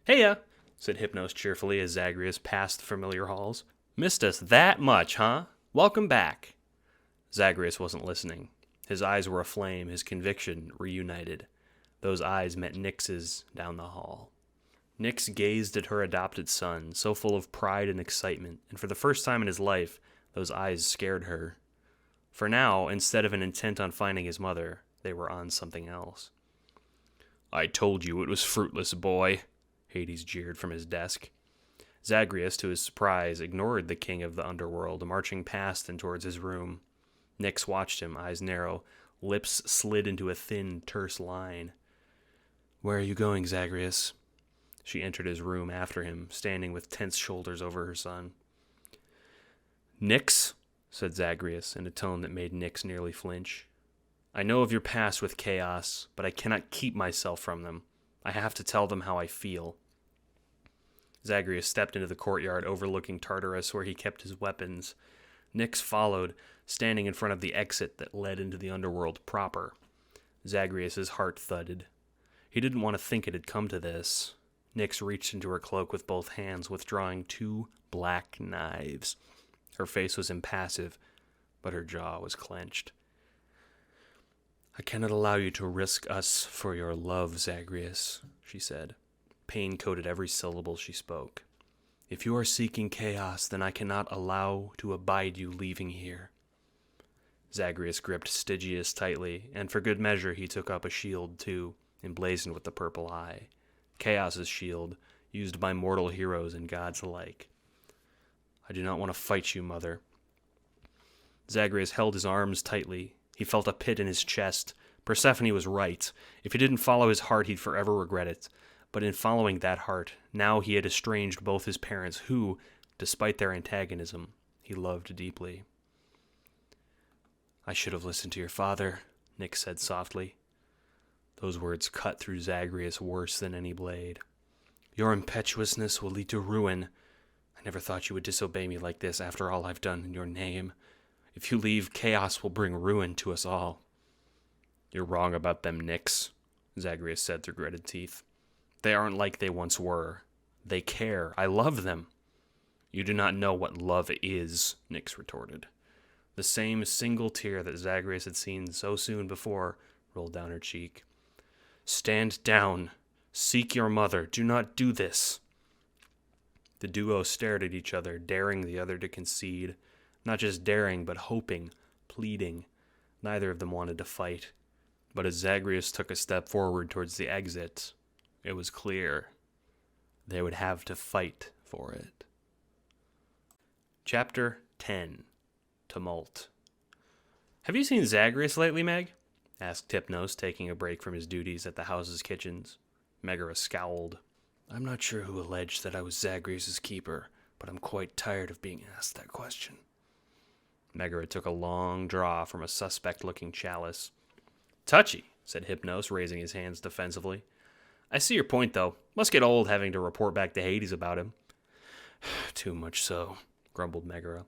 Heya, said Hypnos cheerfully as Zagreus passed the familiar halls. Missed us that much, huh? Welcome back. Zagreus wasn't listening. His eyes were aflame, his conviction reunited. Those eyes met Nyx's down the hall. Nyx gazed at her adopted son, so full of pride and excitement, and for the first time in his life, those eyes scared her. For now, instead of an intent on finding his mother, they were on something else. I told you it was fruitless, boy, Hades jeered from his desk. Zagreus, to his surprise, ignored the king of the underworld, marching past and towards his room. Nyx watched him, eyes narrow, lips slid into a thin, terse line. Where are you going, Zagreus? She entered his room after him, standing with tense shoulders over her son. Nyx, said Zagreus in a tone that made Nyx nearly flinch. I know of your past with chaos, but I cannot keep myself from them. I have to tell them how I feel. Zagreus stepped into the courtyard overlooking Tartarus where he kept his weapons. Nyx followed, standing in front of the exit that led into the underworld proper. Zagreus's heart thudded. He didn't want to think it had come to this. Nyx reached into her cloak with both hands, withdrawing 2 black knives. Her face was impassive, but her jaw was clenched. I cannot allow you to risk us for your love, Zagreus, she said. Pain coated every syllable she spoke. If you are seeking chaos, then I cannot allow to abide you leaving here. Zagreus gripped Stygius tightly, and for good measure he took up a shield too, emblazoned with the purple eye. Chaos's shield, used by mortal heroes and gods alike. I do not want to fight you, Mother. Zagreus held his arms tightly. He felt a pit in his chest. Persephone was right. If he didn't follow his heart, he'd forever regret it. But in following that heart, now he had estranged both his parents, who, despite their antagonism, he loved deeply. I should have listened to your father, Nyx said softly. Those words cut through Zagreus worse than any blade. Your impetuousness will lead to ruin. I never thought you would disobey me like this after all I've done in your name. If you leave, chaos will bring ruin to us all. You're wrong about them, Nyx, Zagreus said through gritted teeth. They aren't like they once were. They care. I love them. You do not know what love is, Nyx retorted. The same single tear that Zagreus had seen so soon before rolled down her cheek. Stand down. Seek your mother. Do not do this. The duo stared at each other, daring the other to concede. Not just daring, but hoping, pleading. Neither of them wanted to fight. But as Zagreus took a step forward towards the exit, it was clear they would have to fight for it. Chapter 10. Tumult. Have you seen Zagreus lately, Meg? Asked Hypnos, taking a break from his duties at the house's kitchens. Megara scowled. I'm not sure who alleged that I was Zagreus' keeper, but I'm quite tired of being asked that question. Megara took a long draw from a suspect-looking chalice. Touchy, said Hypnos, raising his hands defensively. I see your point, though. Must get old having to report back to Hades about him. Too much so, grumbled Megara.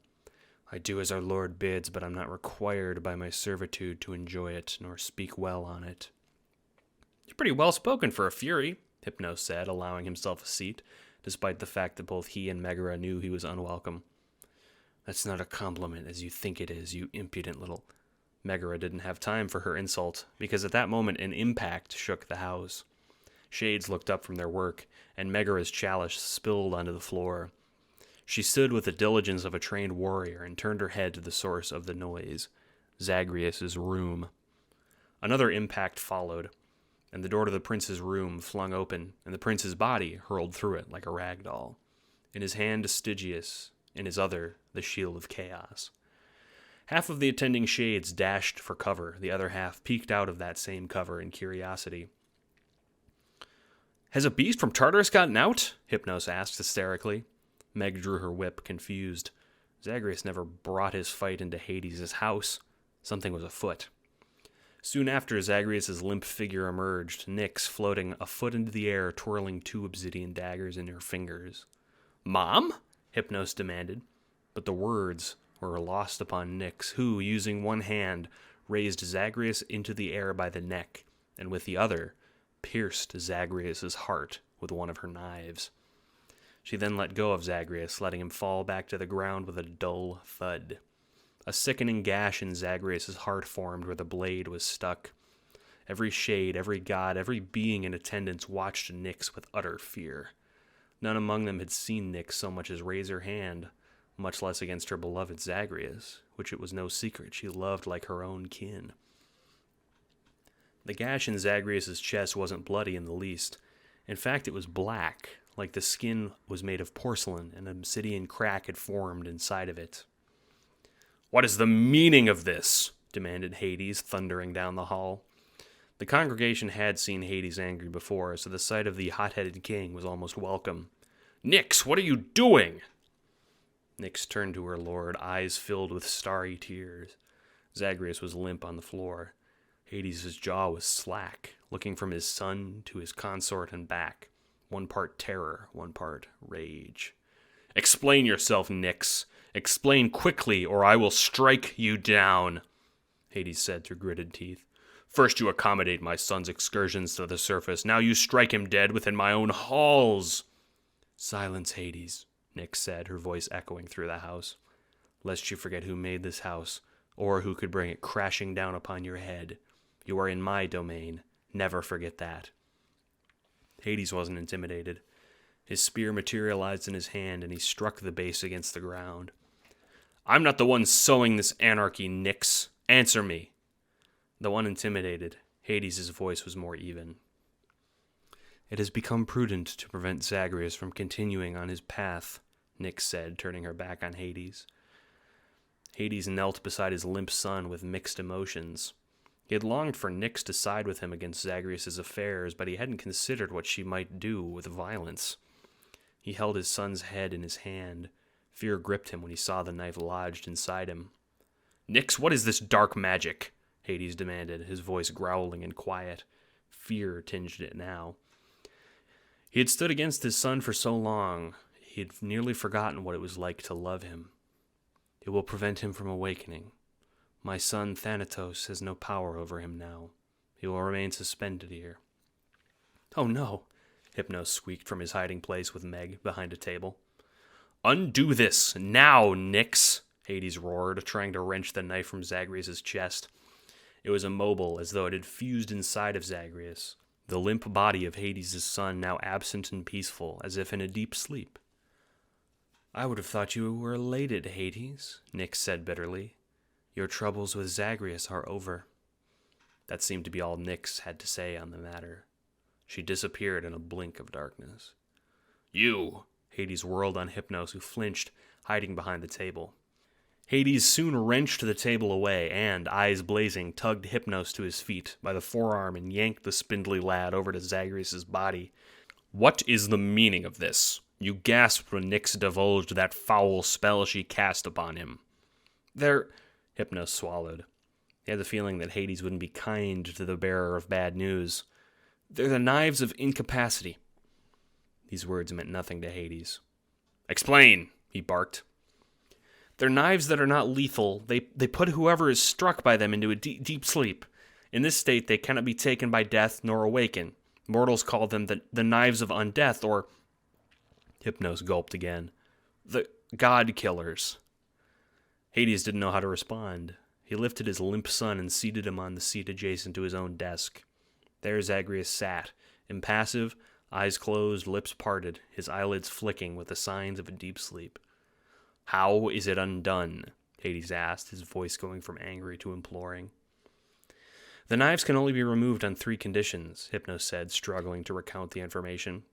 I do as our lord bids, but I'm not required by my servitude to enjoy it, nor speak well on it. You're pretty well-spoken for a Fury, Hypnos said, allowing himself a seat, despite the fact that both he and Megara knew he was unwelcome. That's not a compliment as you think it is, you impudent little... Megara didn't have time for her insult, because at that moment an impact shook the house. Shades looked up from their work, and Megara's chalice spilled onto the floor. She stood with the diligence of a trained warrior and turned her head to the source of the noise, Zagreus' room. Another impact followed, and the door to the prince's room flung open, and the prince's body hurled through it like a rag doll. In his hand, Stygius, in his other, the shield of chaos. Half of the attending shades dashed for cover, the other half peeked out of that same cover in curiosity. Has a beast from Tartarus gotten out? Hypnos asked hysterically. Meg drew her whip, confused. Zagreus never brought his fight into Hades' house. Something was afoot. Soon after, Zagreus' limp figure emerged, Nyx floating a foot into the air, twirling 2 obsidian daggers in her fingers. Mom? Hypnos demanded, but the words were lost upon Nyx, who, using one hand, raised Zagreus into the air by the neck, and with the other, pierced Zagreus' heart with one of her knives. She then let go of Zagreus, letting him fall back to the ground with a dull thud. A sickening gash in Zagreus' heart formed where the blade was stuck. Every shade, every god, every being in attendance watched Nyx with utter fear. None among them had seen Nyx so much as raise her hand, much less against her beloved Zagreus, which it was no secret she loved like her own kin. The gash in Zagreus' chest wasn't bloody in the least. In fact, it was black, like the skin was made of porcelain and an obsidian crack had formed inside of it. What is the meaning of this? Demanded Hades, thundering down the hall. The congregation had seen Hades angry before, so the sight of the hot-headed king was almost welcome. Nyx, what are you doing? Nyx turned to her lord, eyes filled with starry tears. Zagreus was limp on the floor. Hades' jaw was slack, looking from his son to his consort and back. One part terror, one part rage. Explain yourself, Nyx. Explain quickly, or I will strike you down, Hades said through gritted teeth. First you accommodate my son's excursions to the surface. Now you strike him dead within my own halls. Silence, Hades, Nyx said, her voice echoing through the house. Lest you forget who made this house, or who could bring it crashing down upon your head. You are in my domain. Never forget that. Hades wasn't intimidated. His spear materialized in his hand, and he struck the base against the ground. I'm not the one sowing this anarchy, Nyx. Answer me. Though unintimidated, Hades' voice was more even. It has become prudent to prevent Zagreus from continuing on his path, Nyx said, turning her back on Hades. Hades knelt beside his limp son with mixed emotions. He had longed for Nyx to side with him against Zagreus' affairs, but he hadn't considered what she might do with violence. He held his son's head in his hand. Fear gripped him when he saw the knife lodged inside him. Nyx, what is this dark magic? Hades demanded, his voice growling and quiet. Fear tinged it now. He had stood against his son for so long, he had nearly forgotten what it was like to love him. It will prevent him from awakening. My son Thanatos has no power over him now. He will remain suspended here. Oh no, Hypnos squeaked from his hiding place with Meg behind a table. Undo this, now, Nyx, Hades roared, trying to wrench the knife from Zagreus' chest. It was immobile, as though it had fused inside of Zagreus, the limp body of Hades' son now absent and peaceful, as if in a deep sleep. I would have thought you were elated, Hades, Nyx said bitterly. Your troubles with Zagreus are over. That seemed to be all Nyx had to say on the matter. She disappeared in a blink of darkness. You! Hades whirled on Hypnos, who flinched, hiding behind the table. Hades soon wrenched the table away and, eyes blazing, tugged Hypnos to his feet by the forearm and yanked the spindly lad over to Zagreus' body. What is the meaning of this? You gasped when Nyx divulged that foul spell she cast upon him. Hypnos swallowed. He had the feeling that Hades wouldn't be kind to the bearer of bad news. They're the knives of incapacity. These words meant nothing to Hades. Explain, he barked. They're knives that are not lethal. They put whoever is struck by them into a deep sleep. In this state, they cannot be taken by death nor awaken. Mortals call them the knives of undeath, or... Hypnos gulped again. The god killers. Hades didn't know how to respond. He lifted his limp son and seated him on the seat adjacent to his own desk. There Zagreus sat, impassive, eyes closed, lips parted, his eyelids flicking with the signs of a deep sleep. How is it undone? Hades asked, his voice going from angry to imploring. The knives can only be removed on 3 conditions, Hypnos said, struggling to recount the information.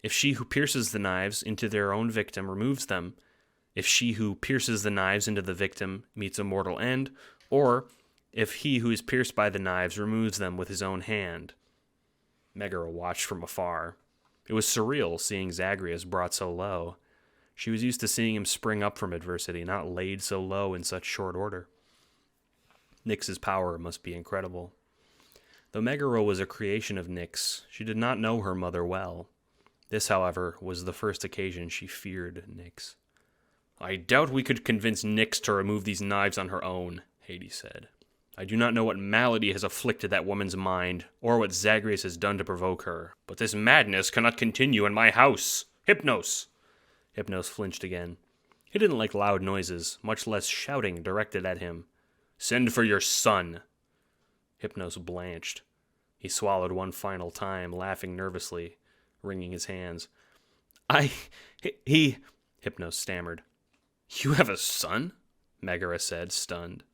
If she who pierces the knives into their own victim removes them, if she who pierces the knives into the victim meets a mortal end, or if he who is pierced by the knives removes them with his own hand. Megara watched from afar. It was surreal seeing Zagreus brought so low. She was used to seeing him spring up from adversity, not laid so low in such short order. Nyx's power must be incredible. Though Megara was a creation of Nyx, she did not know her mother well. This, however, was the first occasion she feared Nyx. I doubt we could convince Nyx to remove these knives on her own, Hades said. I do not know what malady has afflicted that woman's mind, or what Zagreus has done to provoke her, but this madness cannot continue in my house. Hypnos! Hypnos flinched again. He didn't like loud noises, much less shouting directed at him. Send for your son. Hypnos blanched. He swallowed one final time, laughing nervously, wringing his hands. Hypnos stammered. You have a son? Megara said, stunned.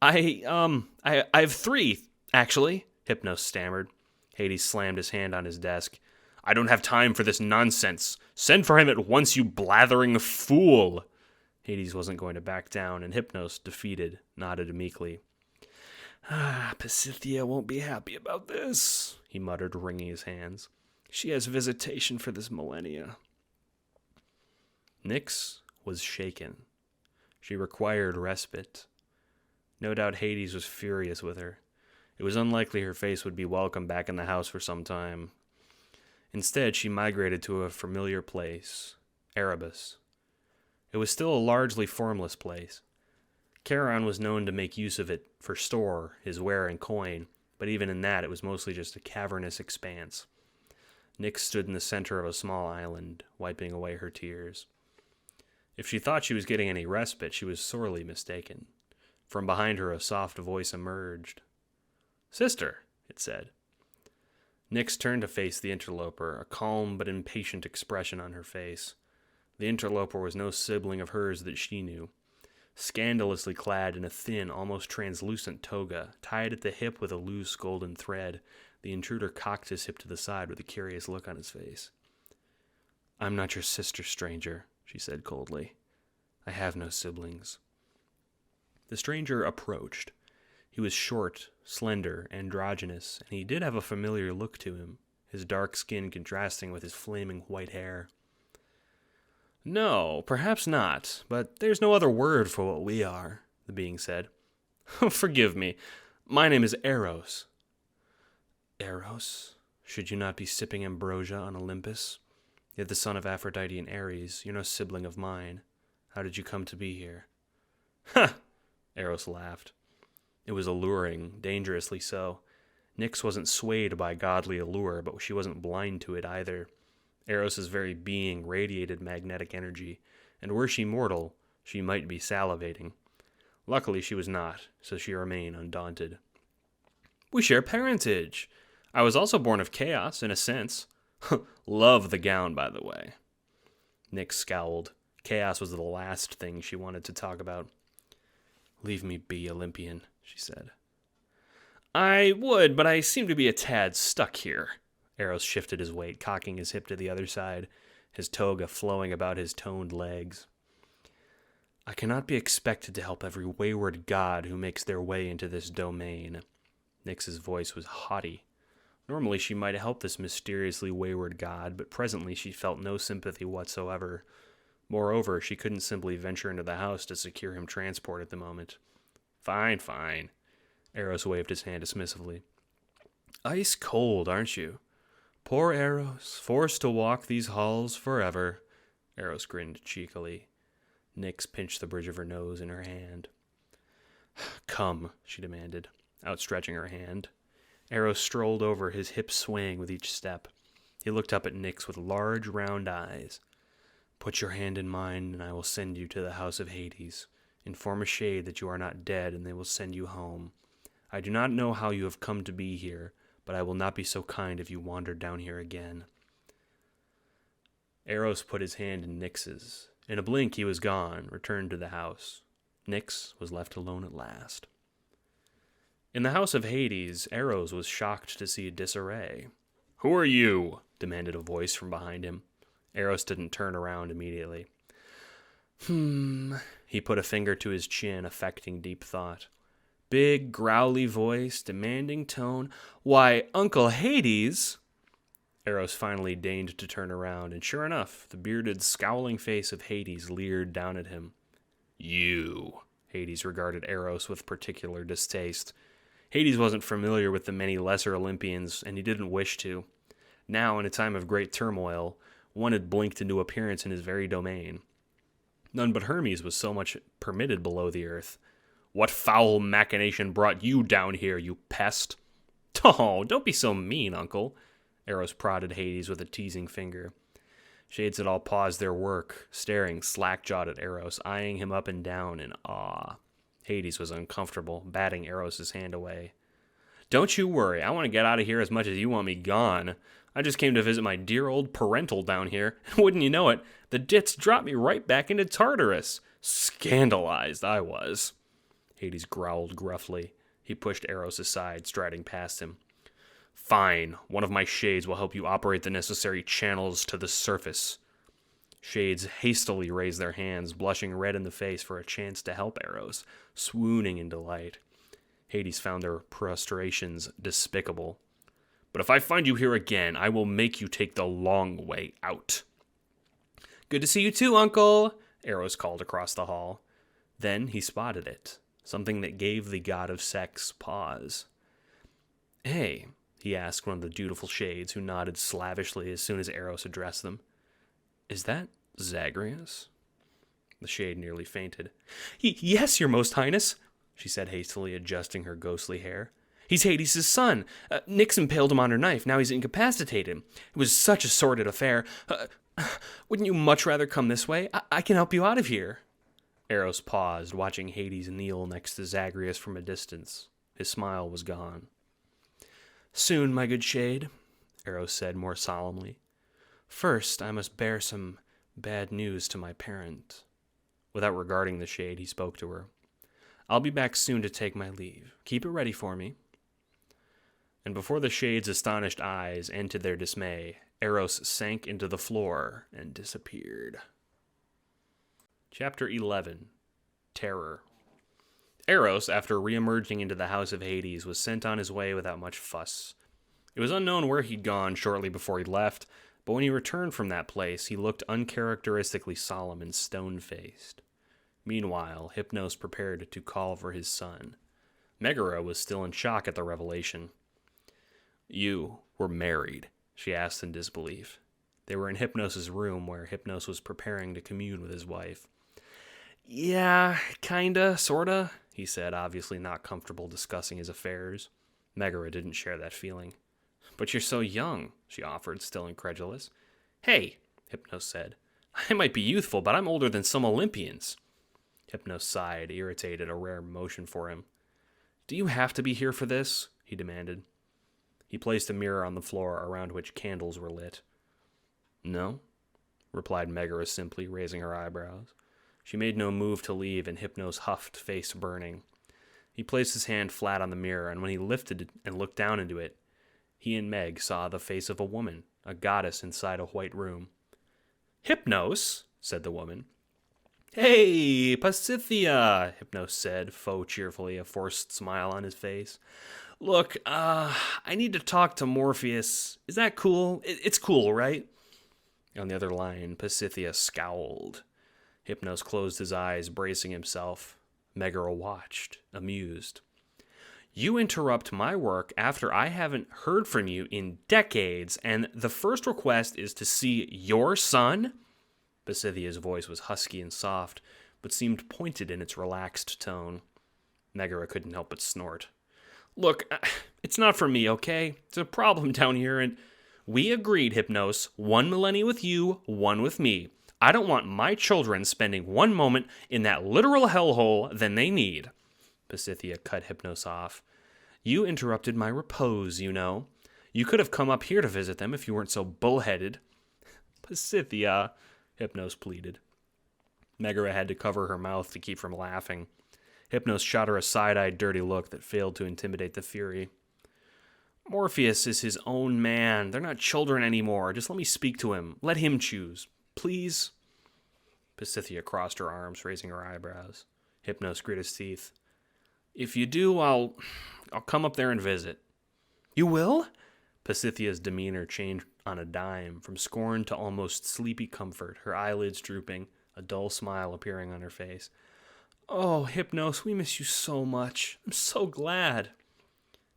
I have 3, actually, Hypnos stammered. Hades slammed his hand on his desk. I don't have time for this nonsense. Send for him at once, you blathering fool. Hades wasn't going to back down, and Hypnos, defeated, nodded meekly. Pasithea won't be happy about this, he muttered, wringing his hands. She has visitation for this millennia. Nyx was shaken. She required respite. No doubt Hades was furious with her. It was unlikely her face would be welcome back in the house for some time. Instead, she migrated to a familiar place, Erebus. It was still a largely formless place. Charon was known to make use of it for store, his ware and coin, but even in that it was mostly just a cavernous expanse. Nyx stood in the center of a small island, wiping away her tears. If she thought she was getting any respite, she was sorely mistaken. From behind her, a soft voice emerged. Sister, it said. Nyx turned to face the interloper, a calm but impatient expression on her face. The interloper was no sibling of hers that she knew. Scandalously clad in a thin, almost translucent toga, tied at the hip with a loose golden thread, the intruder cocked his hip to the side with a curious look on his face. I'm not your sister, stranger, she said coldly. I have no siblings. The stranger approached. He was short, slender, androgynous, and he did have a familiar look to him, his dark skin contrasting with his flaming white hair. No, perhaps not, but there's no other word for what we are, the being said. Forgive me. My name is Eros. Eros? Should you not be sipping ambrosia on Olympus? You're the son of Aphrodite and Ares. You're no sibling of mine. How did you come to be here? Ha! Eros laughed. It was alluring, dangerously so. Nyx wasn't swayed by godly allure, but she wasn't blind to it either. Eros's very being radiated magnetic energy, and were she mortal, she might be salivating. Luckily she was not, so she remained undaunted. We share parentage. I was also born of chaos, in a sense. Love the gown, by the way. Nyx scowled. Chaos was the last thing she wanted to talk about. Leave me be, Olympian, she said. I would, but I seem to be a tad stuck here. Eros shifted his weight, cocking his hip to the other side, his toga flowing about his toned legs. I cannot be expected to help every wayward god who makes their way into this domain. Nyx's voice was haughty. Normally she might help this mysteriously wayward god, but presently she felt no sympathy whatsoever. Moreover, she couldn't simply venture into the house to secure him transport at the moment. Fine, fine. Eros waved his hand dismissively. Ice cold, aren't you? Poor Eros, forced to walk these halls forever. Eros grinned cheekily. Nyx pinched the bridge of her nose in her hand. Come, she demanded, outstretching her hand. Eros strolled over, his hips swaying with each step. He looked up at Nyx with large, round eyes. Put your hand in mine, and I will send you to the house of Hades. Inform a shade that you are not dead, and they will send you home. I do not know how you have come to be here, but I will not be so kind if you wander down here again. Eros put his hand in Nyx's. In a blink he was gone, returned to the house. Nyx was left alone at last. In the house of Hades, Eros was shocked to see disarray. Who are you? Demanded a voice from behind him. Eros didn't turn around immediately. He put a finger to his chin, affecting deep thought. Big, growly voice, demanding tone. Why, Uncle Hades! Eros finally deigned to turn around, and sure enough, the bearded, scowling face of Hades leered down at him. You! Hades regarded Eros with particular distaste. Hades wasn't familiar with the many lesser Olympians, and he didn't wish to. Now, in a time of great turmoil, one had blinked into appearance in his very domain. None but Hermes was so much permitted below the earth. What foul machination brought you down here, you pest? Oh, don't be so mean, uncle. Eros prodded Hades with a teasing finger. Shades had all paused their work, staring slack-jawed at Eros, eyeing him up and down in awe. Hades was uncomfortable, batting Eros' hand away. Don't you worry, I want to get out of here as much as you want me gone. I just came to visit my dear old parental down here, and wouldn't you know it, the dits dropped me right back into Tartarus. Scandalized I was. Hades growled gruffly. He pushed Eros aside, striding past him. Fine, one of my shades will help you operate the necessary channels to the surface. Shades hastily raised their hands, blushing red in the face for a chance to help Eros, swooning in delight. Hades found their prostrations despicable. But if I find you here again, I will make you take the long way out. Good to see you too, Uncle, Eros called across the hall. Then he spotted it, something that gave the god of sex pause. Hey, he asked one of the dutiful shades, who nodded slavishly as soon as Eros addressed them. Is that Zagreus? The shade nearly fainted. Yes, your most highness, she said hastily, adjusting her ghostly hair. He's Hades' son. Nyx impaled him on her knife. Now he's incapacitated. It was such a sordid affair. Wouldn't you much rather come this way? I can help you out of here. Eros paused, watching Hades kneel next to Zagreus from a distance. His smile was gone. Soon, my good shade, Eros said more solemnly. First, I must bear some bad news to my parent. Without regarding the shade, he spoke to her. I'll be back soon to take my leave. Keep it ready for me. And before the shade's astonished eyes ended their dismay, Eros sank into the floor and disappeared. Chapter 11. Terror. Eros, after re-emerging into the house of Hades, was sent on his way without much fuss. It was unknown where he'd gone shortly before he left, but when he returned from that place, he looked uncharacteristically solemn and stone-faced. Meanwhile, Hypnos prepared to call for his son. Megara was still in shock at the revelation. You were married, she asked in disbelief. They were in Hypnos' room, where Hypnos was preparing to commune with his wife. Yeah, kinda, sorta, he said, obviously not comfortable discussing his affairs. Megara didn't share that feeling. But you're so young, she offered, still incredulous. Hey, Hypnos said. I might be youthful, but I'm older than some Olympians. Hypnos sighed, irritated, a rare emotion for him. Do you have to be here for this? He demanded. He placed a mirror on the floor around which candles were lit. No, replied Megara simply, raising her eyebrows. She made no move to leave, and Hypnos huffed, face burning. He placed his hand flat on the mirror, and when he lifted it and looked down into it, he and Meg saw the face of a woman, a goddess inside a white room. Hypnos, said the woman. Hey, Pasithia, Hypnos said, faux cheerfully, a forced smile on his face. Look, I need to talk to Morpheus. Is that cool? It's cool, right? On the other line, Pasithia scowled. Hypnos closed his eyes, bracing himself. Megara watched, amused. You interrupt my work after I haven't heard from you in decades, and the first request is to see your son? Pasithia's voice was husky and soft, but seemed pointed in its relaxed tone. Megara couldn't help but snort. Look, it's not for me, okay? It's a problem down here, and we agreed, Hypnos. 1 millennia with you, 1 with me. I don't want my children spending 1 moment in that literal hellhole than they need. Pasithia cut Hypnos off. You interrupted my repose, you know. You could have come up here to visit them if you weren't so bullheaded. Pasithia, Hypnos pleaded. Megara had to cover her mouth to keep from laughing. Hypnos shot her a side-eyed, dirty look that failed to intimidate the Fury. Morpheus is his own man. They're not children anymore. Just let me speak to him. Let him choose. Please? Pasithia crossed her arms, raising her eyebrows. Hypnos grit his teeth. If you do, I'll come up there and visit. You will? Pasithia's demeanor changed on a dime, from scorn to almost sleepy comfort, her eyelids drooping, a dull smile appearing on her face. Oh, Hypnos, we miss you so much. I'm so glad.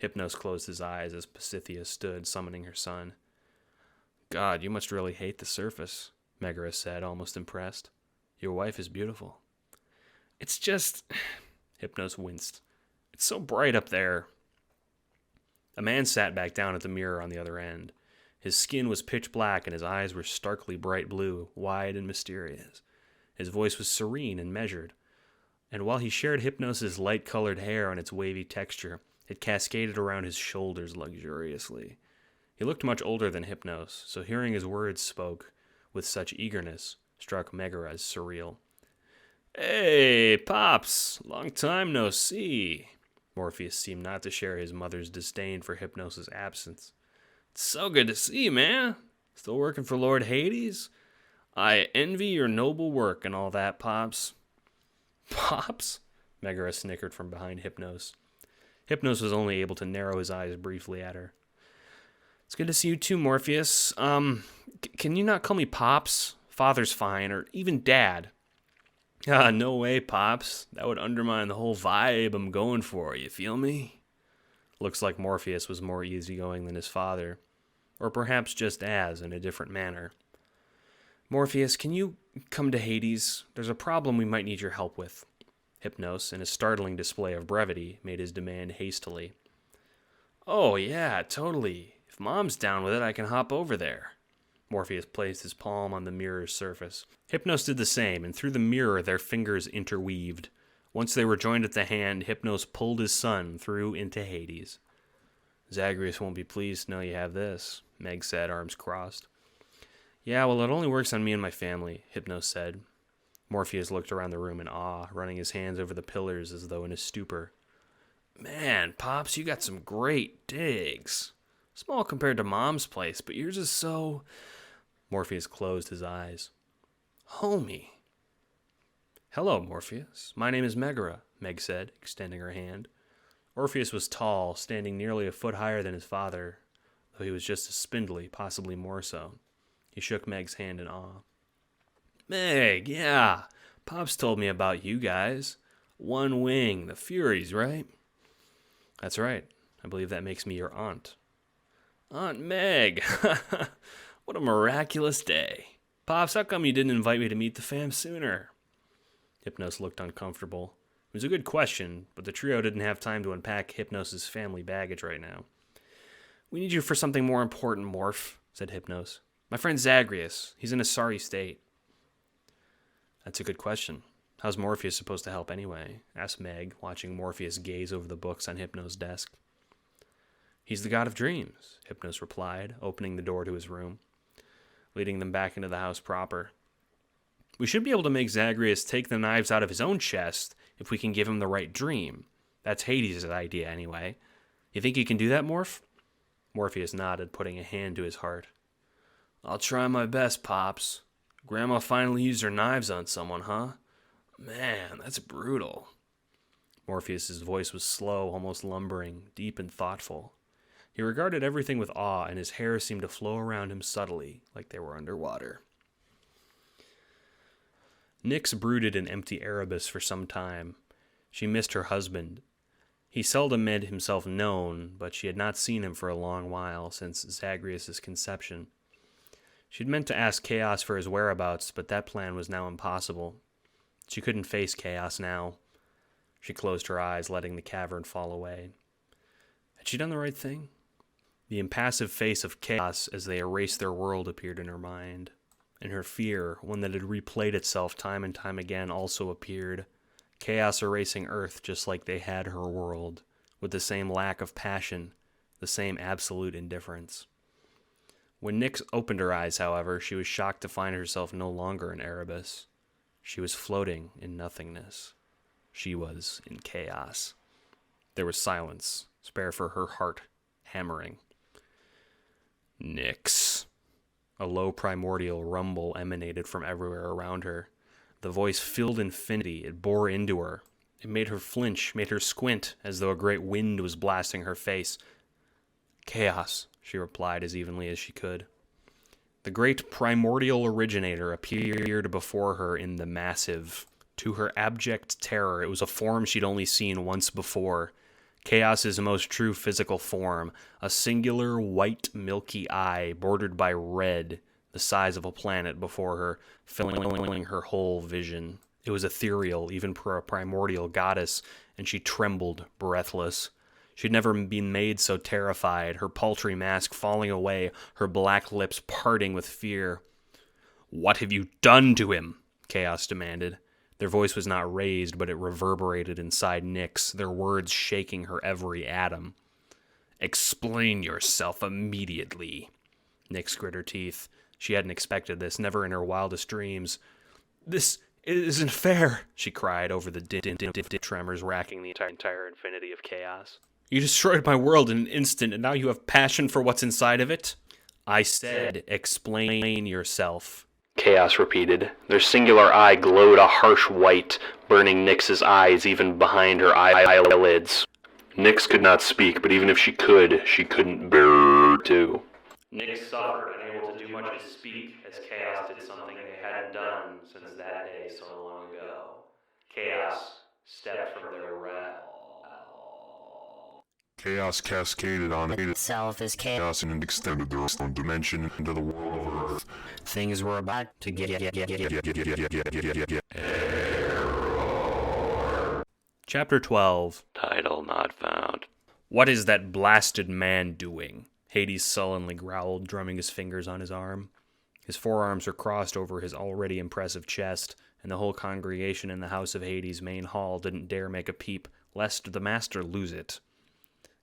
Hypnos closed his eyes as Pasithia stood, summoning her son. God, you must really hate the surface, Megara said, almost impressed. Your wife is beautiful. It's just... Hypnos winced. It's so bright up there. A man sat back down at the mirror on the other end. His skin was pitch black and his eyes were starkly bright blue, wide and mysterious. His voice was serene and measured. And while he shared Hypnos' light-colored hair on its wavy texture, it cascaded around his shoulders luxuriously. He looked much older than Hypnos, so hearing his words spoke with such eagerness struck Megara as surreal. Hey, Pops! Long time no see. Morpheus seemed not to share his mother's disdain for Hypnos' absence. It's so good to see you, man. Still working for Lord Hades? I envy your noble work and all that, Pops. Pops? Megara snickered from behind Hypnos. Hypnos was only able to narrow his eyes briefly at her. It's good to see you too, Morpheus. Can you not call me Pops? Father's fine, or even Dad. No way, Pops. That would undermine the whole vibe I'm going for, you feel me? Looks like Morpheus was more easygoing than his father, or perhaps just as, in a different manner. Morpheus, can you come to Hades? There's a problem we might need your help with. Hypnos, in a startling display of brevity, made his demand hastily. Oh, yeah, totally. If Mom's down with it, I can hop over there. Morpheus placed his palm on the mirror's surface. Hypnos did the same, and through the mirror their fingers interweaved. Once they were joined at the hand, Hypnos pulled his son through into Hades. Zagreus won't be pleased to know you have this, Meg said, arms crossed. Yeah, well, it only works on me and my family, Hypnos said. Morpheus looked around the room in awe, running his hands over the pillars as though in a stupor. Man, Pops, you got some great digs. Small compared to Mom's place, but yours is so... Morpheus closed his eyes. Homie. Hello, Morpheus. My name is Megara, Meg said, extending her hand. Orpheus was tall, standing nearly a foot higher than his father, though he was just as spindly, possibly more so. He shook Meg's hand in awe. Meg, yeah. Pops told me about you guys. One Wing, the Furies, right? That's right. I believe that makes me your aunt. Aunt Meg. What a miraculous day. Pops, how come you didn't invite me to meet the fam sooner? Hypnos looked uncomfortable. It was a good question, but the trio didn't have time to unpack Hypnos' family baggage right now. We need you for something more important, Morph, said Hypnos. My friend Zagreus. He's in a sorry state. That's a good question. How's Morpheus supposed to help anyway? Asked Meg, watching Morpheus gaze over the books on Hypnos' desk. He's the god of dreams, Hypnos replied, opening the door to his room, leading them back into the house proper. We should be able to make Zagreus take the knives out of his own chest if we can give him the right dream. That's Hades' idea, anyway. You think you can do that, Morph? Morpheus nodded, putting a hand to his heart. I'll try my best, Pops. Grandma finally used her knives on someone, huh? Man, that's brutal. Morpheus's voice was slow, almost lumbering, deep and thoughtful. He regarded everything with awe, and his hair seemed to flow around him subtly, like they were underwater. Nyx brooded in empty Erebus for some time. She missed her husband. He seldom made himself known, but she had not seen him for a long while, since Zagreus' conception. She'd meant to ask Chaos for his whereabouts, but that plan was now impossible. She couldn't face Chaos now. She closed her eyes, letting the cavern fall away. Had she done the right thing? The impassive face of Chaos as they erased their world appeared in her mind. And her fear, one that had replayed itself time and time again, also appeared. Chaos erasing Earth just like they had her world, with the same lack of passion, the same absolute indifference. When Nyx opened her eyes, however, she was shocked to find herself no longer in Erebus. She was floating in nothingness. She was in chaos. There was silence, spare for her heart, hammering. Nyx. A low primordial rumble emanated from everywhere around her. The voice filled infinity. It bore into her. It made her flinch, made her squint, as though a great wind was blasting her face. Chaos, she replied as evenly as she could. The great primordial originator appeared before her in the massive. To her abject terror, it was a form she'd only seen once before. Chaos's most true physical form, a singular white milky eye bordered by red, the size of a planet before her, filling her whole vision. It was ethereal, even for a primordial goddess, and she trembled, breathless. She'd never been made so terrified, her paltry mask falling away, her black lips parting with fear. "What have you done to him?" Chaos demanded. Their voice was not raised, but it reverberated inside Nyx, their words shaking her every atom. "Explain yourself immediately." Nyx grit her teeth. She hadn't expected this, never in her wildest dreams. "This isn't fair," she cried over the tremors racking the entire infinity of chaos. "You destroyed my world in an instant, and now you have passion for what's inside of it?" "I said, explain yourself," Chaos repeated. Their singular eye glowed a harsh white, burning Nyx's eyes even behind her eyelids. Nyx could not speak, but even if she couldn't bear to. Nyx suffered, unable to do much as speak, as Chaos did something they hadn't done since that day so long ago. Chaos stepped from their realm. Chaos cascaded on itself as chaos and extended their own dimension into the world of Earth. Things were about to get Chapter 12. Title not found. What is that blasted man doing? Hades sullenly growled, drumming his fingers on his arm. His forearms were crossed over his already impressive chest, and the whole congregation in the House of Hades' main hall didn't dare make a peep, lest the master lose it.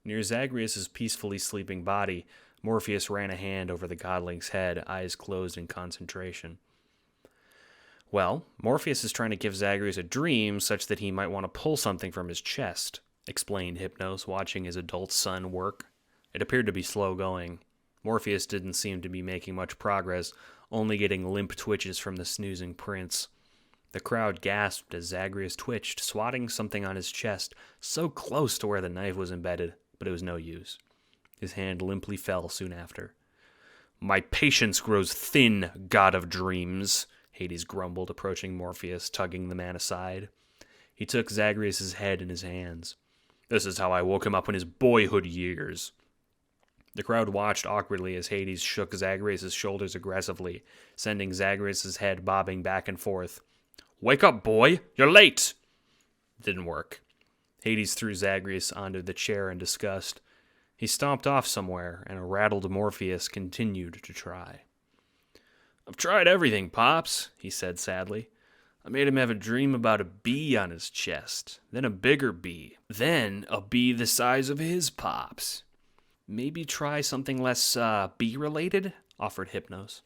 Near Zagreus' peacefully sleeping body, Morpheus ran a hand over the godling's head, eyes closed in concentration. "Well, Morpheus is trying to give Zagreus a dream such that he might want to pull something from his chest," explained Hypnos, watching his adult son work. It appeared to be slow going. Morpheus didn't seem to be making much progress, only getting limp twitches from the snoozing prince. The crowd gasped as Zagreus twitched, swatting something on his chest, so close to where the knife was embedded, but it was no use. His hand limply fell soon after. "My patience grows thin, god of dreams," Hades grumbled, approaching Morpheus, tugging the man aside. He took Zagreus' head in his hands. "This is how I woke him up in his boyhood years." The crowd watched awkwardly as Hades shook Zagreus' shoulders aggressively, sending Zagreus' head bobbing back and forth. "Wake up, boy! You're late!" It didn't work. Hades threw Zagreus onto the chair in disgust. He stomped off somewhere, and a rattled Morpheus continued to try. "I've tried everything, Pops," he said sadly. "I made him have a dream about a bee on his chest, then a bigger bee, then a bee the size of his Pops." "Maybe try something less, bee-related?" offered Hypnos.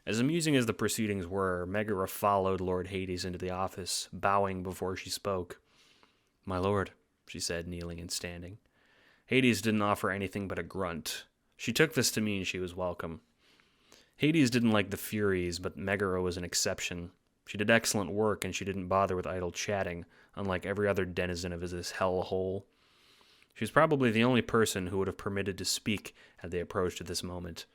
As amusing as the proceedings were, Megara followed Lord Hades into the office, bowing before she spoke. "My lord," she said, kneeling and standing. Hades didn't offer anything but a grunt. She took this to mean she was welcome. Hades didn't like the Furies, but Megara was an exception. She did excellent work, and she didn't bother with idle chatting, unlike every other denizen of this hellhole. She was probably the only person who would have permitted to speak had they approached at this moment.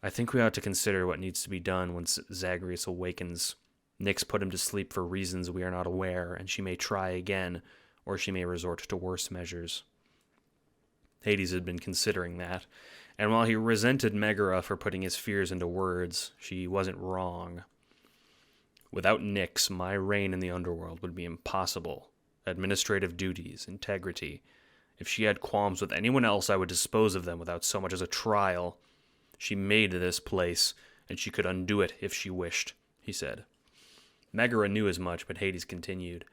I think we ought to consider what needs to be done once Zagreus awakens. Nyx put him to sleep for reasons we are not aware, and she may try again, or she may resort to worse measures. Hades had been considering that, and while he resented Megara for putting his fears into words, she wasn't wrong. Without Nyx, my reign in the underworld would be impossible. Administrative duties, integrity. If she had qualms with anyone else, I would dispose of them without so much as a trial. She made this place, and she could undo it if she wished, he said. Megara knew as much, but Hades continued.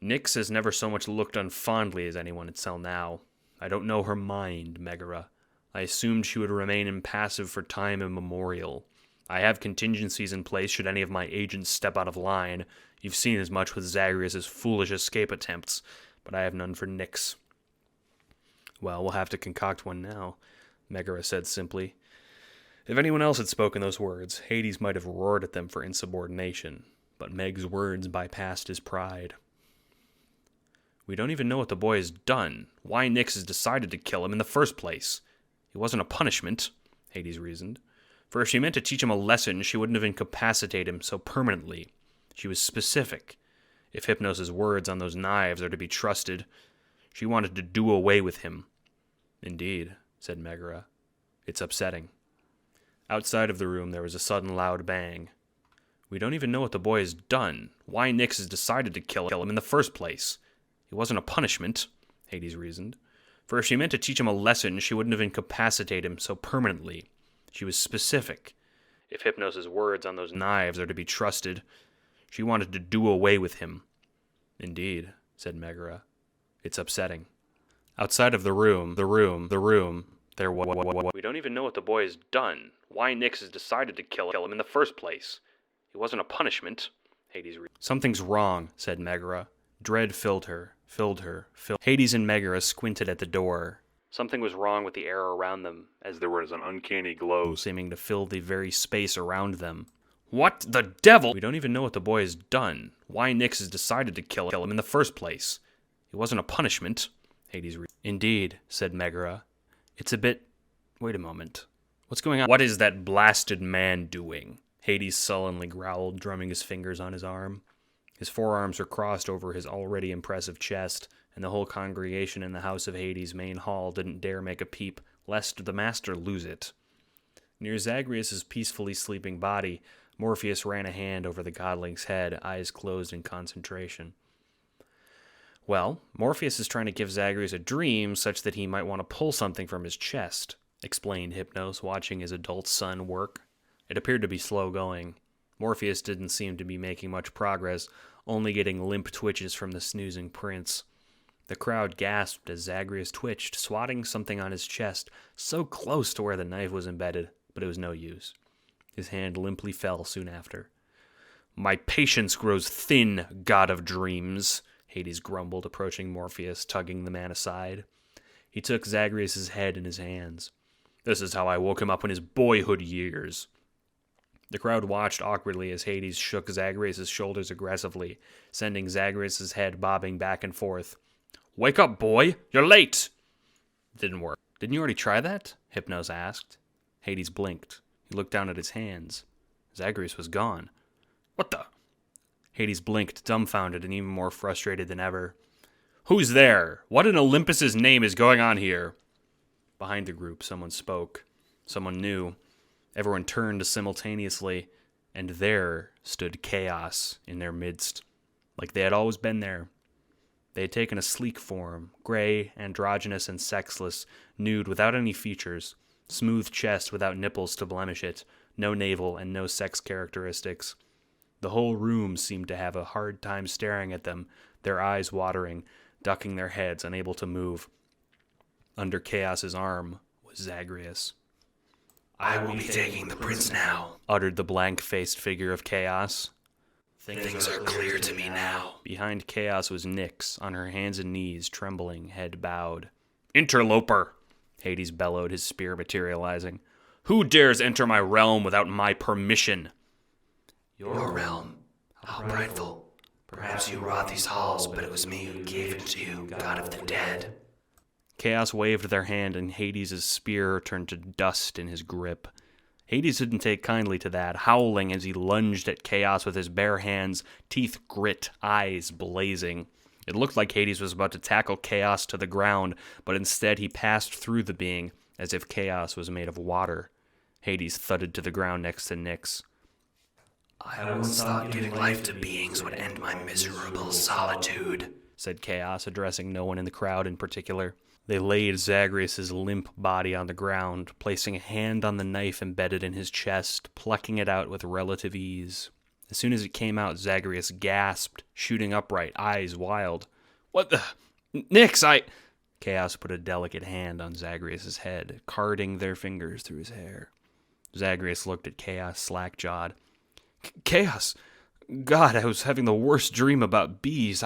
Nyx has never so much looked on fondly as anyone until now. I don't know her mind, Megara. I assumed she would remain impassive for time immemorial. I have contingencies in place should any of my agents step out of line. You've seen as much with Zagreus' foolish escape attempts, but I have none for Nyx. Well, we'll have to concoct one now, Megara said simply. If anyone else had spoken those words, Hades might have roared at them for insubordination, but Meg's words bypassed his pride. We don't even know what the boy has done, why Nyx has decided to kill him in the first place. It wasn't a punishment, Hades reasoned. For if she meant to teach him a lesson, she wouldn't have incapacitated him so permanently. She was specific. If Hypnos' words on those knives are to be trusted, she wanted to do away with him. Indeed, said Megara. It's upsetting. Outside of the room, there was a sudden loud bang. We don't even know what the boy has done, why Nyx has decided to kill him in the first place. It wasn't a punishment, Hades reasoned. For if she meant to teach him a lesson, she wouldn't have incapacitated him so permanently. She was specific. If Hypnos' words on those knives are to be trusted, she wanted to do away with him. Indeed, said Megara. It's upsetting. Outside of the room, there was... We don't even know what the boy has done, why Nyx has decided to kill him in the first place. It wasn't a punishment, Hades reasoned. Something's wrong, said Megara. Dread filled her. Hades and Megara squinted at the door. Something was wrong with the air around them, as there was an uncanny glow seeming to fill the very space around them. What the devil? We don't even know what the boy has done, why Nyx has decided to kill him in the first place. It wasn't a punishment, Hades reasoned. Indeed, said Megara. It's a bit... Wait a moment. What's going on? What is that blasted man doing? Hades sullenly growled, drumming his fingers on his arm. His forearms were crossed over his already impressive chest, and the whole congregation in the House of Hades' main hall didn't dare make a peep, lest the master lose it. Near Zagreus' peacefully sleeping body, Morpheus ran a hand over the godling's head, eyes closed in concentration. Well, Morpheus is trying to give Zagreus a dream such that he might want to pull something from his chest, explained Hypnos, watching his adult son work. It appeared to be slow going. Morpheus didn't seem to be making much progress, only getting limp twitches from the snoozing prince. The crowd gasped as Zagreus twitched, swatting something on his chest, so close to where the knife was embedded, but it was no use. His hand limply fell soon after. My patience grows thin, god of dreams, Hades grumbled, approaching Morpheus, tugging the man aside. He took Zagreus' head in his hands. This is how I woke him up in his boyhood years. The crowd watched awkwardly as Hades shook Zagreus' shoulders aggressively, sending Zagreus' head bobbing back and forth. Wake up, boy! You're late! Didn't work. Didn't you already try that? Hypnos asked. Hades blinked. He looked down at his hands. Zagreus was gone. What the? Hades blinked, dumbfounded and even more frustrated than ever. Who's there? What in Olympus's name is going on here? Behind the group, someone spoke. Someone new. Everyone turned simultaneously, and there stood Chaos in their midst, like they had always been there. They had taken a sleek form, gray, androgynous, and sexless, nude without any features, smooth chest without nipples to blemish it, no navel and no sex characteristics. The whole room seemed to have a hard time staring at them, their eyes watering, ducking their heads, unable to move. Under Chaos's arm was Zagreus. I will be taking the prince now, uttered the blank-faced figure of Chaos. Things are clear to me now. Behind Chaos was Nyx, on her hands and knees, trembling, head bowed. Interloper! Hades bellowed, his spear materializing. Who dares enter my realm without my permission? Your realm. How prideful. Perhaps you wrought these halls, but it was me who gave it to you, god of the dead. Chaos waved their hand, and Hades' spear turned to dust in his grip. Hades didn't take kindly to that, howling as he lunged at Chaos with his bare hands, teeth grit, eyes blazing. It looked like Hades was about to tackle Chaos to the ground, but instead he passed through the being, as if Chaos was made of water. Hades thudded to the ground next to Nyx. I once thought giving life to beings would end my miserable solitude, said Chaos, addressing no one in the crowd in particular. They laid Zagreus' limp body on the ground, placing a hand on the knife embedded in his chest, plucking it out with relative ease. As soon as it came out, Zagreus gasped, shooting upright, eyes wild. "What the... Nyx, Chaos put a delicate hand on Zagreus' head, carding their fingers through his hair. Zagreus looked at Chaos slack-jawed. "Chaos! God, I was having the worst dream about bees.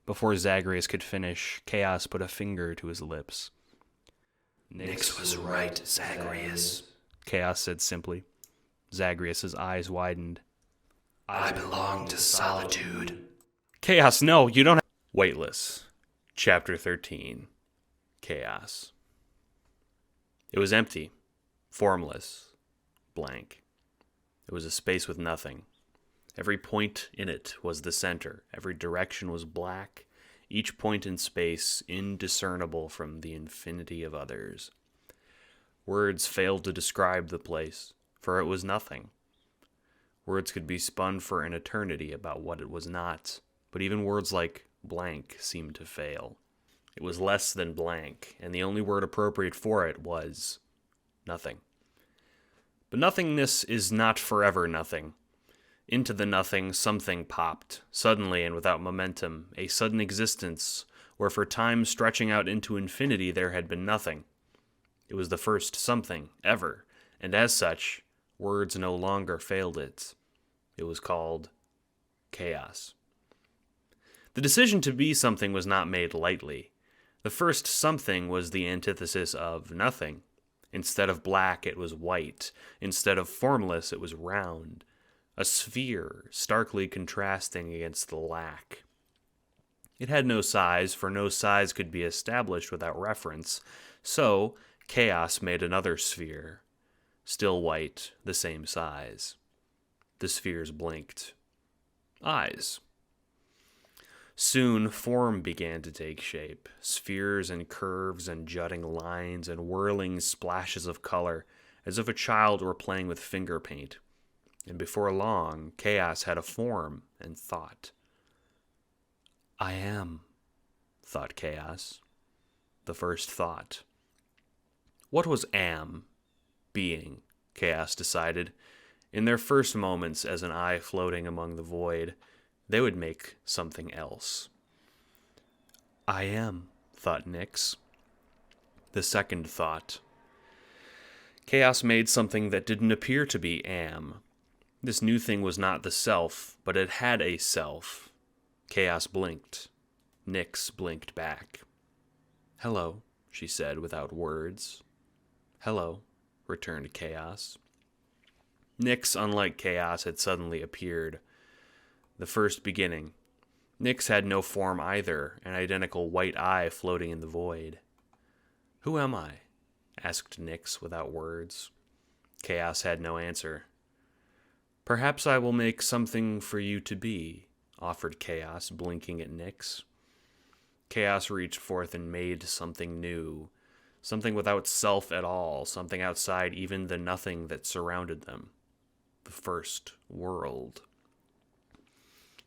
Before Zagreus could finish, Chaos put a finger to his lips. Nyx was right, Zagreus, Chaos said simply. Zagreus' eyes widened. I belong to solitude. Chaos, no, you don't have... Weightless. Chapter 13. Chaos. It was empty, formless, blank. It was a space with nothing. Every point in it was the center. Every direction was black, each point in space indiscernible from the infinity of others. Words failed to describe the place, for it was nothing. Words could be spun for an eternity about what it was not, but even words like blank seemed to fail. It was less than blank, and the only word appropriate for it was nothing. But nothingness is not forever nothing. Into the nothing, something popped, suddenly and without momentum, a sudden existence, where for time stretching out into infinity there had been nothing. It was the first something, ever, and as such, words no longer failed it. It was called chaos. The decision to be something was not made lightly. The first something was the antithesis of nothing. Instead of black, it was white. Instead of formless, it was round. A sphere, starkly contrasting against the lack. It had no size, for no size could be established without reference. So, chaos made another sphere. Still white, the same size. The spheres blinked. Eyes. Soon, form began to take shape. Spheres and curves and jutting lines and whirling splashes of color, as if a child were playing with finger paint. And before long, chaos had a form and thought. I am, thought chaos. The first thought. What was am? Being, chaos decided. In their first moments as an eye floating among the void, they would make something else. I am, thought Nyx. The second thought. Chaos made something that didn't appear to be am. This new thing was not the self, but it had a self. Chaos blinked. Nyx blinked back. Hello, she said without words. Hello, returned Chaos. Nyx, unlike Chaos, had suddenly appeared. The first beginning. Nyx had no form either, an identical white eye floating in the void. Who am I? Asked Nyx without words. Chaos had no answer. Perhaps I will make something for you to be, offered Chaos, blinking at Nyx. Chaos reached forth and made something new, something without self at all, something outside even the nothing that surrounded them. The first world.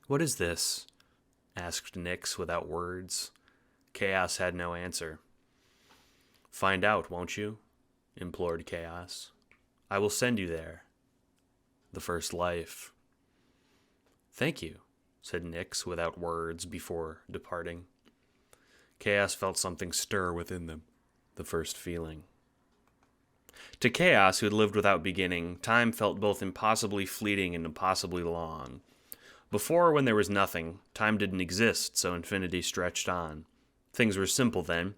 What is this? Asked Nyx without words. Chaos had no answer. Find out, won't you? Implored Chaos. I will send you there. The first life. Thank you, said Nyx without words before departing. Chaos felt something stir within them, the first feeling. To Chaos, who had lived without beginning, time felt both impossibly fleeting and impossibly long. Before, when there was nothing, time didn't exist, so infinity stretched on. Things were simple then.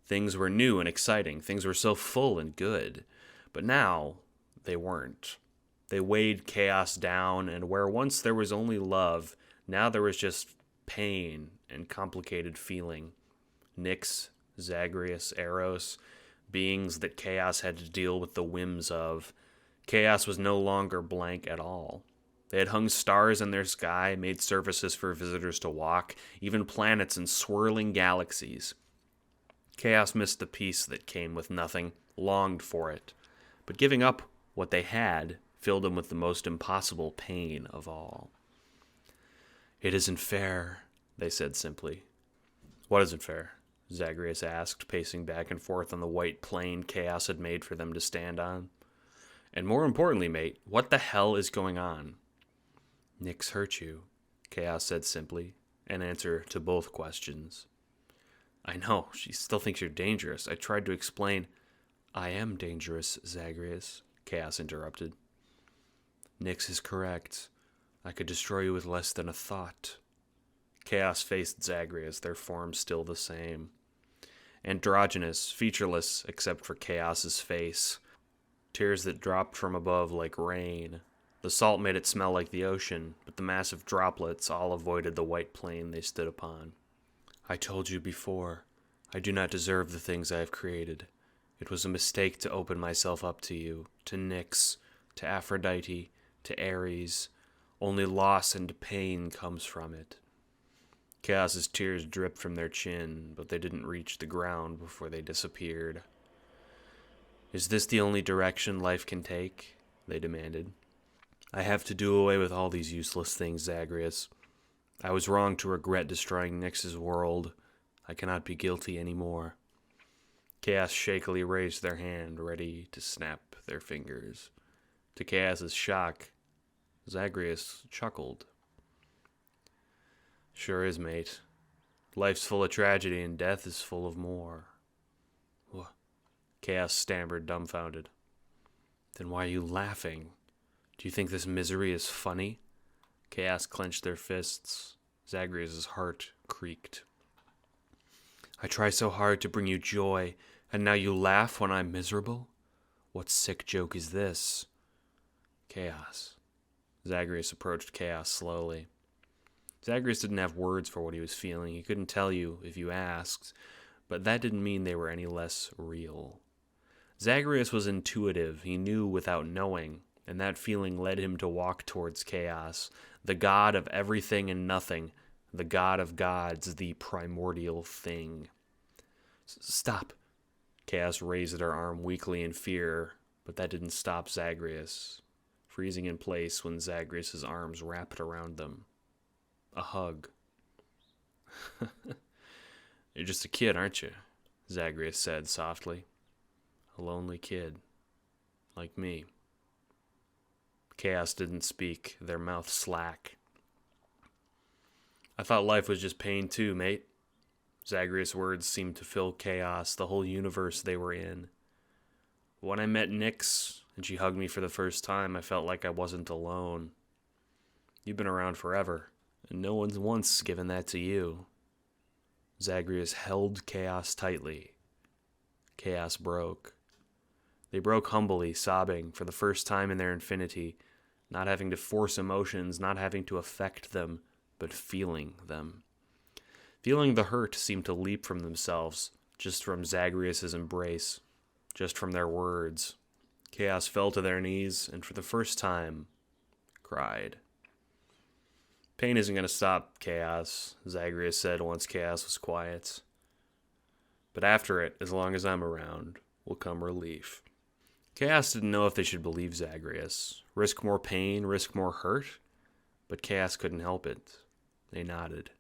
Things were new and exciting. Things were so full and good. But now, they weren't. They weighed Chaos down, and where once there was only love, now there was just pain and complicated feeling. Nyx, Zagreus, Eros, beings that Chaos had to deal with the whims of. Chaos was no longer blank at all. They had hung stars in their sky, made surfaces for visitors to walk, even planets and swirling galaxies. Chaos missed the peace that came with nothing, longed for it. But giving up what they had filled him with the most impossible pain of all. "It isn't fair," they said simply. "What isn't fair?" Zagreus asked, pacing back and forth on the white plane Chaos had made for them to stand on. "And more importantly, mate, what the hell is going on?" "Nyx hurt you," Chaos said simply, in answer to both questions. "I know, she still thinks you're dangerous. I tried to explain." "I am dangerous, Zagreus," Chaos interrupted. "Nyx is correct. I could destroy you with less than a thought." Chaos faced Zagreus, their forms still the same. Androgynous, featureless except for Chaos's face. Tears that dropped from above like rain. The salt made it smell like the ocean, but the massive droplets all avoided the white plain they stood upon. "I told you before, I do not deserve the things I have created. It was a mistake to open myself up to you, to Nyx, to Aphrodite, to Ares. Only loss and pain comes from it." Chaos's tears dripped from their chin, but they didn't reach the ground before they disappeared. "Is this the only direction life can take?" they demanded. "I have to do away with all these useless things, Zagreus. I was wrong to regret destroying Nyx's world. I cannot be guilty anymore." Chaos shakily raised their hand, ready to snap their fingers. To Chaos's shock, Zagreus chuckled. "Sure is, mate. Life's full of tragedy and death is full of more." Chaos stammered, dumbfounded. "Then why are you laughing? Do you think this misery is funny?" Chaos clenched their fists. Zagreus' heart creaked. "I try so hard to bring you joy, and now you laugh when I'm miserable? What sick joke is this?" "Chaos." Zagreus approached Chaos slowly. Zagreus didn't have words for what he was feeling. He couldn't tell you if you asked, but that didn't mean they were any less real. Zagreus was intuitive. He knew without knowing, and that feeling led him to walk towards Chaos, the god of everything and nothing, the god of gods, the primordial thing. "Stop!" Chaos raised her arm weakly in fear, but that didn't stop Zagreus, freezing in place when Zagreus' arms wrapped around them. A hug. "You're just a kid, aren't you?" Zagreus said softly. "A lonely kid. Like me." Chaos didn't speak, their mouths slack. "I thought life was just pain too, mate." Zagreus' words seemed to fill Chaos, the whole universe they were in. "When I met Nyx, and she hugged me for the first time, I felt like I wasn't alone. You've been around forever, and no one's once given that to you." Zagreus held Chaos tightly. Chaos broke. They broke humbly, sobbing, for the first time in their infinity, not having to force emotions, not having to affect them, but feeling them. Feeling the hurt seemed to leap from themselves, just from Zagreus' embrace, just from their words. Chaos fell to their knees, and for the first time, cried. "Pain isn't going to stop, Chaos," Zagreus said once Chaos was quiet. "But after it, as long as I'm around, will come relief." Chaos didn't know if they should believe Zagreus. Risk more pain, risk more hurt? But Chaos couldn't help it. They nodded.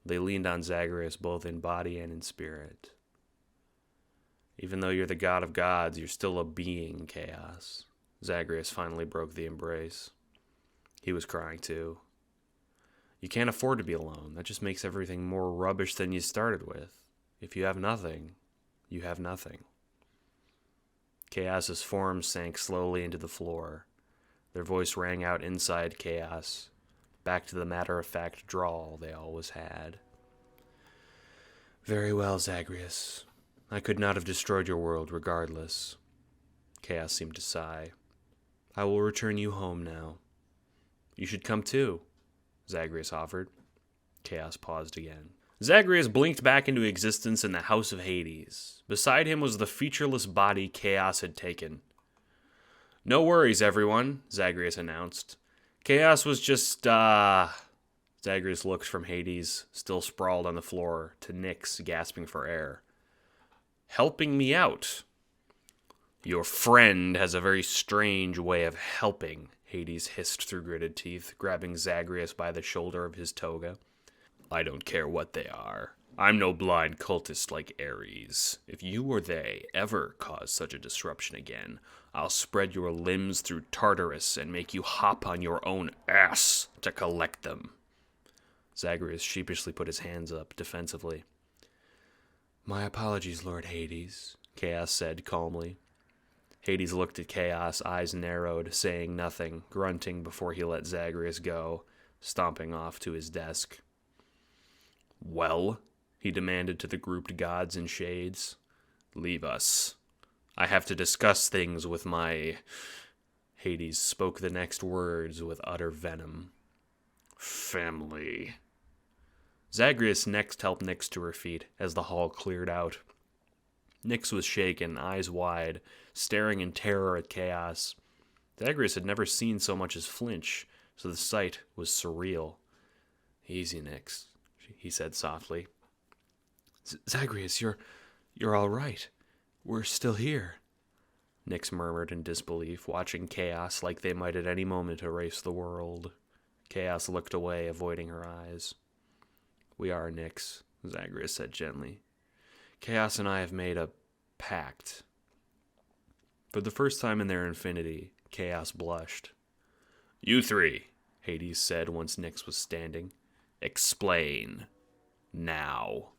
They leaned on Zagreus both in body and in spirit. "Even though you're the god of gods, you're still a being, Chaos." Zagreus finally broke the embrace. He was crying too. "You can't afford to be alone. That just makes everything more rubbish than you started with. If you have nothing, you have nothing." Chaos's form sank slowly into the floor. Their voice rang out inside Chaos, back to the matter-of-fact drawl they always had. "Very well, Zagreus. I could not have destroyed your world regardless." Chaos seemed to sigh. I will return you home now. You should come too, Zagreus offered. Chaos paused again. Zagreus blinked back into existence in the House of Hades. Beside him was the featureless body Chaos had taken. No worries, everyone, Zagreus announced. Chaos was just, Zagreus looked from Hades, still sprawled on the floor, to Nyx, gasping for air. Helping me out. Your friend has a very strange way of helping, Hades hissed through gritted teeth, grabbing Zagreus by the shoulder of his toga. I don't care what they are. I'm no blind cultist like Ares. If you or they ever cause such a disruption again, I'll spread your limbs through Tartarus and make you hop on your own ass to collect them. Zagreus sheepishly put his hands up, defensively. My apologies, Lord Hades, Chaos said calmly. Hades looked at Chaos, eyes narrowed, saying nothing, grunting before he let Zagreus go, stomping off to his desk. Well, he demanded to the grouped gods and shades. Leave us. I have to discuss things with my... Hades spoke the next words with utter venom. Family. Zagreus next helped Nyx to her feet as the hall cleared out. Nyx was shaken, eyes wide, staring in terror at Chaos. Zagreus had never seen so much as flinch, so the sight was surreal. Easy, Nyx, he said softly. Zagreus, you're all right. We're still here. Nyx murmured in disbelief, watching Chaos like they might at any moment erase the world. Chaos looked away, avoiding her eyes. We are, Nyx, Zagreus said gently. Chaos and I have made a pact. For the first time in their infinity, Chaos blushed. You three, Hades said once Nyx was standing. Explain. Now.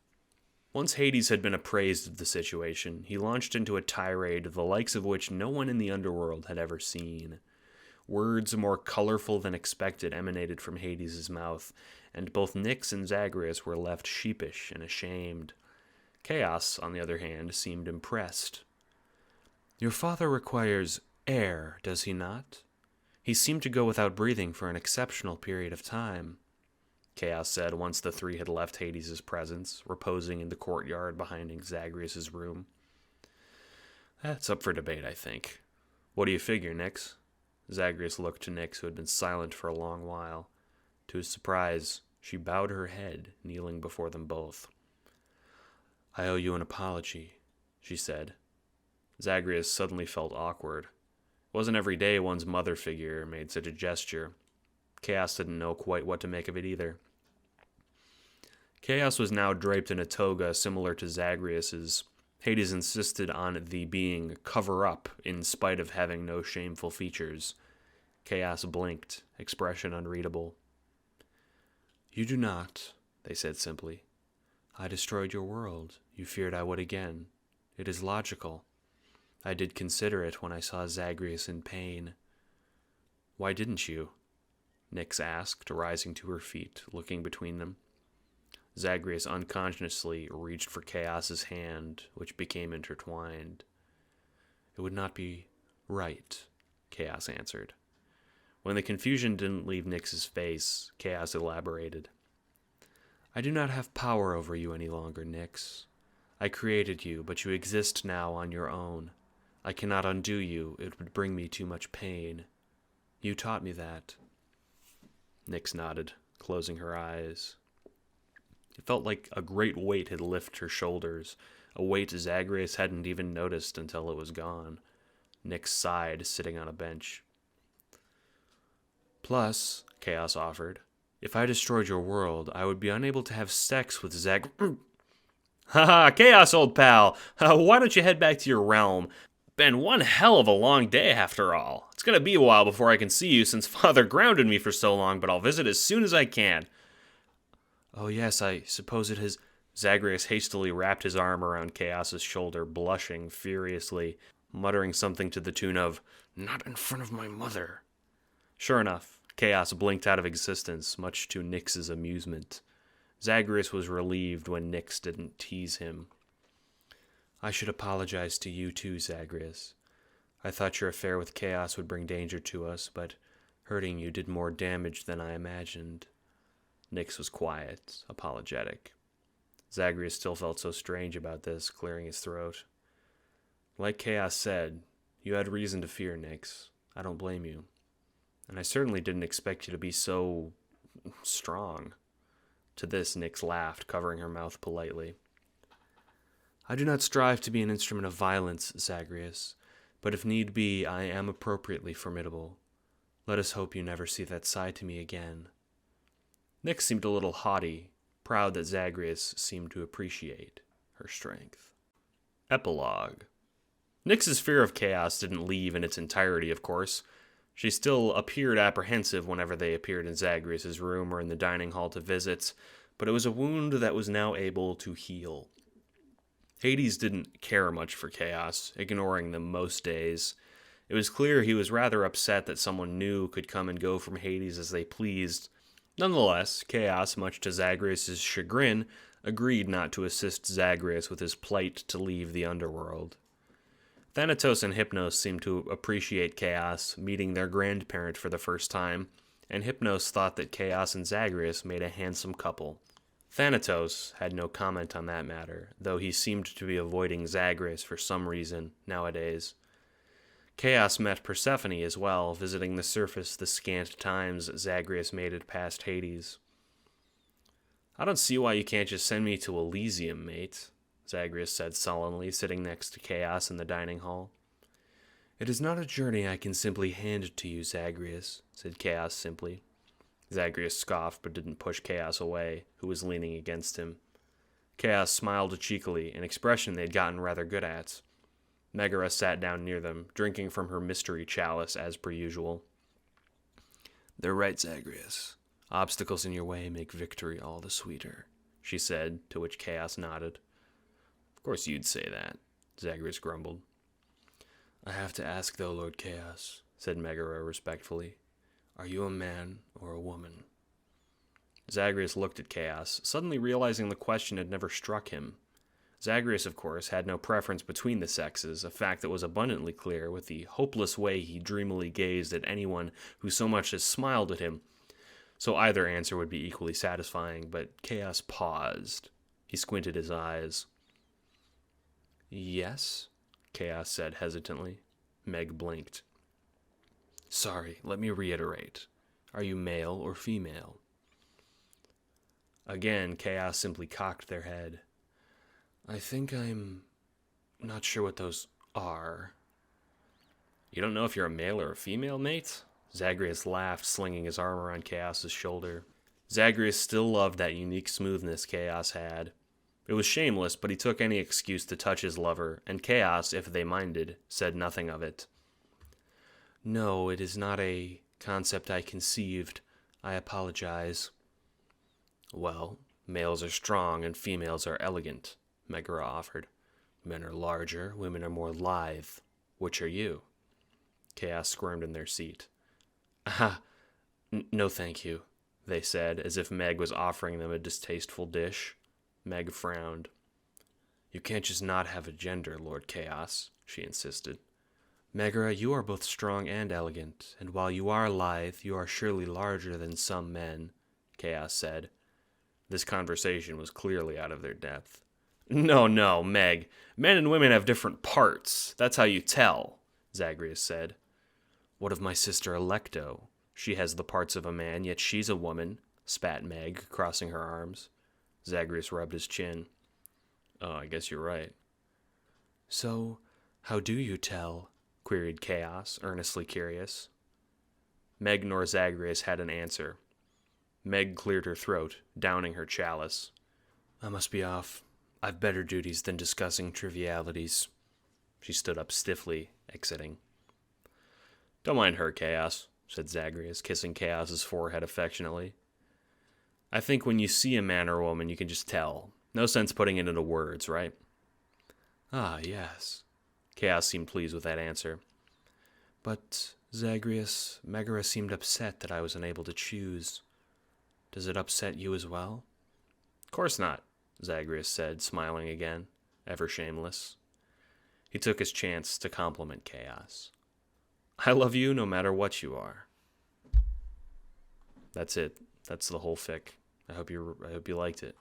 Once Hades had been appraised of the situation, he launched into a tirade the likes of which no one in the underworld had ever seen. Words more colorful than expected emanated from Hades' mouth, and both Nyx and Zagreus were left sheepish and ashamed. Chaos, on the other hand, seemed impressed. Your father requires air, does he not? He seemed to go without breathing for an exceptional period of time, Chaos said once the three had left Hades' presence, reposing in the courtyard behind Zagreus' room. That's up for debate, I think. What do you figure, Nyx? Zagreus looked to Nyx, who had been silent for a long while. To his surprise, she bowed her head, kneeling before them both. I owe you an apology, she said. Zagreus suddenly felt awkward. It wasn't every day one's mother figure made such a gesture. Chaos didn't know quite what to make of it either. Chaos was now draped in a toga similar to Zagreus's. Hades insisted on the being cover-up in spite of having no shameful features. Chaos blinked, expression unreadable. You do not, they said simply. I destroyed your world. You feared I would again. It is logical. I did consider it when I saw Zagreus in pain. Why didn't you? Nyx asked, rising to her feet, looking between them. Zagreus unconsciously reached for Chaos's hand, which became intertwined. It would not be right, Chaos answered. When the confusion didn't leave Nyx's face, Chaos elaborated. I do not have power over you any longer, Nyx. I created you, but you exist now on your own. I cannot undo you. It would bring me too much pain. You taught me that. Nyx nodded, closing her eyes. It felt like a great weight had lifted her shoulders, a weight Zagreus hadn't even noticed until it was gone. Nyx sighed, sitting on a bench. Plus, Chaos offered, if I destroyed your world, I would be unable to have sex with Haha, Chaos, old pal! Why don't you head back to your realm? Been one hell of a long day, after all. It's gonna be a while before I can see you, since Father grounded me for so long, but I'll visit as soon as I can. Oh yes, I suppose it has... Zagreus hastily wrapped his arm around Chaos's shoulder, blushing furiously, muttering something to the tune of, Not in front of my mother. Sure enough, Chaos blinked out of existence, much to Nyx's amusement. Zagreus was relieved when Nyx didn't tease him. I should apologize to you too, Zagreus. I thought your affair with Chaos would bring danger to us, but hurting you did more damage than I imagined. Nyx was quiet, apologetic. Zagreus still felt so strange about this, clearing his throat. Like Chaos said, you had reason to fear, Nyx. I don't blame you. And I certainly didn't expect you to be so strong. To this, Nyx laughed, covering her mouth politely. I do not strive to be an instrument of violence, Zagreus, but if need be, I am appropriately formidable. Let us hope you never see that side to me again. Nyx seemed a little haughty, proud that Zagreus seemed to appreciate her strength. Epilogue. Nyx's fear of Chaos didn't leave in its entirety, of course. She still appeared apprehensive whenever they appeared in Zagreus' room or in the dining hall to visit, but it was a wound that was now able to heal. Hades didn't care much for Chaos, ignoring them most days. It was clear he was rather upset that someone new could come and go from Hades as they pleased. Nonetheless, Chaos, much to Zagreus' chagrin, agreed not to assist Zagreus with his plight to leave the underworld. Thanatos and Hypnos seemed to appreciate Chaos, meeting their grandparent for the first time, and Hypnos thought that Chaos and Zagreus made a handsome couple. Thanatos had no comment on that matter, though he seemed to be avoiding Zagreus for some reason nowadays. Chaos met Persephone as well, visiting the surface the scant times Zagreus made it past Hades. I don't see why you can't just send me to Elysium, mate, Zagreus said sullenly, sitting next to Chaos in the dining hall. It is not a journey I can simply hand to you, Zagreus, said Chaos simply. Zagreus scoffed but didn't push Chaos away, who was leaning against him. Chaos smiled cheekily, an expression they'd gotten rather good at. Megara sat down near them, drinking from her mystery chalice as per usual. They're right, Zagreus. Obstacles in your way make victory all the sweeter, she said, to which Chaos nodded. Of course you'd say that, Zagreus grumbled. I have to ask, though, Lord Chaos, said Megara respectfully. Are you a man or a woman? Zagreus looked at Chaos, suddenly realizing the question had never struck him. Zagreus, of course, had no preference between the sexes, a fact that was abundantly clear with the hopeless way he dreamily gazed at anyone who so much as smiled at him. So either answer would be equally satisfying, but Chaos paused. He squinted his eyes. Yes? Chaos said hesitantly. Meg blinked. Sorry, let me reiterate. Are you male or female? Again, Chaos simply cocked their head. I think I'm not sure what those are. You don't know if you're a male or a female, mate? Zagreus laughed, slinging his arm around Chaos's shoulder. Zagreus still loved that unique smoothness Chaos had. It was shameless, but he took any excuse to touch his lover, and Chaos, if they minded, said nothing of it. No, it is not a concept I conceived. I apologize. Well, males are strong and females are elegant, Megara offered. Men are larger, women are more lithe. Which are you? Chaos squirmed in their seat. Ah, no thank you, they said, as if Meg was offering them a distasteful dish. Meg frowned. You can't just not have a gender, Lord Chaos, she insisted. Megara, you are both strong and elegant, and while you are lithe, you are surely larger than some men, Chaos said. This conversation was clearly out of their depth. No, Meg. Men and women have different parts. That's how you tell, Zagreus said. What of my sister Alecto? She has the parts of a man, yet she's a woman, spat Meg, crossing her arms. Zagreus rubbed his chin. Oh, I guess you're right. So, how do you tell? Queried Chaos, earnestly curious. Meg nor Zagreus had an answer. Meg cleared her throat, downing her chalice. I must be off. I've better duties than discussing trivialities. She stood up stiffly, exiting. Don't mind her, Chaos, said Zagreus, kissing Chaos's forehead affectionately. I think when you see a man or a woman, you can just tell. No sense putting it into words, right? Ah, yes. Chaos seemed pleased with that answer. But, Zagreus, Megara seemed upset that I was unable to choose. Does it upset you as well? Of course not, Zagreus said, smiling again, ever shameless. He took his chance to compliment Chaos. I love you no matter what you are. That's it. That's the whole fic. I hope you liked it.